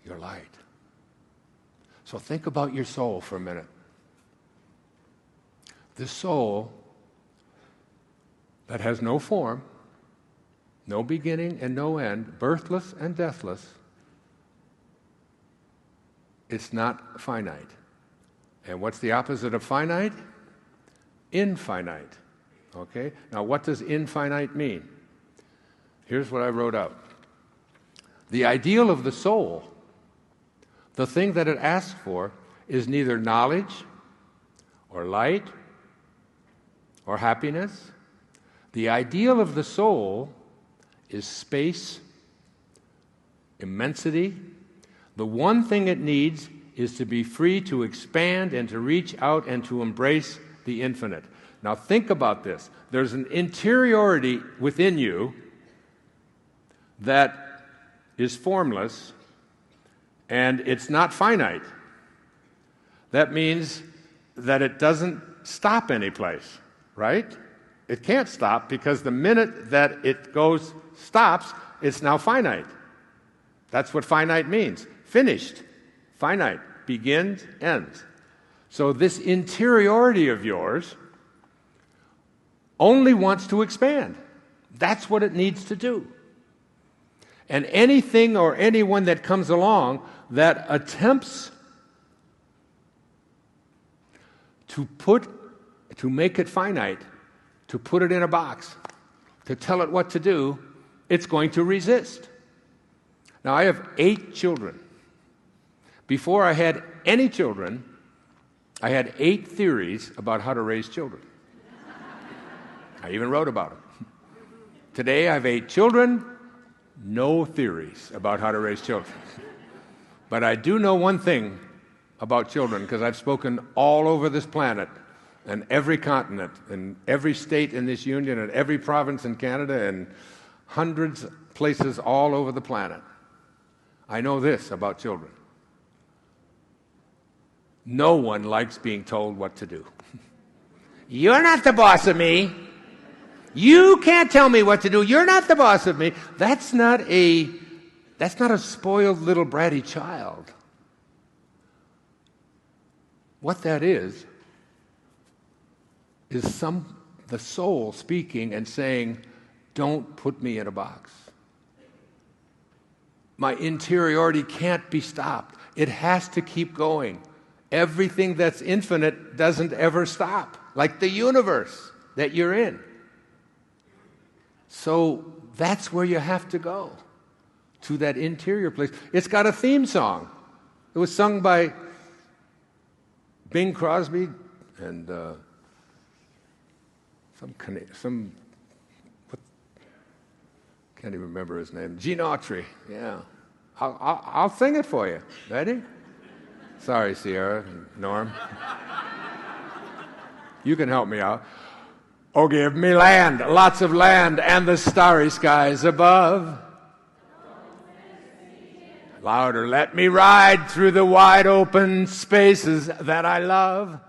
You're light. So think about your soul for a minute. The soul that has no form, no beginning and no end, birthless and deathless, it's not finite. And what's the opposite of finite? Infinite. Okay? Now, what does infinite mean? Here's what I wrote out. The ideal of the soul, the thing that it asks for, is neither knowledge or light or happiness. The ideal of the soul is space, immensity. The one thing it needs is to be free to expand and to reach out and to embrace the infinite. Now think about this. There's an interiority within you that is formless, and it's not finite. That means that it doesn't stop any place, right? It can't stop, because the minute that it stops, it's now finite. That's what finite means. Finished. Finite. Begins, ends. So this interiority of yours only wants to expand. That's what it needs to do. And anything or anyone that comes along that attempts to make it finite, to put it in a box, to tell it what to do, it's going to resist. Now, I have 8 children. Before I had any children, I had 8 theories about how to raise children. I even wrote about them. Today, I have 8 children, no theories about how to raise children. But I do know one thing about children, because I've spoken all over this planet, and every continent, and every state in this union, and every province in Canada, and hundreds of places all over the planet. I know this about children. No one likes being told what to do. You're not the boss of me. You can't tell me what to do. You're not the boss of me. That's not a spoiled little bratty child. What that is the soul speaking and saying, don't put me in a box. My interiority can't be stopped. It has to keep going. Everything that's infinite doesn't ever stop, like the universe that you're in. So that's where you have to go, to that interior place. It's got a theme song. It was sung by Bing Crosby and can't even remember his name. Gene Autry. Yeah, I'll sing it for you. Ready? Sorry, Sierra and Norm. You can help me out. Oh, give me land, lots of land, and the starry skies above. Louder, let me ride through the wide open spaces that I love.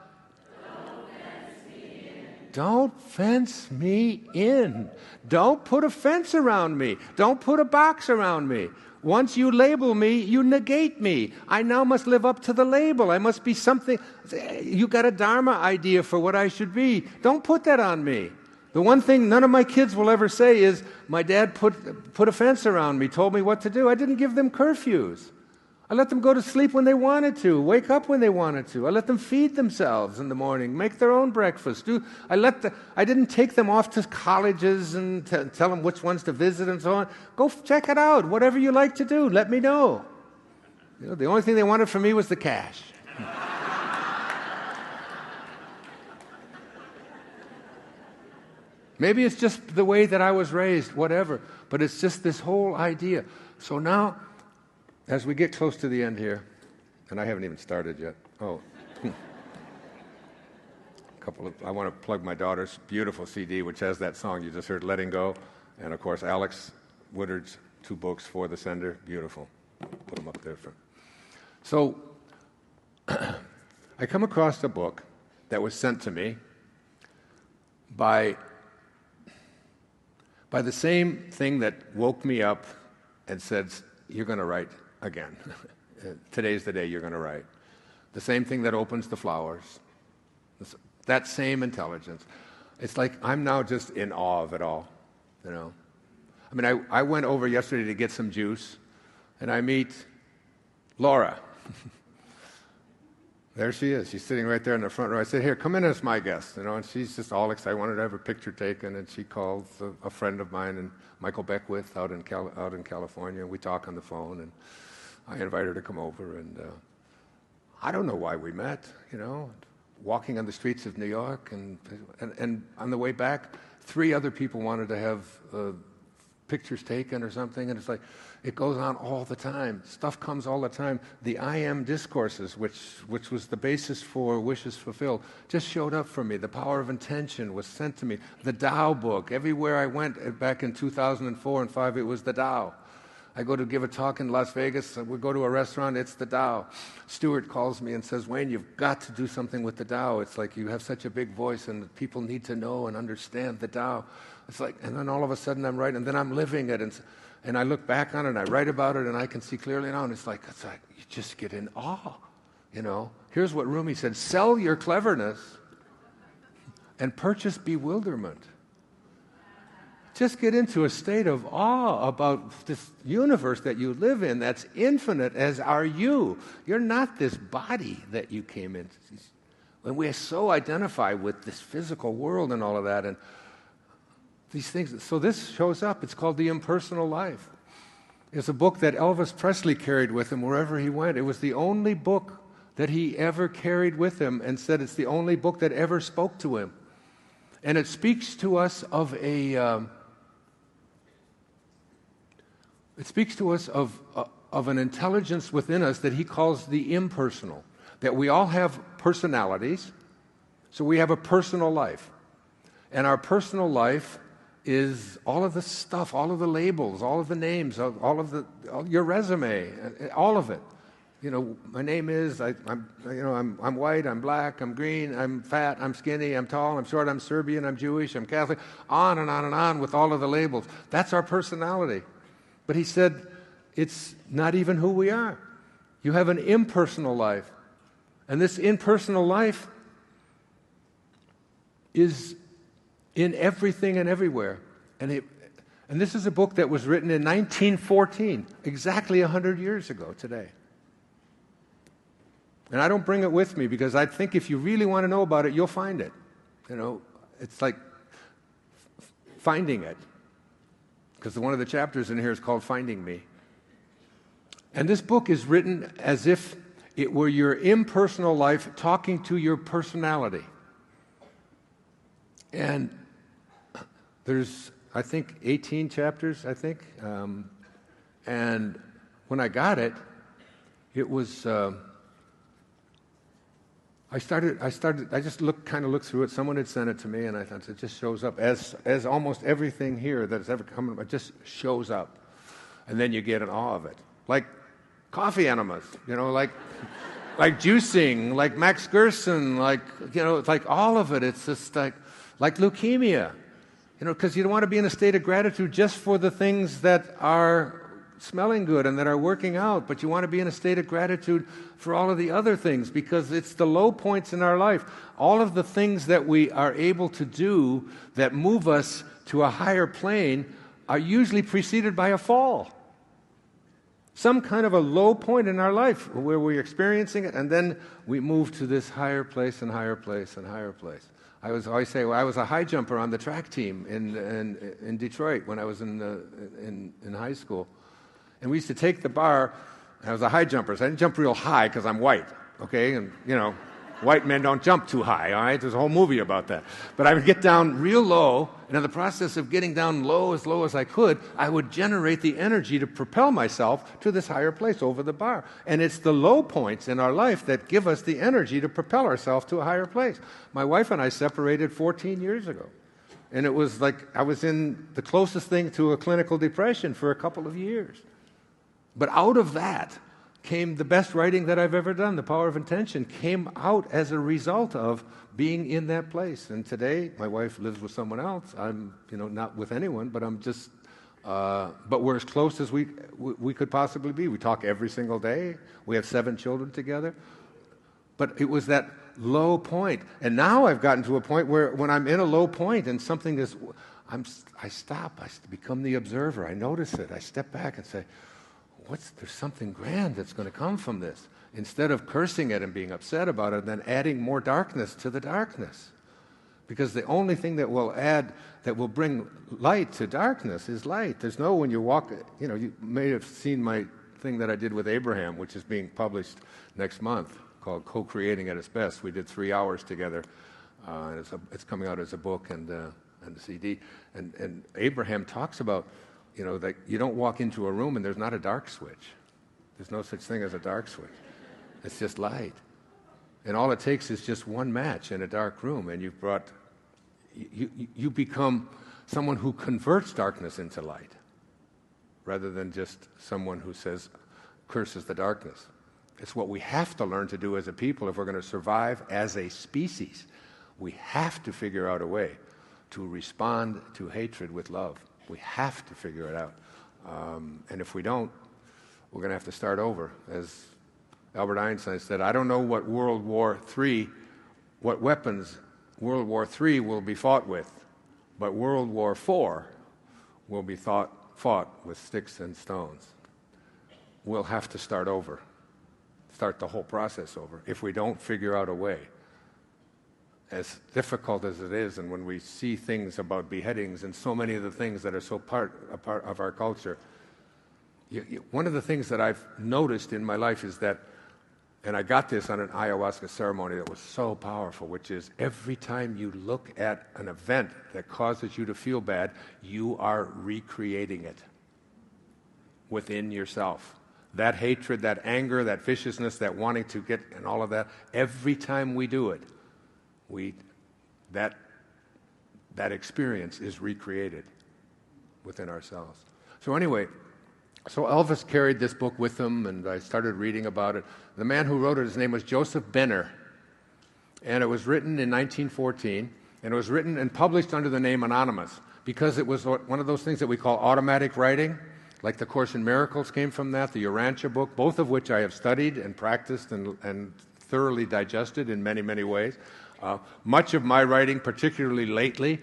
Don't fence me in. Don't put a fence around me. Don't put a box around me. Once you label me, you negate me. I now must live up to the label. I must be something. You got a Dharma idea for what I should be. Don't put that on me. The one thing none of my kids will ever say is, my dad put a fence around me, told me what to do. I didn't give them curfews. I let them go to sleep when they wanted to, wake up when they wanted to. I let them feed themselves in the morning, make their own breakfast. I didn't take them off to colleges and tell them which ones to visit and so on. Go check it out. Whatever you like to do, let me know. The only thing they wanted from me was the cash. Maybe it's just the way that I was raised, whatever. But it's just this whole idea. So now, as we get close to the end here, And I haven't even started yet. Oh. I want to plug my daughter's beautiful CD, which has that song you just heard, Letting Go. And, of course, Alex Woodard's 2 books, For the Sender. Beautiful. Put them up there. So I come across a book that was sent to me by the same thing that woke me up and said, you're going to write again. Today's the day you're going to write. The same thing that opens the flowers. That same intelligence. It's like I'm now just in awe of it all, you know. I mean, I went over yesterday to get some juice, and I meet Laura. There she is. She's sitting right there in the front row. I said, here, come in as my guest, you know. And she's just all excited. I wanted to have her picture taken, and she calls a friend of mine, and Michael Beckwith out in California. And we talk on the phone, and I invite her to come over. And I don't know why we met, you know. Walking on the streets of New York, and on the way back, 3 other people wanted to have pictures taken or something, and it's like, it goes on all the time. Stuff comes all the time. The I Am discourses, which was the basis for Wishes Fulfilled, just showed up for me. The Power of Intention was sent to me. The Tao book, everywhere I went back in 2004 and 5, it was the Tao. I go to give a talk in Las Vegas, we go to a restaurant, it's the Tao. Stuart calls me and says, Wayne, you've got to do something with the Tao. It's like you have such a big voice and people need to know and understand the Tao. It's like, and then all of a sudden I'm writing, and then I'm living it, and I look back on it and I write about it and I can see clearly now, and it's like you just get in awe, you know. Here's what Rumi said, sell your cleverness and purchase bewilderment. Just get into a state of awe about this universe that you live in that's infinite, as are you. You're not this body that you came into. When we so identify with this physical world and all of that, and these things. So this shows up. It's called The Impersonal Life. It's a book that Elvis Presley carried with him wherever he went. It was the only book that he ever carried with him, and said it's the only book that ever spoke to him. And it speaks to us of an intelligence within us that he calls the impersonal, that we all have personalities, so we have a personal life. And our personal life is all of the stuff, all of the labels, all of the names, your resume, all of it. You know, my name is, I'm white, I'm black, I'm green, I'm fat, I'm skinny, I'm tall, I'm short, I'm Serbian, I'm Jewish, I'm Catholic, on and on and on with all of the labels. That's our personality. But he said, it's not even who we are. You have an impersonal life. And this impersonal life is in everything and everywhere. And this is a book that was written in 1914, exactly 100 years ago today. And I don't bring it with me because I think if you really want to know about it, you'll find it. You know, it's like finding it. Because one of the chapters in here is called Finding Me. And this book is written as if it were your impersonal life talking to your personality. And there's, I think, 18 chapters, I think. And when I got it, it was... I just looked through it. Someone had sent it to me, and I thought it just shows up as almost everything here that has ever come. It just shows up, and then you get in awe of it, like coffee enemas, you know, like juicing, like Max Gerson, like, you know, it's like all of it. It's just like leukemia, you know, because you don't want to be in a state of gratitude just for the things that are smelling good and that are working out, but you want to be in a state of gratitude for all of the other things, because it's the low points in our life. All of the things that we are able to do that move us to a higher plane are usually preceded by a fall. Some kind of a low point in our life where we're experiencing it, and then we move to this higher place and higher place and higher place. I always say, well, I was a high jumper on the track team in Detroit when I was in high school. And we used to take the bar, and I was a high jumper, so I didn't jump real high because I'm white, okay? And, you know, White men don't jump too high, all right? There's a whole movie about that. But I would get down real low, and in the process of getting down low as I could, I would generate the energy to propel myself to this higher place over the bar. And it's the low points in our life that give us the energy to propel ourselves to a higher place. My wife and I separated 14 years ago. And it was like I was in the closest thing to a clinical depression for a couple of years. But out of that came the best writing that I've ever done. The Power of Intention came out as a result of being in that place. And today, my wife lives with someone else. I'm, not with anyone, but I'm just, but we're as close as we could possibly be. We talk every single day. We have 7 children together. But it was that low point. And now I've gotten to a point where when I'm in a low point and something is, I stop. I become the observer. I notice it. I step back and say, there's something grand that's going to come from this. Instead of cursing it and being upset about it, then adding more darkness to the darkness. Because the only thing that will bring light to darkness is light. There's no, when you walk, you may have seen my thing that I did with Abraham, which is being published next month, called Co-Creating at Its Best. We did 3 hours together. And it's coming out as a book and a CD. And Abraham talks about, that you don't walk into a room and there's not a dark switch. There's no such thing as a dark switch. It's just light. And all it takes is just one match in a dark room, and you become someone who converts darkness into light, rather than just someone who curses the darkness. It's what we have to learn to do as a people if we're going to survive as a species. We have to figure out a way to respond to hatred with love. We have to figure it out. And if we don't, we're going to have to start over. As Albert Einstein said, I don't know what weapons World War III will be fought with, but World War IV will be fought with sticks and stones. We'll have to start over, start the whole process over, if we don't figure out a way. As difficult as it is, and when we see things about beheadings and so many of the things that are so part of our culture, one of the things that I've noticed in my life is that, and I got this on an ayahuasca ceremony that was so powerful, which is every time you look at an event that causes you to feel bad, you are recreating it within yourself. That hatred, that anger, that viciousness, that wanting to get, and all of that, every time we do it, that experience is recreated within ourselves. So anyway, Elvis carried this book with him, and I started reading about it. The man who wrote it, his name was Joseph Benner, and it was written in 1914, and it was written and published under the name Anonymous, because it was one of those things that we call automatic writing, like the Course in Miracles came from that, the Urantia book, both of which I have studied and practiced and thoroughly digested in many, many ways. Much of my writing, particularly lately,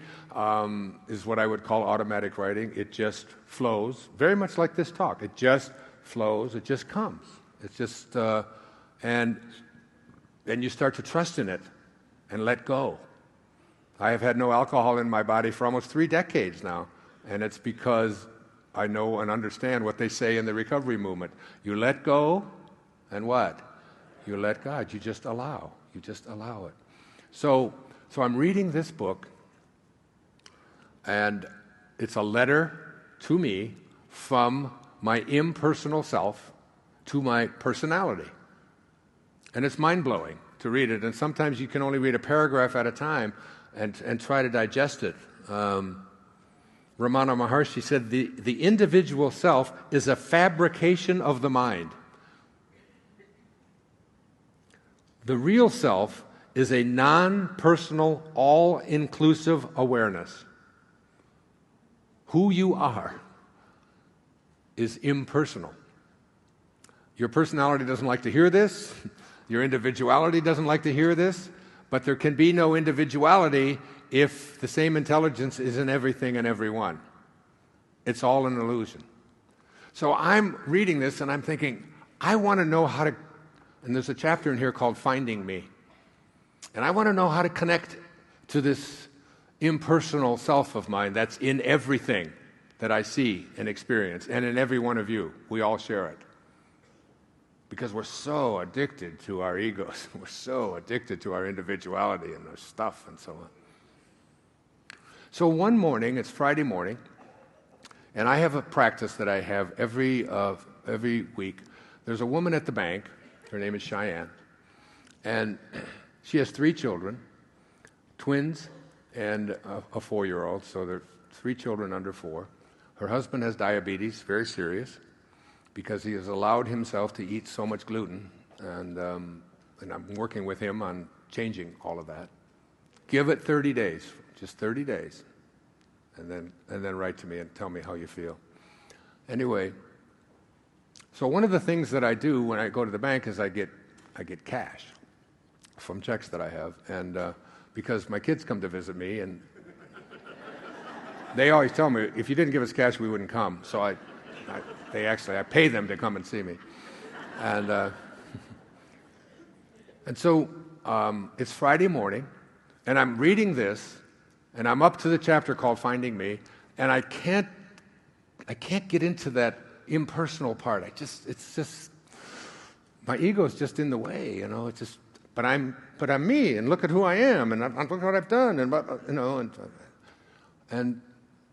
is what I would call automatic writing. It just flows, very much like this talk. It just flows. It just comes. It's just, and you start to trust in it and let go. I have had no alcohol in my body for almost 3 decades now, and it's because I know and understand what they say in the recovery movement. You let go, and what? You let God. You just allow. You just allow it. So I'm reading this book, and it's a letter to me from my impersonal self to my personality. And it's mind-blowing to read it, and sometimes you can only read a paragraph at a time and try to digest it. Ramana Maharshi said, the individual self is a fabrication of the mind. The real self is a non-personal, all-inclusive awareness. Who you are is impersonal. Your personality doesn't like to hear this. Your individuality doesn't like to hear this. But there can be no individuality if the same intelligence is in everything and everyone. It's all an illusion. So I'm reading this and I'm thinking, I want to know how to, and there's a chapter in here called Finding Me. And I want to know how to connect to this impersonal self of mine that's in everything that I see and experience, and in every one of you. We all share it. because we're so addicted to our egos. We're so addicted to our individuality and our stuff and so on. So one morning, it's Friday morning, and I have a practice that I have every week. There's a woman at the bank. Her name is Cheyenne, and she has 3 children, twins and a 4-year-old, so there are 3 children under 4. Her husband has diabetes, very serious, because he has allowed himself to eat so much gluten, and I'm working with him on changing all of that. Give it 30 days, just 30 days, and then write to me and tell me how you feel. Anyway, so one of the things that I do when I go to the bank is I get cash from checks that I have, and because my kids come to visit me, and they always tell me, if you didn't give us cash, we wouldn't come. So I pay them to come and see me, and so it's Friday morning, and I'm reading this, and I'm up to the chapter called Finding Me, and I can't get into that impersonal part. It's just my ego's just in the way, you know. It's just, but I'm me, and look at who I am, and look what I've done, and you know, and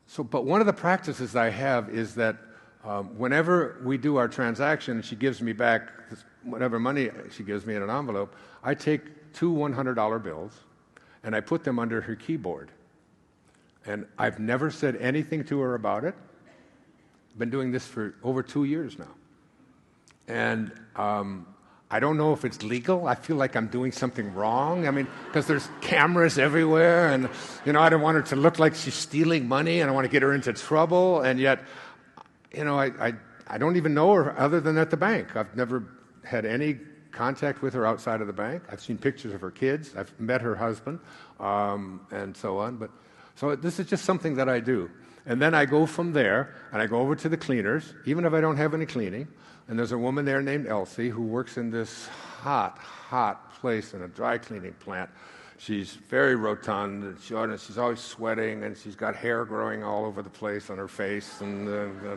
so. But one of the practices I have is that whenever we do our transaction, she gives me back whatever money she gives me in an envelope. I take 2 $100 bills, and I put them under her keyboard. And I've never said anything to her about it. I've been doing this for over 2 years now. And I don't know if it's legal. I feel like I'm doing something wrong. I mean, because there's cameras everywhere, and, you know, I don't want her to look like she's stealing money, and I don't want to get her into trouble, and yet, you know, I don't even know her other than at the bank. I've never had any contact with her outside of the bank. I've seen pictures of her kids. I've met her husband, and so on. But so this is just something that I do. And then I go from there, and I go over to the cleaners, even if I don't have any cleaning. And there's a woman there named Elsie who works in this hot place in a dry cleaning plant. She's very rotund, and she's always sweating, and she's got hair growing all over the place on her face and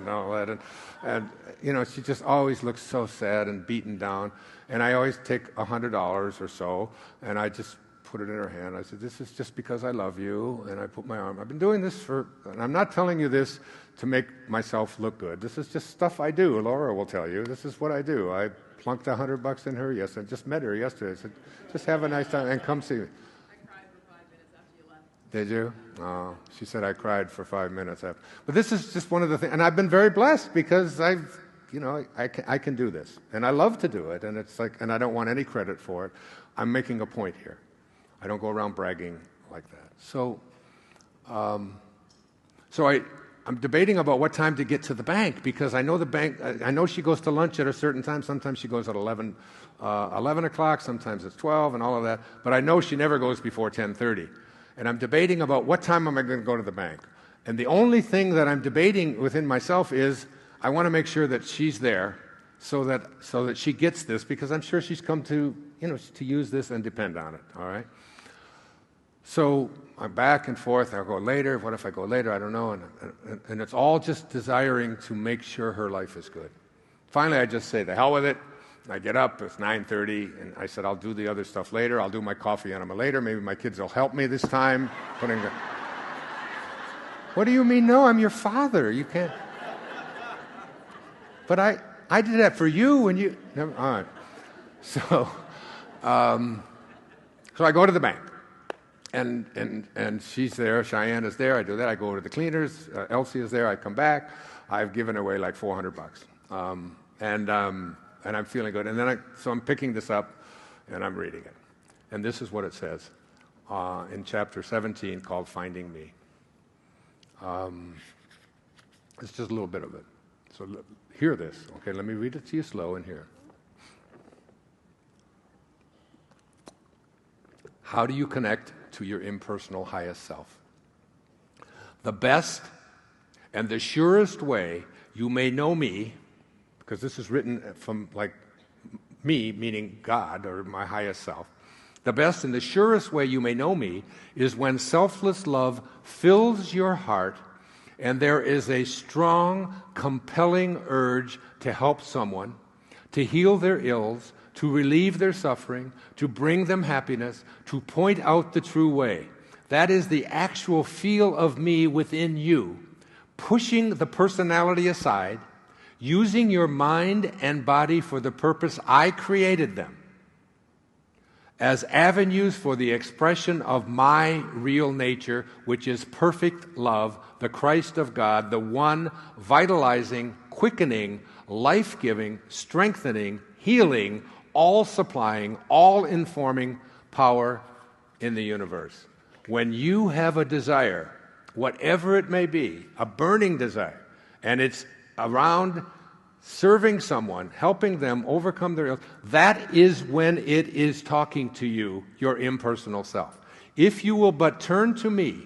all that. And you know, she just always looks so sad and beaten down. And I always take $100 or so, and I just put it in her hand. I said, "This is just because I love you." And I put my arm. I've been doing this and I'm not telling you this to make myself look good. This is just stuff I do. Laura will tell you. This is what I do. I plunked $100 in her. Yes, I just met her yesterday. I said, "Just have a nice time and come see me." I cried for 5 minutes after you left. Did you? Oh, she said I cried for 5 minutes after. But this is just one of the things, and I've been very blessed because I can do this, and I love to do it, and it's like, and I don't want any credit for it. I'm making a point here. I don't go around bragging like that. So I'm debating about what time to get to the bank, because I know the bank. I know she goes to lunch at a certain time. Sometimes she goes at 11 o'clock. Sometimes it's 12, and all of that. But I know she never goes before 10:30. And I'm debating about what time am I going to go to the bank. And the only thing that I'm debating within myself is I want to make sure that she's there, so that she gets this, because I'm sure she's come to use this and depend on it. All right. So I'm back and forth. I'll go later. What if I go later? I don't know. And it's all just desiring to make sure her life is good. Finally, I just say, the hell with it. I get up. It's 9:30, and I said, I'll do the other stuff later. I'll do my coffee enema later. Maybe my kids will help me this time. What do you mean? No, I'm your father. You can't. But I did that for you when you. Never, all right. So I go to the bank. And she's there. Cheyenne is there. I do that. I go over to the cleaners. Elsie is there. I come back. I've given away like $400, and I'm feeling good. And then so I'm picking this up, and I'm reading it. And this is what it says in chapter 17, called "Finding Me." It's just a little bit of it. So hear this. Okay, let me read it to you slow and hear. How do you connect to your impersonal highest self? The best and the surest way you may know me, because this is written from like me, meaning God or my highest self. The best and the surest way you may know me is when selfless love fills your heart and there is a strong, compelling urge to help someone, to heal their ills, to relieve their suffering, to bring them happiness, to point out the true way. That is the actual feel of me within you, pushing the personality aside, using your mind and body for the purpose I created them, as avenues for the expression of my real nature, which is perfect love, the Christ of God, the one vitalizing, quickening, life-giving, strengthening, healing, all-supplying, all-informing power in the universe. When you have a desire, whatever it may be, a burning desire, and it's around serving someone, helping them overcome their ills, that is when it is talking to you, your impersonal self. If you will but turn to me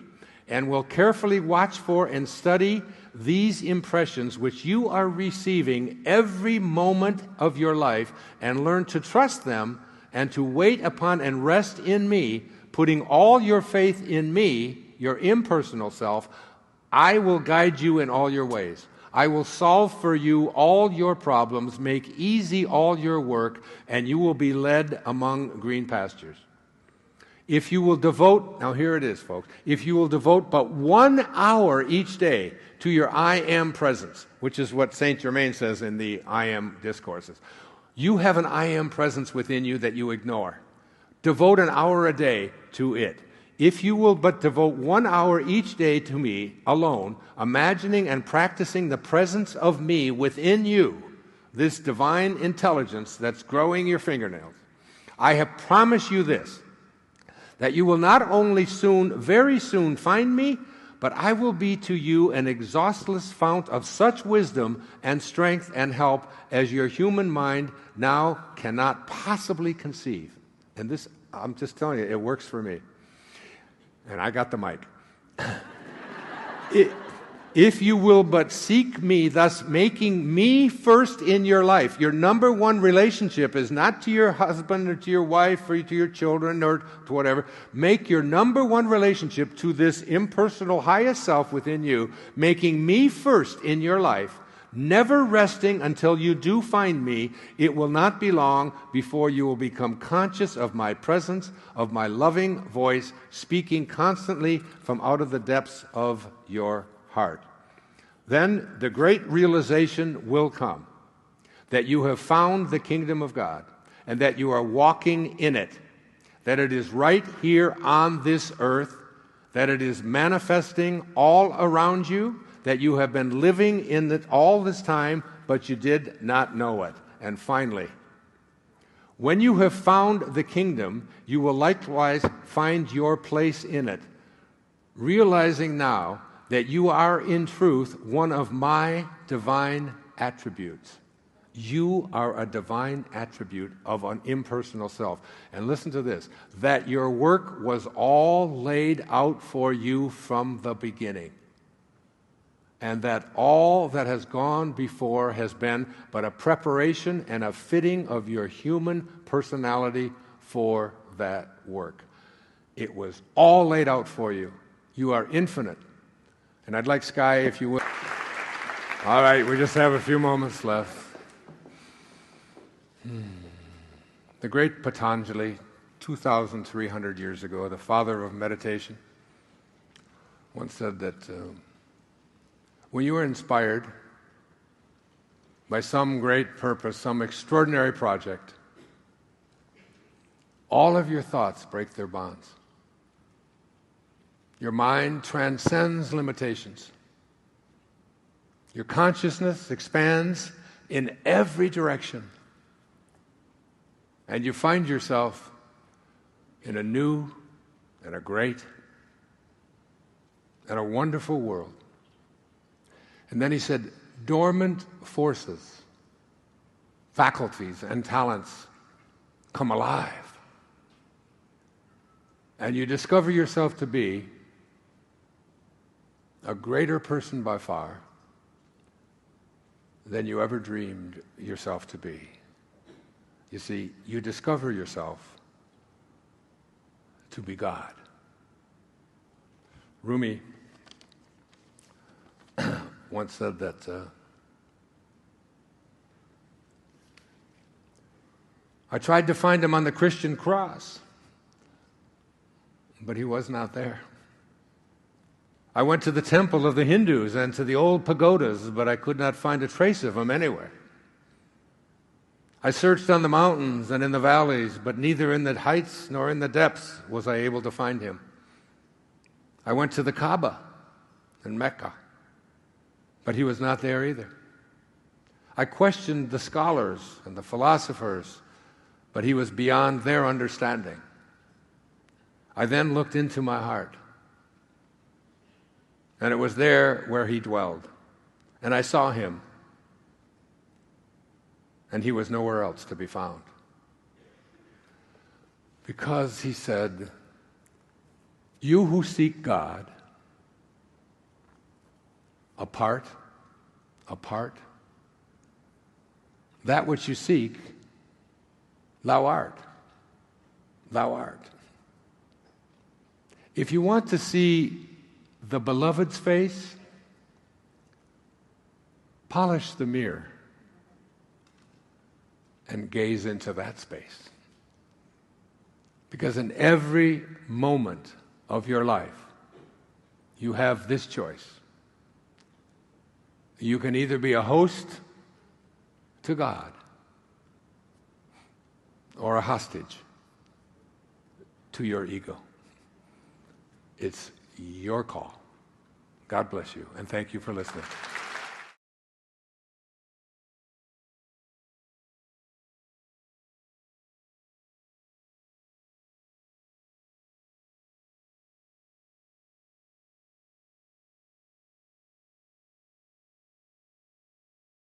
and will carefully watch for and study these impressions which you are receiving every moment of your life and learn to trust them and to wait upon and rest in me, putting all your faith in me, your impersonal self, I will guide you in all your ways. I will solve for you all your problems, make easy all your work, and you will be led among green pastures. If you will devote, now here it is, folks, if you will devote but 1 hour each day to your I am presence, which is what Saint Germain says in the I am discourses. You have an I am presence within you that you ignore. Devote an hour a day to it. If you will but devote 1 hour each day to me alone, imagining and practicing the presence of me within you, this divine intelligence that's growing your fingernails, I have promised you this, that you will not only soon, very soon find me, but I will be to you an exhaustless fount of such wisdom and strength and help as your human mind now cannot possibly conceive. And this, I'm just telling you, it works for me. And I got the mic. If you will but seek me, thus making me first in your life, your number one relationship is not to your husband or to your wife or to your children or to whatever. Make your number one relationship to this impersonal highest self within you, making me first in your life, never resting until you do find me. It will not be long before you will become conscious of my presence, of my loving voice, speaking constantly from out of the depths of your heart. Then the great realization will come that you have found the kingdom of God and that you are walking in it, that it is right here on this earth, that it is manifesting all around you, that you have been living in it all this time, but you did not know it. And finally, when you have found the kingdom, you will likewise find your place in it, realizing now that you are in truth one of my divine attributes. You are a divine attribute of an impersonal self. And listen to this, that your work was all laid out for you from the beginning, and that all that has gone before has been but a preparation and a fitting of your human personality for that work. It was all laid out for you. You are infinite. And I'd like Sky, if you would. All right, we just have a few moments left. The great Patanjali, 2,300 years ago, the father of meditation, once said that when you are inspired by some great purpose, some extraordinary project, all of your thoughts break their bonds. Your mind transcends limitations. Your consciousness expands in every direction. And you find yourself in a new and a great and a wonderful world. And then he said, dormant forces, faculties, and talents come alive. And you discover yourself to be a greater person by far than you ever dreamed yourself to be. You see, you discover yourself to be God. Rumi once said that I tried to find him on the Christian cross, but he was not there. I went to the temple of the Hindus and to the old pagodas, but I could not find a trace of him anywhere. I searched on the mountains and in the valleys, but neither in the heights nor in the depths was I able to find him. I went to the Kaaba in Mecca, but he was not there either. I questioned the scholars and the philosophers, but he was beyond their understanding. I then looked into my heart, and it was there where he dwelled. And I saw him, and he was nowhere else to be found. Because he said, "You who seek God, apart, that which you seek, thou art. If you want to see the beloved's face, polish the mirror and gaze into that space. Because in every moment of your life, you have this choice. You can either be a host to God or a hostage to your ego. It's your call. God bless you, and thank you for listening.